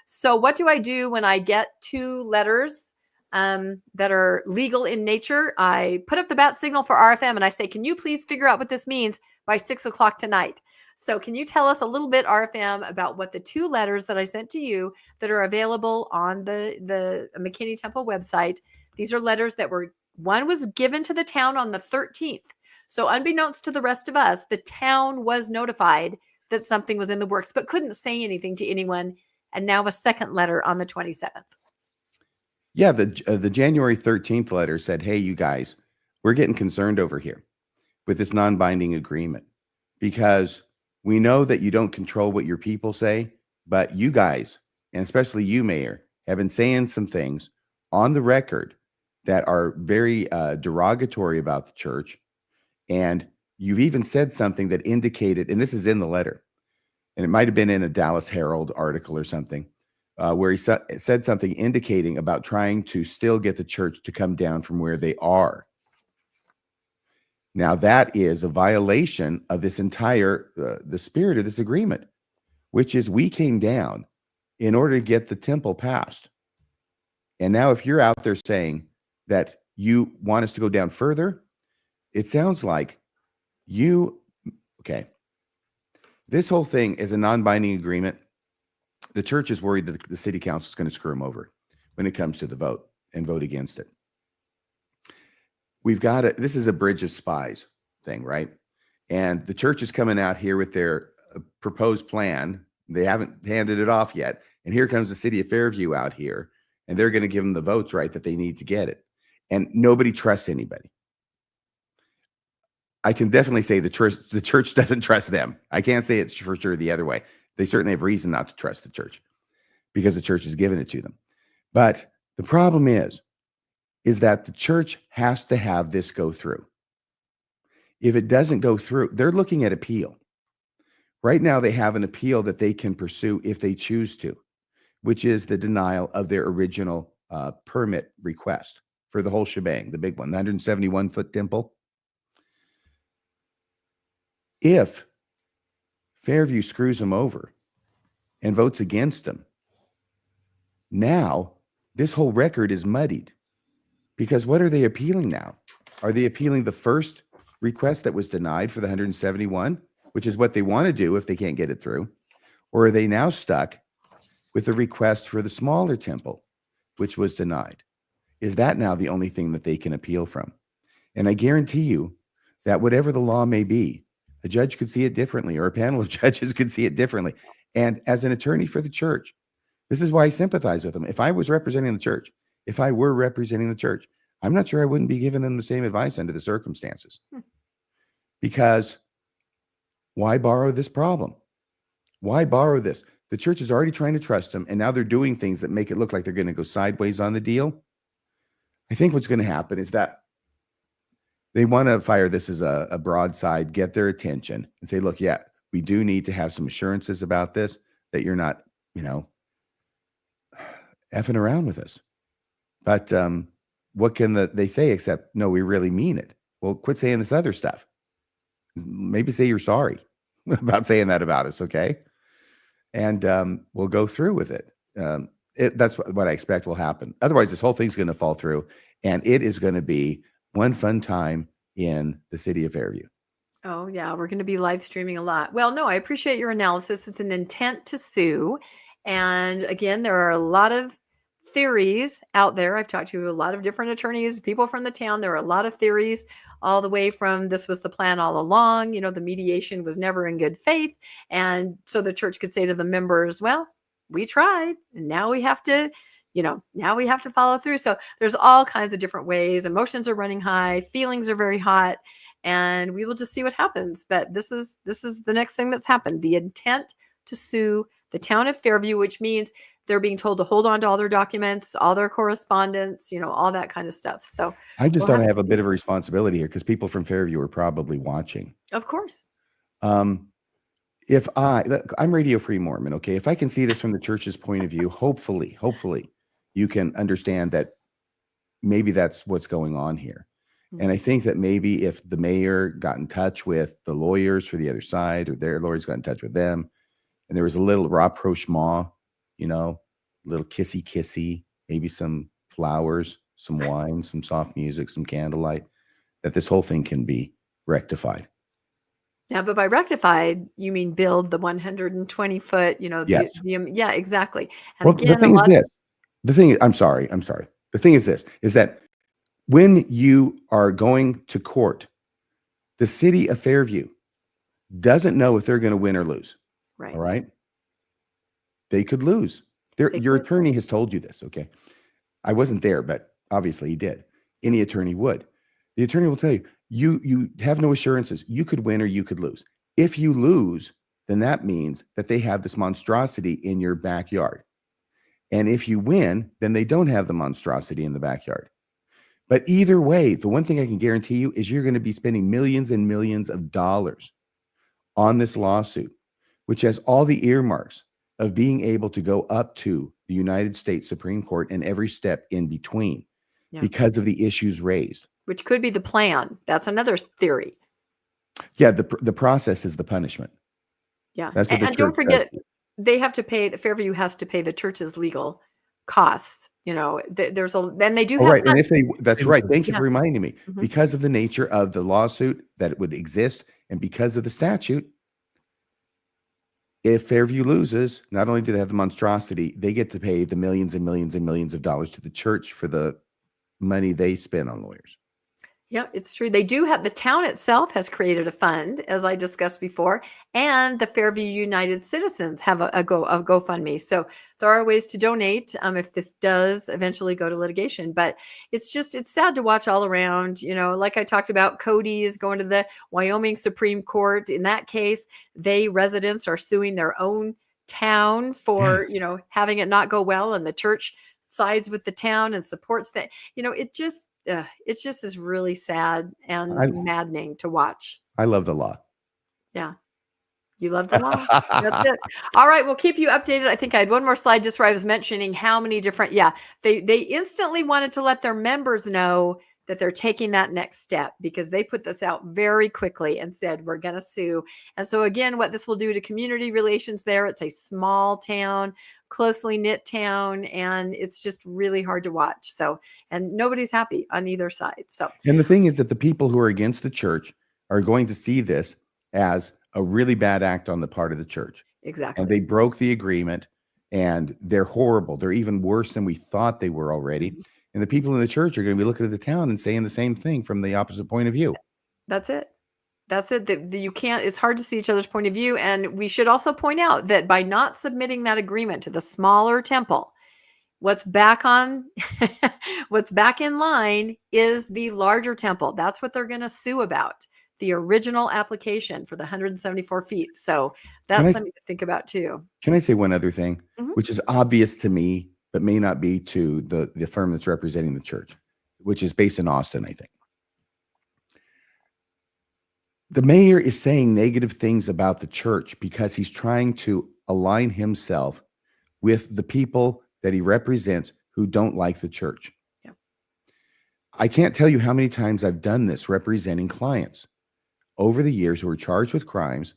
So what do I do when I get two letters that are legal in nature? I put up the bat signal for RFM and I say, can you please figure out what this means by 6 o'clock tonight? So can you tell us a little bit, RFM, about what the two letters that I sent to you that are available on the McKinney Temple website? These are letters that were One was given to the town on the 13th. So unbeknownst to the rest of us, the town was notified that something was in the works, but couldn't say anything to anyone. And now a second letter on the 27th. Yeah, the January 13th letter said, hey, you guys, we're getting concerned over here with this non-binding agreement because we know that you don't control what your people say, but you guys, and especially you, Mayor, have been saying some things on the record that are very derogatory about the church. And you've even said something that indicated, and this is in the letter, and it might have been in a Dallas Herald article or something, where he said something indicating about trying to still get the church to come down from where they are. Now, that is a violation of this entire, the spirit of this agreement, which is we came down in order to get the temple passed. And now if you're out there saying that you want us to go down further, it sounds like okay. This whole thing is a non-binding agreement. The church is worried that the city council is going to screw them over when it comes to the vote and vote against it. This is a bridge of spies thing, right? And the church is coming out here with their proposed plan. They haven't handed it off yet. And here comes the city of Fairview out here, and they're going to give them the votes, right, that they need to get it. And nobody trusts anybody. I can definitely say the church doesn't trust them. I can't say it's for sure the other way. They certainly have reason not to trust the church because the church has given it to them. But the problem is that the church has to have this go through. If it doesn't go through, they're looking at appeal. Right now, they have an appeal that they can pursue if they choose to, which is the denial of their original permit request for the whole shebang, the big one, the 171-foot temple. If Fairview screws them over and votes against them, now this whole record is muddied. Because what are they appealing now? Are they appealing the first request that was denied for the 171, which is what they want to do if they can't get it through? Or are they now stuck with the request for the smaller temple, which was denied? Is that now the only thing that they can appeal from? And I guarantee you that whatever the law may be, a judge could see it differently, or a panel of judges could see it differently. And as an attorney for the church, this is why I sympathize with them. If I was representing the church, if I were representing the church, I'm not sure I wouldn't be giving them the same advice under the circumstances. Because why borrow this problem? Why borrow this? The church is already trying to trust them, and now they're doing things that make it look like they're going to go sideways on the deal. I think what's going to happen is that they want to fire this as a broadside, get their attention, and say, look, yeah, we do need to have some assurances about this, that you're not, effing around with us. But what can they say except, no, we really mean it? Well, quit saying this other stuff. Maybe say you're sorry about saying that about us, okay? And we'll go through with it. That's what I expect will happen. Otherwise, this whole thing's going to fall through, and it is going to be one fun time in the city of Fairview. Oh, yeah. We're going to be live streaming a lot. Well, no, I appreciate your analysis. It's an intent to sue. And again, there are a lot of theories out there. I've talked to a lot of different attorneys, people from the town. There are a lot of theories, all the way from this was the plan all along. The mediation was never in good faith. And so the church could say to the members, well, we tried, and now we have to follow through. So there's all kinds of different ways. Emotions are running high. Feelings are very hot. And we will just see what happens. But this is the next thing that's happened. The intent to sue the town of Fairview, which means they're being told to hold on to all their documents, all their correspondence, all that kind of stuff. So I just thought I have a bit of a responsibility here because people from Fairview are probably watching. Of course. I'm Radio Free Mormon. Okay. If I can see this from the church's point of view, hopefully you can understand that maybe that's what's going on here. And I think that maybe if the mayor got in touch with the lawyers for the other side, or their lawyers got in touch with them, and there was a little rapprochement, little kissy, maybe some flowers, some wine, some soft music, some candlelight, that this whole thing can be rectified. Yeah, but by rectified, you mean build the 120-foot, Yes. Yeah, exactly. And Well, again, the thing is this. I'm sorry. The thing is this, is that When you are going to court, the city of Fairview doesn't know if they're going to win or lose. Right. All right. They could lose. Your attorney has told you this. Okay. I wasn't there, but obviously he did. Any attorney would. The attorney will tell you, you have no assurances. You could win or you could lose. If you lose, then that means that they have this monstrosity in your backyard. And if you win, then they don't have the monstrosity in the backyard. But either way, the one thing I can guarantee you is you're going to be spending millions and millions of dollars on this lawsuit, which has all the earmarks of being able to go up to the United States Supreme Court and every step in between because of the issues raised. Which could be the plan. That's another theory. Yeah, the process is the punishment. Yeah. That's what and don't forget, they have to pay, Fairview has to pay the church's legal costs. You know, then they do have right. And if that's right. Thank you for reminding me. Mm-hmm. Because of the nature of the lawsuit that it would exist, and because of the statute, if Fairview loses, not only do they have the monstrosity, they get to pay the millions and millions and millions of dollars to the church for the money they spend on lawyers. Yeah, it's true. They do have, the town itself has created a fund, as I discussed before, and the Fairview United Citizens have a GoFundMe. So there are ways to donate if this does eventually go to litigation. But it's sad to watch all around. You know, like I talked about, Cody is going to the Wyoming Supreme Court. In that case, residents are suing their own town for, having it not go well, and the church sides with the town and supports that. It just is really sad and maddening to watch. I love the law. Yeah. You love the law. That's it. All right. We'll keep you updated. I think I had one more slide just where I was mentioning how many different, they instantly wanted to let their members know that they're taking that next step, because they put this out very quickly and said, we're going to sue. And so again, what this will do to community relations there, it's a small town, closely knit town, and it's just really hard to watch. So, and nobody's happy on either side. So, and the thing is that the people who are against the church are going to see this as a really bad act on the part of the church. Exactly. And they broke the agreement, and they're horrible. They're even worse than we thought they were already. Mm-hmm. And the people in the church are going to be looking at the town and saying the same thing from the opposite point of view. That's it. You can't, it's hard to see each other's point of view. And we should also point out that by not submitting that agreement to the smaller temple, what's back in line is the larger temple. That's what they're going to sue about. The original application for the 174 feet. So that's something to think about too. Can I say one other thing, which is obvious to me, but may not be to the firm that's representing the church, which is based in Austin, I think. The mayor is saying negative things about the church because he's trying to align himself with the people that he represents who don't like the church. Yeah. I can't tell you how many times I've done this representing clients over the years who were charged with crimes,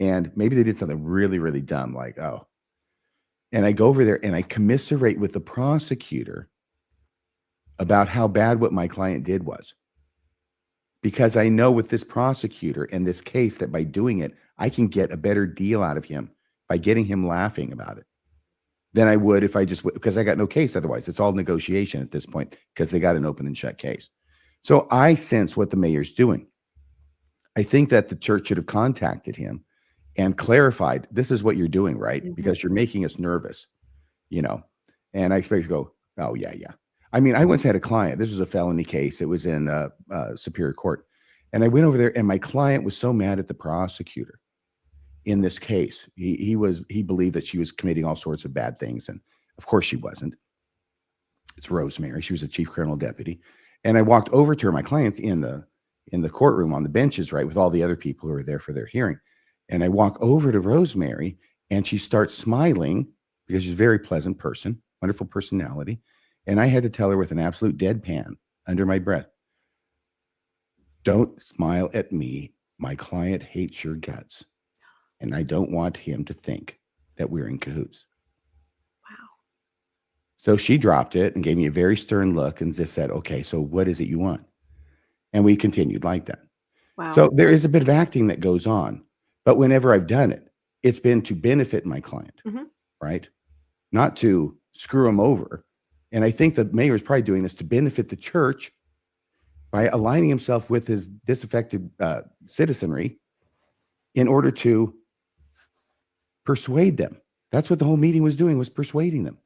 and maybe they did something really, really dumb, like, and I go over there and I commiserate with the prosecutor about how bad what my client did was. Because I know with this prosecutor and this case that by doing it, I can get a better deal out of him by getting him laughing about it than I would if I because I got no case otherwise. It's all negotiation at this point because they got an open and shut case. So I sense what the mayor's doing. I think that the church should have contacted him and clarified, this is what you're doing, right? Mm-hmm. Because you're making us nervous, and I expect to go, oh, yeah. I mean, I once had a client, this was a felony case. It was in Superior Court. And I went over there and my client was so mad at the prosecutor in this case. He believed that she was committing all sorts of bad things. And of course she wasn't. It's Rosemary. She was a chief criminal deputy. And I walked over to her, my client's in the courtroom on the benches, right, with all the other people who are there for their hearing. And I walk over to Rosemary and she starts smiling because she's a very pleasant person, wonderful personality. And I had to tell her with an absolute deadpan under my breath, don't smile at me. My client hates your guts. And I don't want him to think that we're in cahoots. Wow. So she dropped it and gave me a very stern look and just said, okay, so what is it you want? And we continued like that. Wow. So there is a bit of acting that goes on. But whenever I've done it, it's been to benefit my client, right? Not to screw him over. And I think the mayor is probably doing this to benefit the church by aligning himself with his disaffected citizenry in order to persuade them. That's what the whole meeting was doing, was persuading them.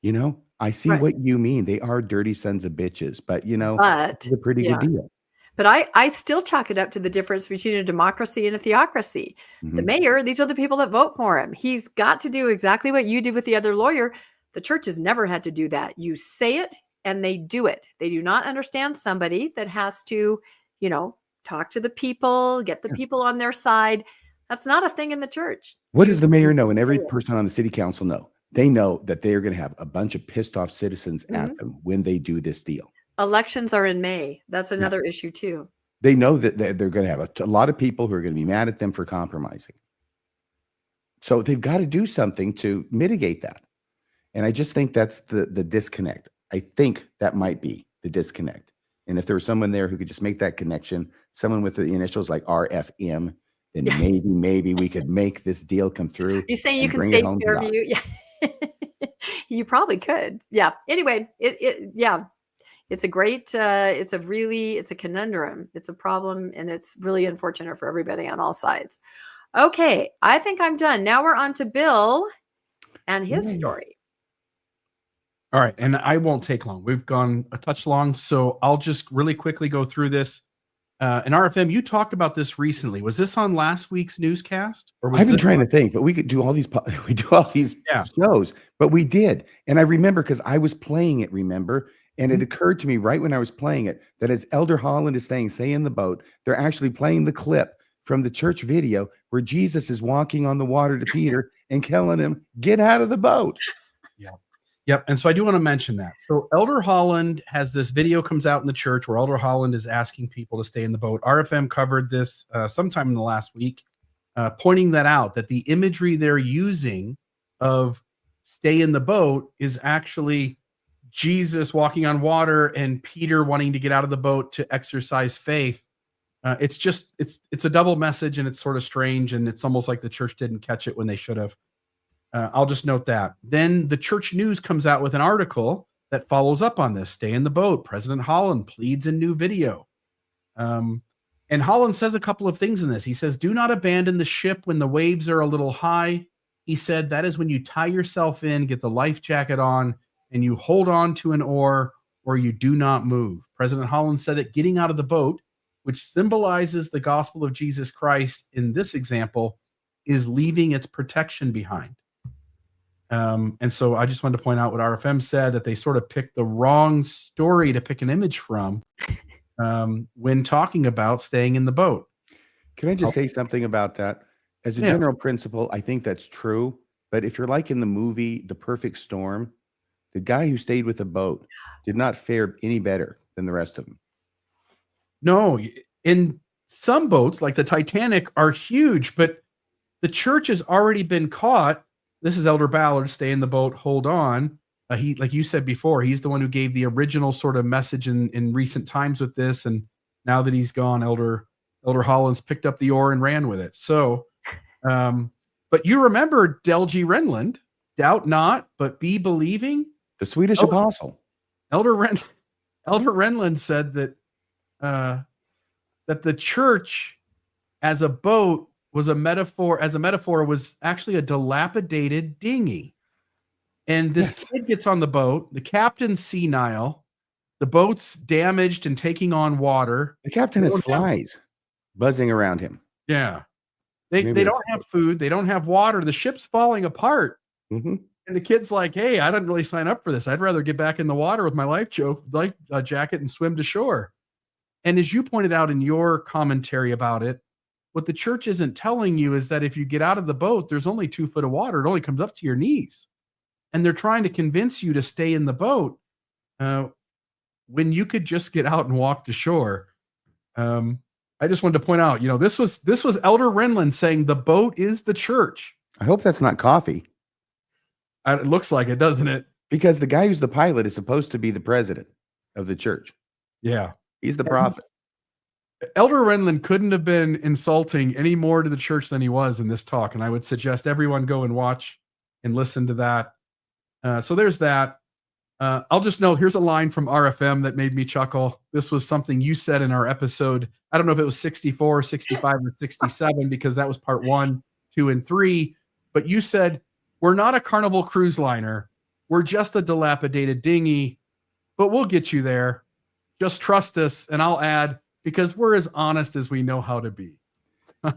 You know, I see Right. what you mean. They are dirty sons of bitches, but you know, But it's a pretty yeah. good deal. But I still chalk it up to the difference between a democracy and a theocracy. The Mhm. mayor, these are the people that vote for him. He's got to do exactly what you did with the other lawyer. The church has never had to do that. You say it and they do it. They do not understand somebody that has to, talk to the people, get the Yeah. people on their side. That's not a thing in the church. What You- does the mayor know and every say it. person on the city council know? They know that they are going to have a bunch of pissed off citizens Mhm. at them when they do this deal. Elections are in May. That's another issue too. They know that they're going to have a lot of people who are going to be mad at them for compromising. So they've got to do something to mitigate that. And I just think that's the disconnect. I think that might be the disconnect. And if there was someone there who could just make that connection, someone with the initials like RFM, then maybe we could make this deal come through. You saying you and can bring it save home to God. Fairview? Yeah. You probably could. Yeah. Anyway, it's a great, it's a conundrum. It's a problem, and it's really unfortunate for everybody on all sides. Okay. I think I'm done. Now we're on to Bill and his Yay. story. All right, and I won't take long. We've gone a touch long, so I'll just really quickly go through this. And RFM, you talked about this recently. Was this on last week's newscast? Or was I've been this trying to think, but we could do all these Yeah. shows, but we did. And I remember because I was playing it, remember? And Mhm. it occurred to me right when I was playing it that as Elder Holland is saying, stay in the boat, they're actually playing the clip from the church video where Jesus is walking on the water to Peter and telling him, get out of the boat. Yep. And so I do want to mention that. So Elder Holland has this video comes out in the church where Elder Holland is asking people to stay in the boat. RFM covered this sometime in the last week, pointing that out, that the imagery they're using of stay in the boat is actually Jesus walking on water and Peter wanting to get out of the boat to exercise faith. It's a double message, and it's sort of strange, and it's almost like the church didn't catch it when they should have. I'll just note that. Then the Church News comes out with an article that follows up on this. Stay in the boat. President Holland pleads in new video. And Holland says a couple of things in this. He says, do not abandon the ship when the waves are a little high. He said that is when you tie yourself in, get the life jacket on, and you hold on to an oar, or you do not move. President Holland said that getting out of the boat, which symbolizes the gospel of Jesus Christ in this example, is leaving its protection behind. And so I just wanted to point out what RFM said, that they sort of picked the wrong story to pick an image from when talking about staying in the boat. Can I just say something about that? As a general principle, I think that's true. But if you're like in the movie The Perfect Storm, the guy who stayed with the boat did not fare any better than the rest of them. No, in some boats, like the Titanic, are huge, but the church has already been caught. This is Elder Ballard, stay in the boat, hold on. He, like you said before, he's the one who gave the original sort of message in recent times with this. And now that he's gone, Elder Holland's picked up the oar and ran with it. So, but you remember Del G. Renland, doubt not, but be believing. The Swedish apostle. Elder Renland said that that the church as a boat was a metaphor was actually a dilapidated dinghy. And this kid gets on the boat, the captain's senile, the boat's damaged and taking on water. The captain has flies buzzing around him. Yeah. They don't have food, they don't have water, the ship's falling apart. Mm-hmm. And the kid's like, hey, I didn't really sign up for this. I'd rather get back in the water with my life jacket and swim to shore. And as you pointed out in your commentary about it, what the church isn't telling you is that if you get out of the boat, there's only 2 foot of water. It only comes up to your knees. And they're trying to convince you to stay in the boat when you could just get out and walk to shore. I just wanted to point out, this was Elder Renland saying the boat is the church. I hope that's not coffee. It looks like it, doesn't it? Because the guy who's the pilot is supposed to be the president of the church. Yeah. He's the prophet. Elder Renland couldn't have been insulting any more to the church than he was in this talk. And I would suggest everyone go and watch and listen to that. So there's that. I'll just note, here's a line from RFM that made me chuckle. This was something you said in our episode. I don't know if it was 64, 65, or 67, because that was part 1, 2, and 3. But you said, we're not a Carnival cruise liner. We're just a dilapidated dinghy, but we'll get you there. Just trust us. And I'll add, because we're as honest as we know how to be.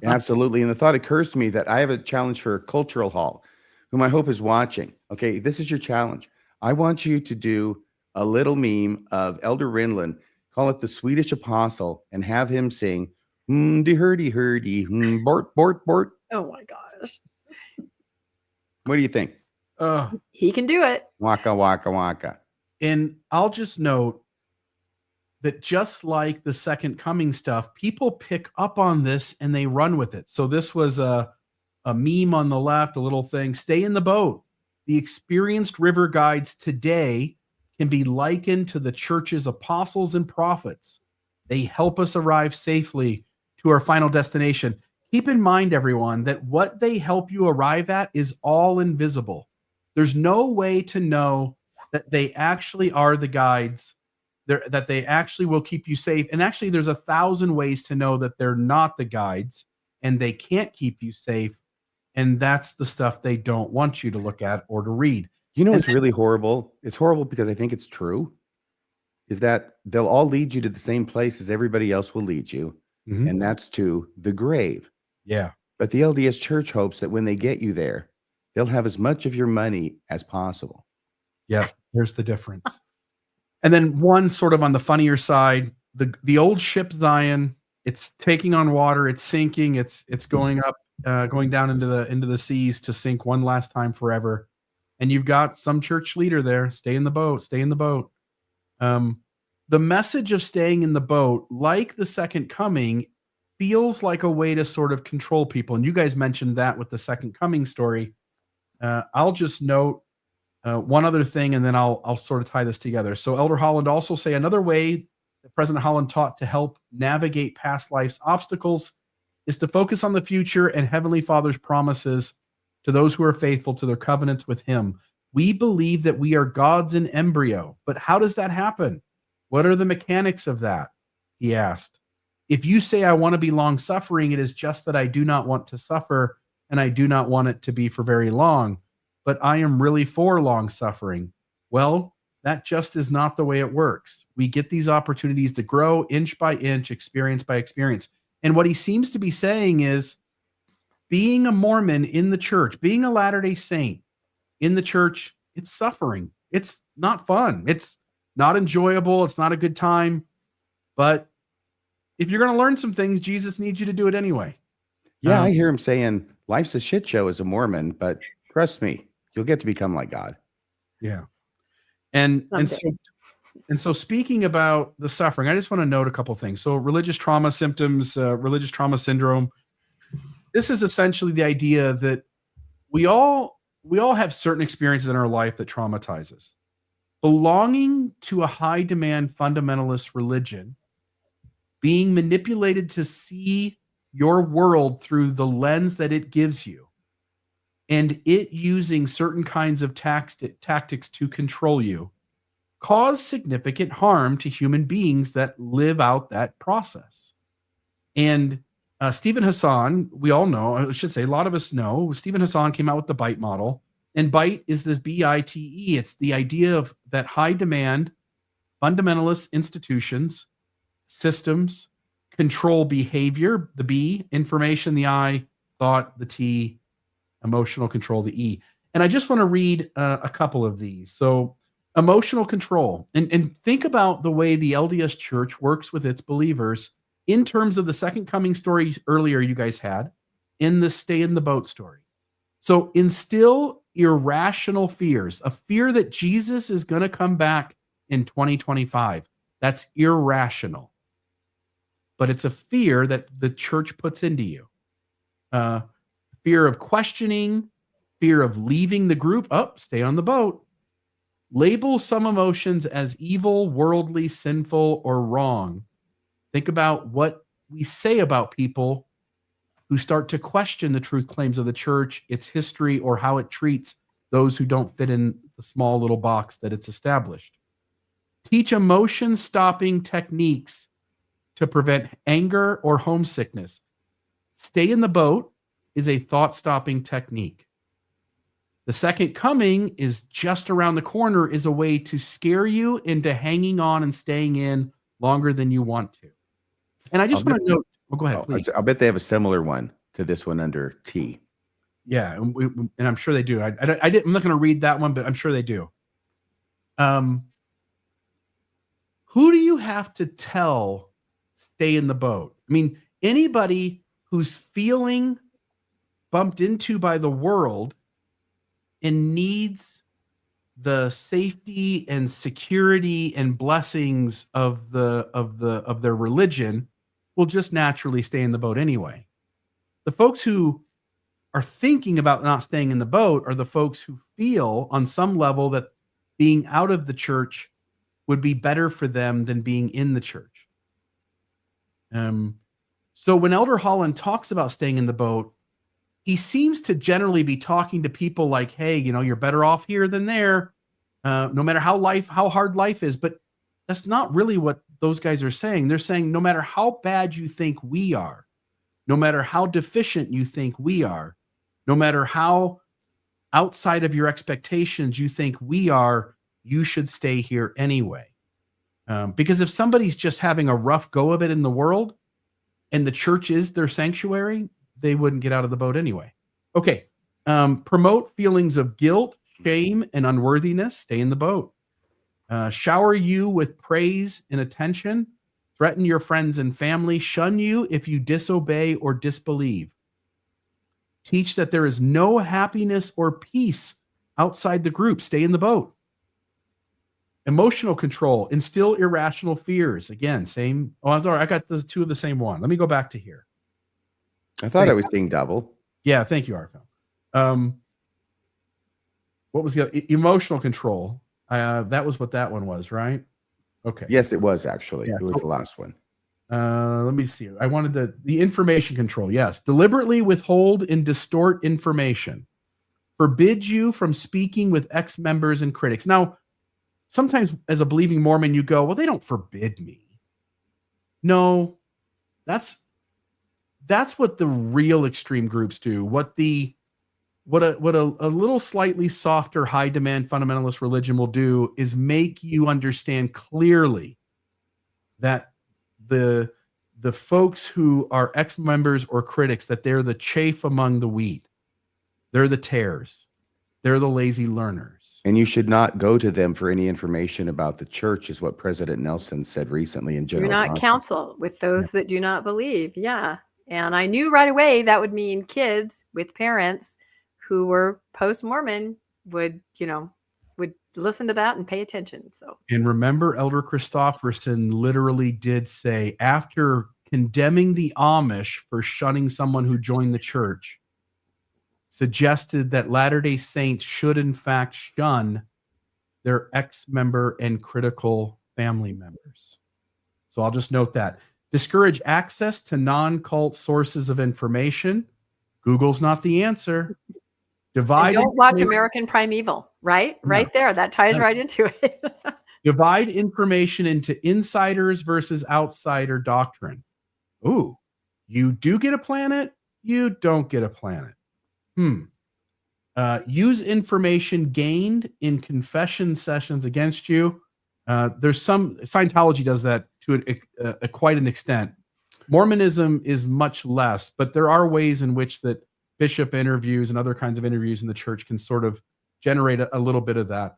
Absolutely. And the thought occurs to me that I have a challenge for Cultural Hall, whom I hope is watching. Okay, this is your challenge. I want you to do a little meme of Elder Rinlin, call it the Swedish Apostle, and have him sing, de hurdy hurdy, bort, bort, bort. Oh my gosh. What do you think? He can do it. Waka, waka, waka. And I'll just note that just like the second coming stuff, people pick up on this and they run with it. So this was a meme on the left, a little thing, stay in the boat. The experienced river guides today can be likened to the church's apostles and prophets. They help us arrive safely to our final destination. Keep in mind, everyone, that what they help you arrive at is all invisible. There's no way to know that they actually are the guides, that they actually will keep you safe. And actually, there's 1,000 ways to know that they're not the guides and they can't keep you safe. And that's the stuff they don't want you to look at or to read. You know what's really horrible? It's horrible because I think it's true, is that they'll all lead you to the same place as everybody else will lead you, and that's to the grave. Yeah. But the LDS Church hopes that when they get you there, they'll have as much of your money as possible. Yeah, there's the difference. And then one sort of on the funnier side, the old ship Zion, it's taking on water, it's sinking, it's going up, going down into the seas to sink one last time forever. And you've got some church leader there, stay in the boat, stay in the boat. The message of staying in the boat, like the second coming, feels like a way to sort of control people. And you guys mentioned that with the second coming story. I'll just note one other thing, and then I'll sort of tie this together. So Elder Holland also say another way that President Holland taught to help navigate past life's obstacles is to focus on the future and Heavenly Father's promises to those who are faithful to their covenants with Him. We believe that we are gods in embryo, but how does that happen? What are the mechanics of that? He asked. If you say I want to be long-suffering, it is just that I do not want to suffer, and I do not want it to be for very long, but I am really for long-suffering. Well, that just is not the way it works. We get these opportunities to grow inch by inch, experience by experience. And what he seems to be saying is being a Mormon in the church, being a Latter-day Saint in the church, it's suffering. It's not fun. It's not enjoyable. It's not a good time. But if you're going to learn some things, Jesus needs you to do it anyway. Yeah, I hear him saying life's a shit show as a Mormon, but trust me, you'll get to become like God. Yeah. And so speaking about the suffering, I just want to note a couple things. So religious trauma symptoms, religious trauma syndrome. This is essentially the idea that we all have certain experiences in our life that traumatize us. Belonging to a high demand fundamentalist religion, being manipulated to see your world through the lens that it gives you, and it using certain kinds of tactics to control you, cause significant harm to human beings that live out that process. And Stephen Hassan, we all know, I should say a lot of us know, Stephen Hassan came out with the BITE model. And BITE is this BITE. It's the idea of that high demand fundamentalist institutions, systems, control behavior, the B, information, the I, thought, the T, emotional control, the E. And I just want to read a couple of these. So emotional control, and think about the way the LDS Church works with its believers in terms of the second coming story earlier you guys had, in the stay in the boat story. So instill irrational fears, a fear that Jesus is going to come back in 2025. That's irrational. But it's a fear that the church puts into you. Fear of questioning, fear of leaving the group. Stay on the boat. Label some emotions as evil, worldly, sinful, or wrong. Think about what we say about people who start to question the truth claims of the church, its history, or how it treats those who don't fit in the small little box that it's established. Teach emotion stopping techniques to prevent anger or homesickness. Stay in the boat is a thought stopping technique. The second coming is just around the corner, is a way to scare you into hanging on and staying in longer than you want to. And I just want to note, go ahead, please. I'll bet they have a similar one to this one under T. Yeah, and I'm sure they do. I'm not going to read that one, but I'm sure they do. Who do you have to tell stay in the boat? I mean, anybody who's feeling bumped into by the world and needs the safety and security and blessings of their religion will just naturally stay in the boat anyway. The folks who are thinking about not staying in the boat are the folks who feel on some level that being out of the church would be better for them than being in the church. So when Elder Holland talks about staying in the boat, he seems to generally be talking to people like, hey, you're better off here than there, no matter how hard life is. But that's not really what those guys are saying. They're saying no matter how bad you think we are, no matter how deficient you think we are, no matter how outside of your expectations you think we are, you should stay here anyway. Because if somebody's just having a rough go of it in the world and the church is their sanctuary, they wouldn't get out of the boat anyway. Okay. Promote feelings of guilt, shame, and unworthiness. Stay in the boat. Shower you with praise and attention. Threaten your friends and family. Shun you if you disobey or disbelieve. Teach that there is no happiness or peace outside the group. Stay in the boat. Emotional control. Instill irrational fears. Again, same. Oh, I'm sorry. I got those two of the same one. Let me go back to here. I thought I was being double. Yeah, thank you, Arthur. What was the emotional control? That was what that one was, right? Okay. Yes, it was actually. Yeah, it was the last one. Let me see. I wanted the information control. Yes. Deliberately withhold and distort information. Forbid you from speaking with ex-members and critics. Now, sometimes as a believing Mormon, you go, well, they don't forbid me. No, that's what the real extreme groups do. What a little slightly softer, high demand fundamentalist religion will do is make you understand clearly that the folks who are ex-members or critics, that they're the chaff among the wheat. They're the tares. They're the lazy learners. And you should not go to them for any information about the church, is what President Nelson said recently in General Do not Conference. counsel with those that do not believe. Yeah. And I knew right away that would mean kids with parents who were post-Mormon would listen to that and pay attention. So, and remember, Elder Christofferson literally did say, after condemning the Amish for shunning someone who joined the church, suggested that Latter-day Saints should in fact shun their ex-member and critical family members. So I'll just note that. Discourage access to non-cult sources of information. Google's not the answer. Divide. And don't watch American Primeval, right? No. Right there. That ties right into it. Divide information into insiders versus outsider doctrine. Ooh, you do get a planet, you don't get a planet. Use information gained in confession sessions against you. There's some Scientology does that to quite an extent. Mormonism is much less, but there are ways in which that bishop interviews and other kinds of interviews in the church can sort of generate a little bit of that.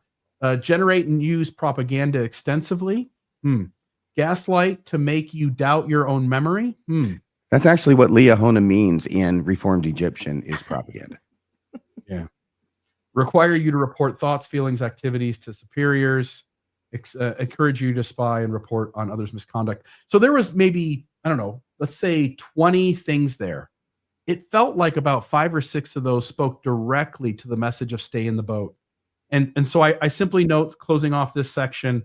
Generate and use propaganda extensively. Gaslight to make you doubt your own memory. That's actually what Liahona means in Reformed Egyptian, is propaganda. Yeah. Require you to report thoughts, feelings, activities to superiors. Encourage you to spy and report on others' misconduct. So there was maybe, I don't know, let's say 20 things there. It felt like about 5 or 6 of those spoke directly to the message of stay in the boat. And so I simply note, closing off this section,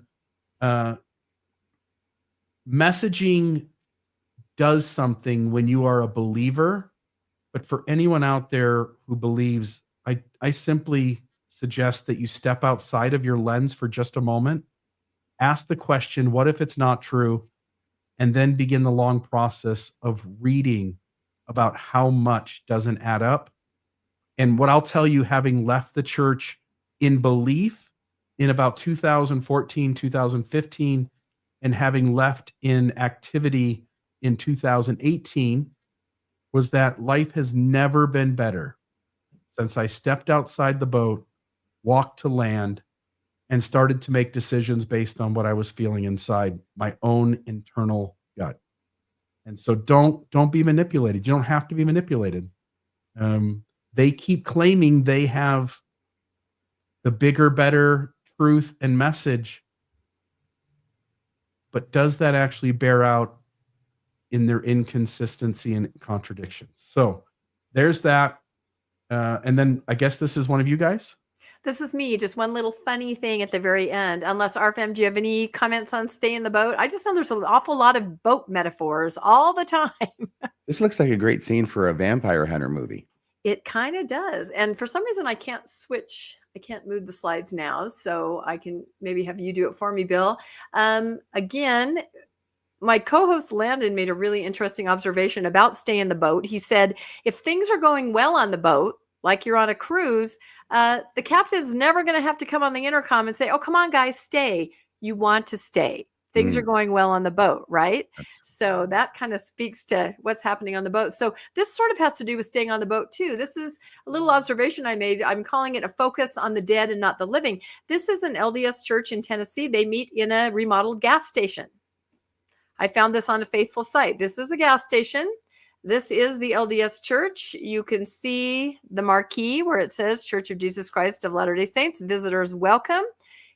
messaging does something when you are a believer, but for anyone out there who believes, I simply suggest that you step outside of your lens for just a moment, ask the question, what if it's not true? And then begin the long process of reading about how much doesn't add up. And what I'll tell you, having left the church in belief in about 2014, 2015, and having left in activity in 2018, was that life has never been better since I stepped outside the boat, walked to land, and started to make decisions based on what I was feeling inside my own internal gut. And so don't be manipulated. You don't have to be manipulated. They keep claiming they have the bigger, better truth and message, but does that actually bear out in their inconsistency and contradictions? So there's that. And then I guess this is one of you guys. This is me. Just one little funny thing at the very end. Unless RFM, do you have any comments on stay in the boat? I just know there's an awful lot of boat metaphors all the time. This looks like a great scene for a vampire hunter movie. It kind of does. And for some reason, I can't switch. I can't move the slides now. So I can maybe have you do it for me, Bill. Again, my co-host Landon made a really interesting observation about stay in the boat. He said, if things are going well on the boat, like you're on a cruise, the captain is never going to have to come on the intercom and say, oh, come on, guys, stay. You want to stay. Things are going well on the boat, right? So that kind of speaks to what's happening on the boat. So this sort of has to do with staying on the boat too. This is a little observation I made. I'm calling it a focus on the dead and not the living. This is an LDS church in Tennessee. They meet in a remodeled gas station. I found this on a faithful site. This is a gas station. This is the LDS Church. You can see the marquee where it says Church of Jesus Christ of Latter-day Saints. Visitors welcome.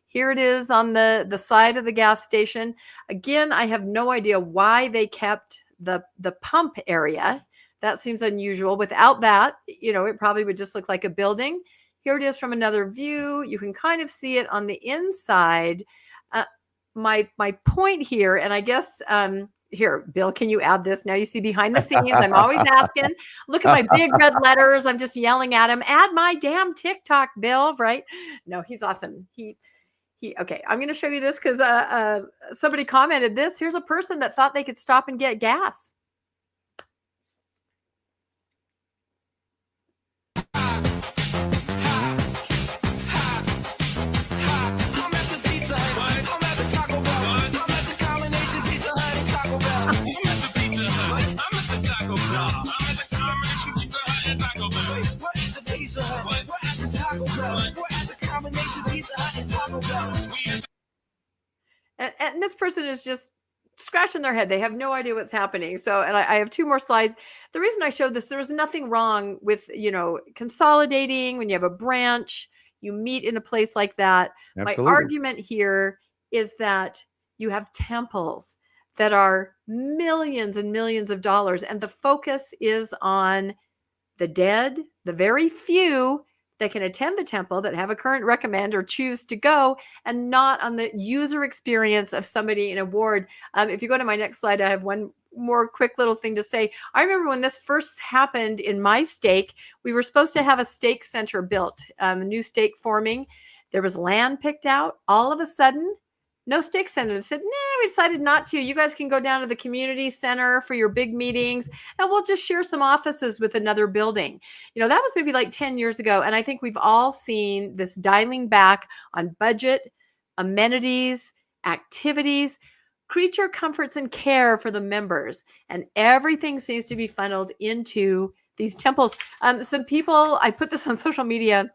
Here it is on the side of the gas station. Again, I have no idea why they kept the pump area. That seems unusual. Without that, it probably would just look like a building. Here it is from another view. You can kind of see it on the inside. My point here, and I guess here, Bill, can you add this? Now you see behind the scenes. I'm always asking. Look at my big red letters. I'm just yelling at him. Add my damn TikTok, Bill. Right? No, he's awesome. Okay, I'm going to show you this because somebody commented this. Here's a person that thought they could stop and get gas. And this person is just scratching their head. They have no idea what's happening. So, and I have two more slides. The reason I showed this, there was nothing wrong with, consolidating when you have a branch, you meet in a place like that. Absolutely. My argument here is that you have temples that are millions and millions of dollars, and the focus is on the dead, the very few that can attend the temple that have a current recommend or choose to go, and not on the user experience of somebody in a ward. If you go to my next slide, I have one more quick little thing to say. I remember when this first happened in my stake, we were supposed to have a stake center built, a new stake forming. There was land picked out. All of a sudden, no stake center. They said, nah, we decided not to. You guys can go down to the community center for your big meetings, and we'll just share some offices with another building. That was maybe like 10 years ago. And I think we've all seen this dialing back on budget, amenities, activities, creature comforts, and care for the members. And everything seems to be funneled into these temples. Some people, I put this on social media.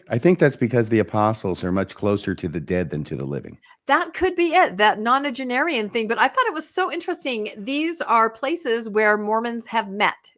I think that's because the apostles are much closer to the dead than to the living. That could be it, that nonagenarian thing. But I thought it was so interesting. These are places where Mormons have met.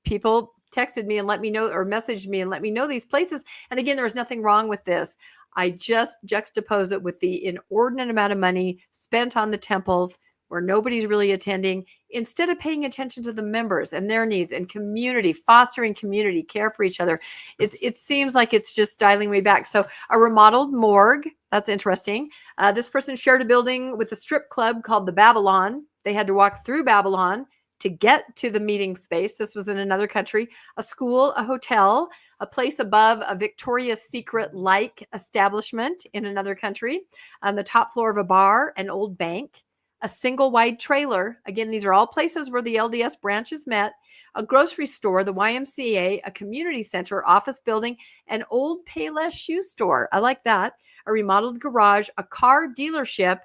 People texted me and let me know, or messaged me and let me know these places. And again, there's nothing wrong with this. I just juxtapose it with the inordinate amount of money spent on the temples where nobody's really attending, instead of paying attention to the members and their needs and community, fostering community, care for each other. It seems like it's just dialing way back. So a remodeled morgue, that's interesting. This person shared a building with a strip club called the Babylon. They had to walk through Babylon to get to the meeting space. This was in another country, a school, a hotel, a place above a Victoria's Secret-like establishment in another country, on the top floor of a bar, an old bank, a single wide trailer. Again, these are all places where the LDS branches met, a grocery store, the YMCA, a community center, office building, an old Payless shoe store. I like that. A remodeled garage, a car dealership,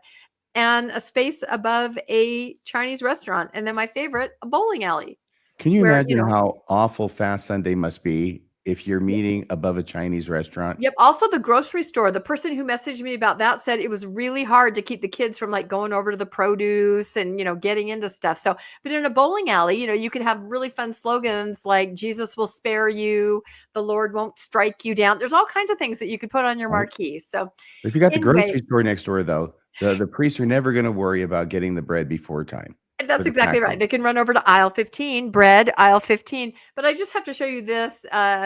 and a space above a Chinese restaurant. And then my favorite, a bowling alley. Can you where, imagine how awful Fast Sunday must be if you're meeting above a Chinese restaurant? Yep. Also the grocery store. The person who messaged me about that said it was really hard to keep the kids from like going over to the produce and, getting into stuff. So, but in a bowling alley, you could have really fun slogans like Jesus will spare you, the Lord won't strike you down. There's all kinds of things that you could put on your marquee. So if you got the anyway, grocery store next door, though, the priests are never going to worry about getting the bread before time. that's exactly right. They can run over to aisle 15, bread, aisle 15. But I just have to show you this.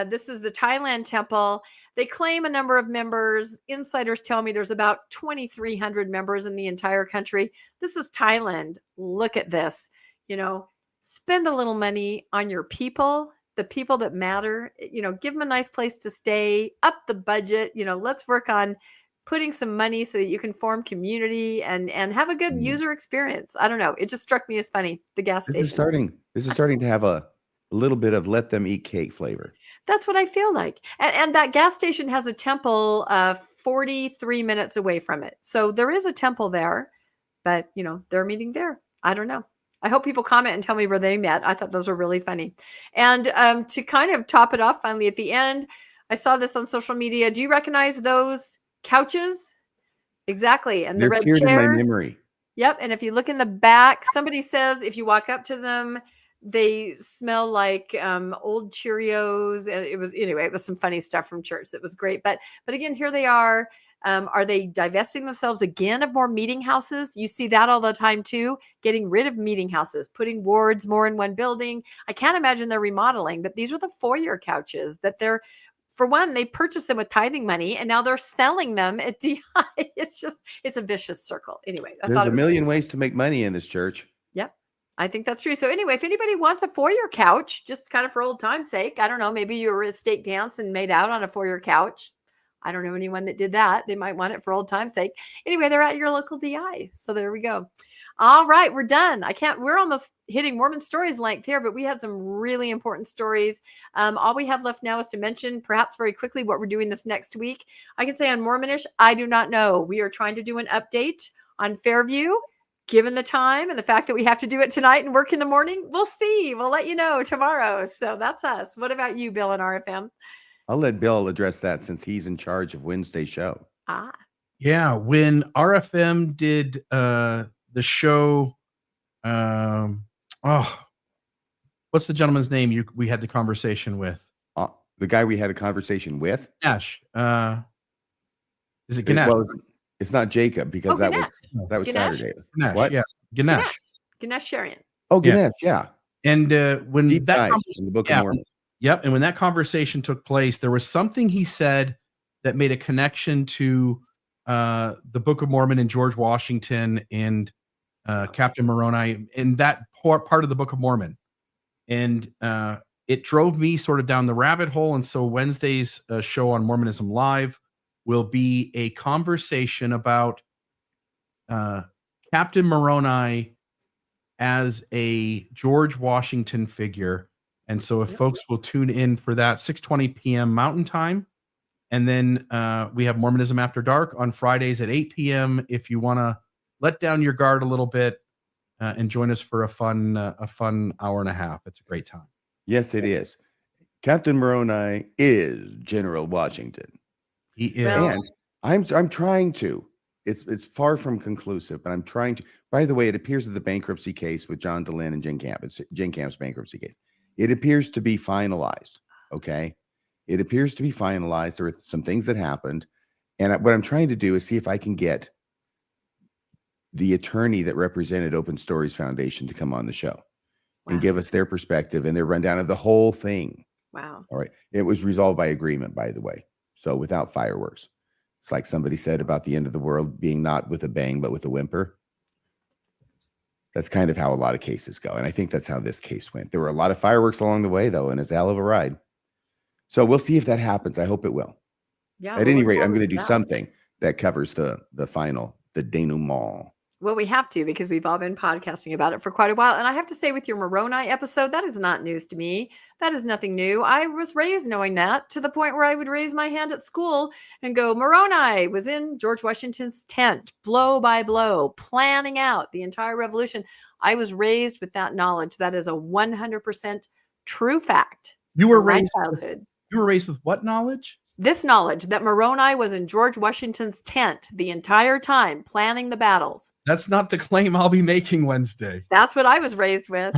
This is the Thailand temple. They claim a number of members. Insiders tell me there's about 2,300 members in the entire country. This is Thailand. Look at this. Spend a little money on your people, the people that matter. Give them a nice place to stay, up the budget. Let's work on putting some money so that you can form community and have a good user experience. I don't know. It just struck me as funny. The gas station. This is starting to have a little bit of let them eat cake flavor. That's what I feel like. And that gas station has a temple 43 minutes away from it. So there is a temple there, but they're meeting there. I don't know. I hope people comment and tell me where they met. I thought those were really funny. And to kind of top it off finally at the end, I saw this on social media. Do you recognize those couches? Exactly. And the red chair. In my memory. Yep. And if you look in the back, somebody says if you walk up to them, they smell like old Cheerios. And it was some funny stuff from church. That was great. But again, here they are. Are they divesting themselves again of more meeting houses? You see that all the time too, getting rid of meeting houses, putting wards more in one building. I can't imagine they're remodeling, but these are the foyer couches that they're, for one, they purchased them with tithing money and now they're selling them at DI. It's a vicious circle. Anyway, there's a million ways to make money in this church. Yep. I think that's true. So anyway, if anybody wants a foyer couch, just kind of for old time's sake, I don't know, maybe you were at stake dance and made out on a foyer couch. I don't know anyone that did that. They might want it for old time's sake. Anyway, they're at your local DI. So there we go. All right, we're done. We're almost hitting Mormon stories length here, but we had some really important stories. All we have left now is to mention, perhaps very quickly, what we're doing this next week. I can say on Mormonish, I do not know. We are trying to do an update on Fairview. Given the time and the fact that we have to do it tonight and work in the morning, we'll see. We'll let you know tomorrow. So that's us. What about you, Bill and RFM? I'll let Bill address that since he's in charge of Wednesday's show. Yeah, when RFM did the show, what's the gentleman's name we had the conversation with? The guy we had a conversation with? Ganesh. Is it Ganesh? Well, it's not Jacob because that was Ganesh. Saturday. Ganesh, What? yeah, Ganesh. Ganesh Sharian. Oh, Ganesh, yeah. And when Deep that dive in the Book of Mormon. Yep. And when that conversation took place, there was something he said that made a connection to the Book of Mormon and George Washington and Captain Moroni in that part of the Book of Mormon. And it drove me sort of down the rabbit hole. And so Wednesday's show on Mormonism Live will be a conversation about Captain Moroni as a George Washington figure. And so if folks will tune in for that, 6:20 p.m. Mountain Time. And then we have Mormonism After Dark on Fridays at 8 p.m. if you want to let down your guard a little bit and join us for a fun hour and a half. It's a great time. Yes, it is. Captain Moroni is General Washington. He is. And I'm trying to. It's far from conclusive, but I'm trying to. By the way, it appears that the bankruptcy case with John DeLynn and Jen Camp, it's Jen Camp's bankruptcy case. It appears to be finalized. Okay. It appears to be finalized. There were some things that happened. And what I'm trying to do is see if I can get the attorney that represented Open Stories Foundation to come on the show and give us their perspective and their rundown of the whole thing. Wow. All right. It was resolved by agreement, by the way. So without fireworks. It's like somebody said about the end of the world being not with a bang, but with a whimper. That's kind of how a lot of cases go. And I think that's how this case went. There were a lot of fireworks along the way, though, and it's a hell of a ride. So we'll see if that happens. I hope it will. Yeah. At any rate, I'm going to do something that covers the final, the denouement. Well, we have to, because we've all been podcasting about it for quite a while. And I have to say, with your Moroni episode, that is not news to me. That is nothing new. I was raised knowing that, to the point where I would raise my hand at school and go, Moroni was in George Washington's tent, blow by blow, planning out the entire revolution. I was raised with that knowledge. That is a 100% true fact. You were from my raised. childhood. You were raised with what knowledge? This knowledge that Moroni was in George Washington's tent the entire time, planning the battles. That's not the claim I'll be making Wednesday. That's what I was raised with.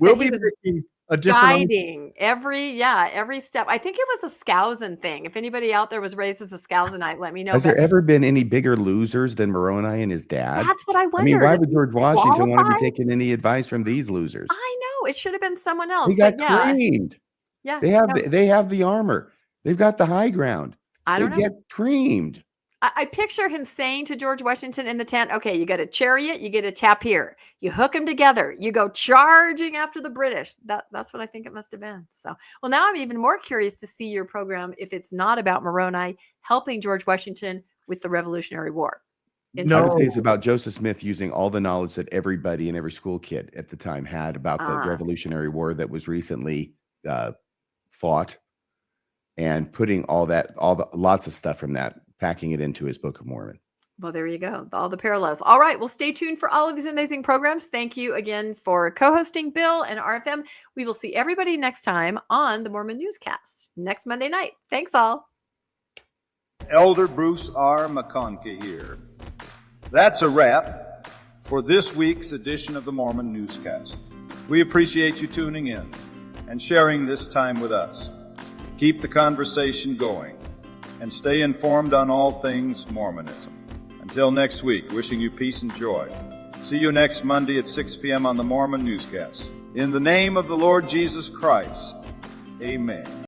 We'll be making a different guiding every step. I think it was a Skousen thing. If anybody out there was raised as a Skousenite, let me know. Has there ever been any bigger losers than Moroni and his dad? That's what I wondered. I mean, why would George Washington want to be taking any advice from these losers? I know. It should have been someone else. They got creamed. Yeah. They have the armor. They've got the high ground. They get creamed. I picture him saying to George Washington in the tent, okay, you got a chariot, you get a tapir, you hook them together, you go charging after the British. That's what I think it must have been. So, well, now I'm even more curious to see your program if it's not about Moroni helping George Washington with the Revolutionary War. No, I would say it's about Joseph Smith using all the knowledge that everybody and every school kid at the time had about the Revolutionary War that was recently fought, and putting lots of stuff from that, packing it into his Book of Mormon. Well, there you go. All the parallels. All right. Well, stay tuned for all of these amazing programs. Thank you again for co-hosting, Bill and RFM. We will see everybody next time on the Mormon Newscast next Monday night. Thanks all. Elder Bruce R. McConkie here. That's a wrap for this week's edition of the Mormon Newscast. We appreciate you tuning in and sharing this time with us. Keep the conversation going and stay informed on all things Mormonism. Until next week, wishing you peace and joy. See you next Monday at 6 p.m. on the Mormon Newscast. In the name of the Lord Jesus Christ, amen.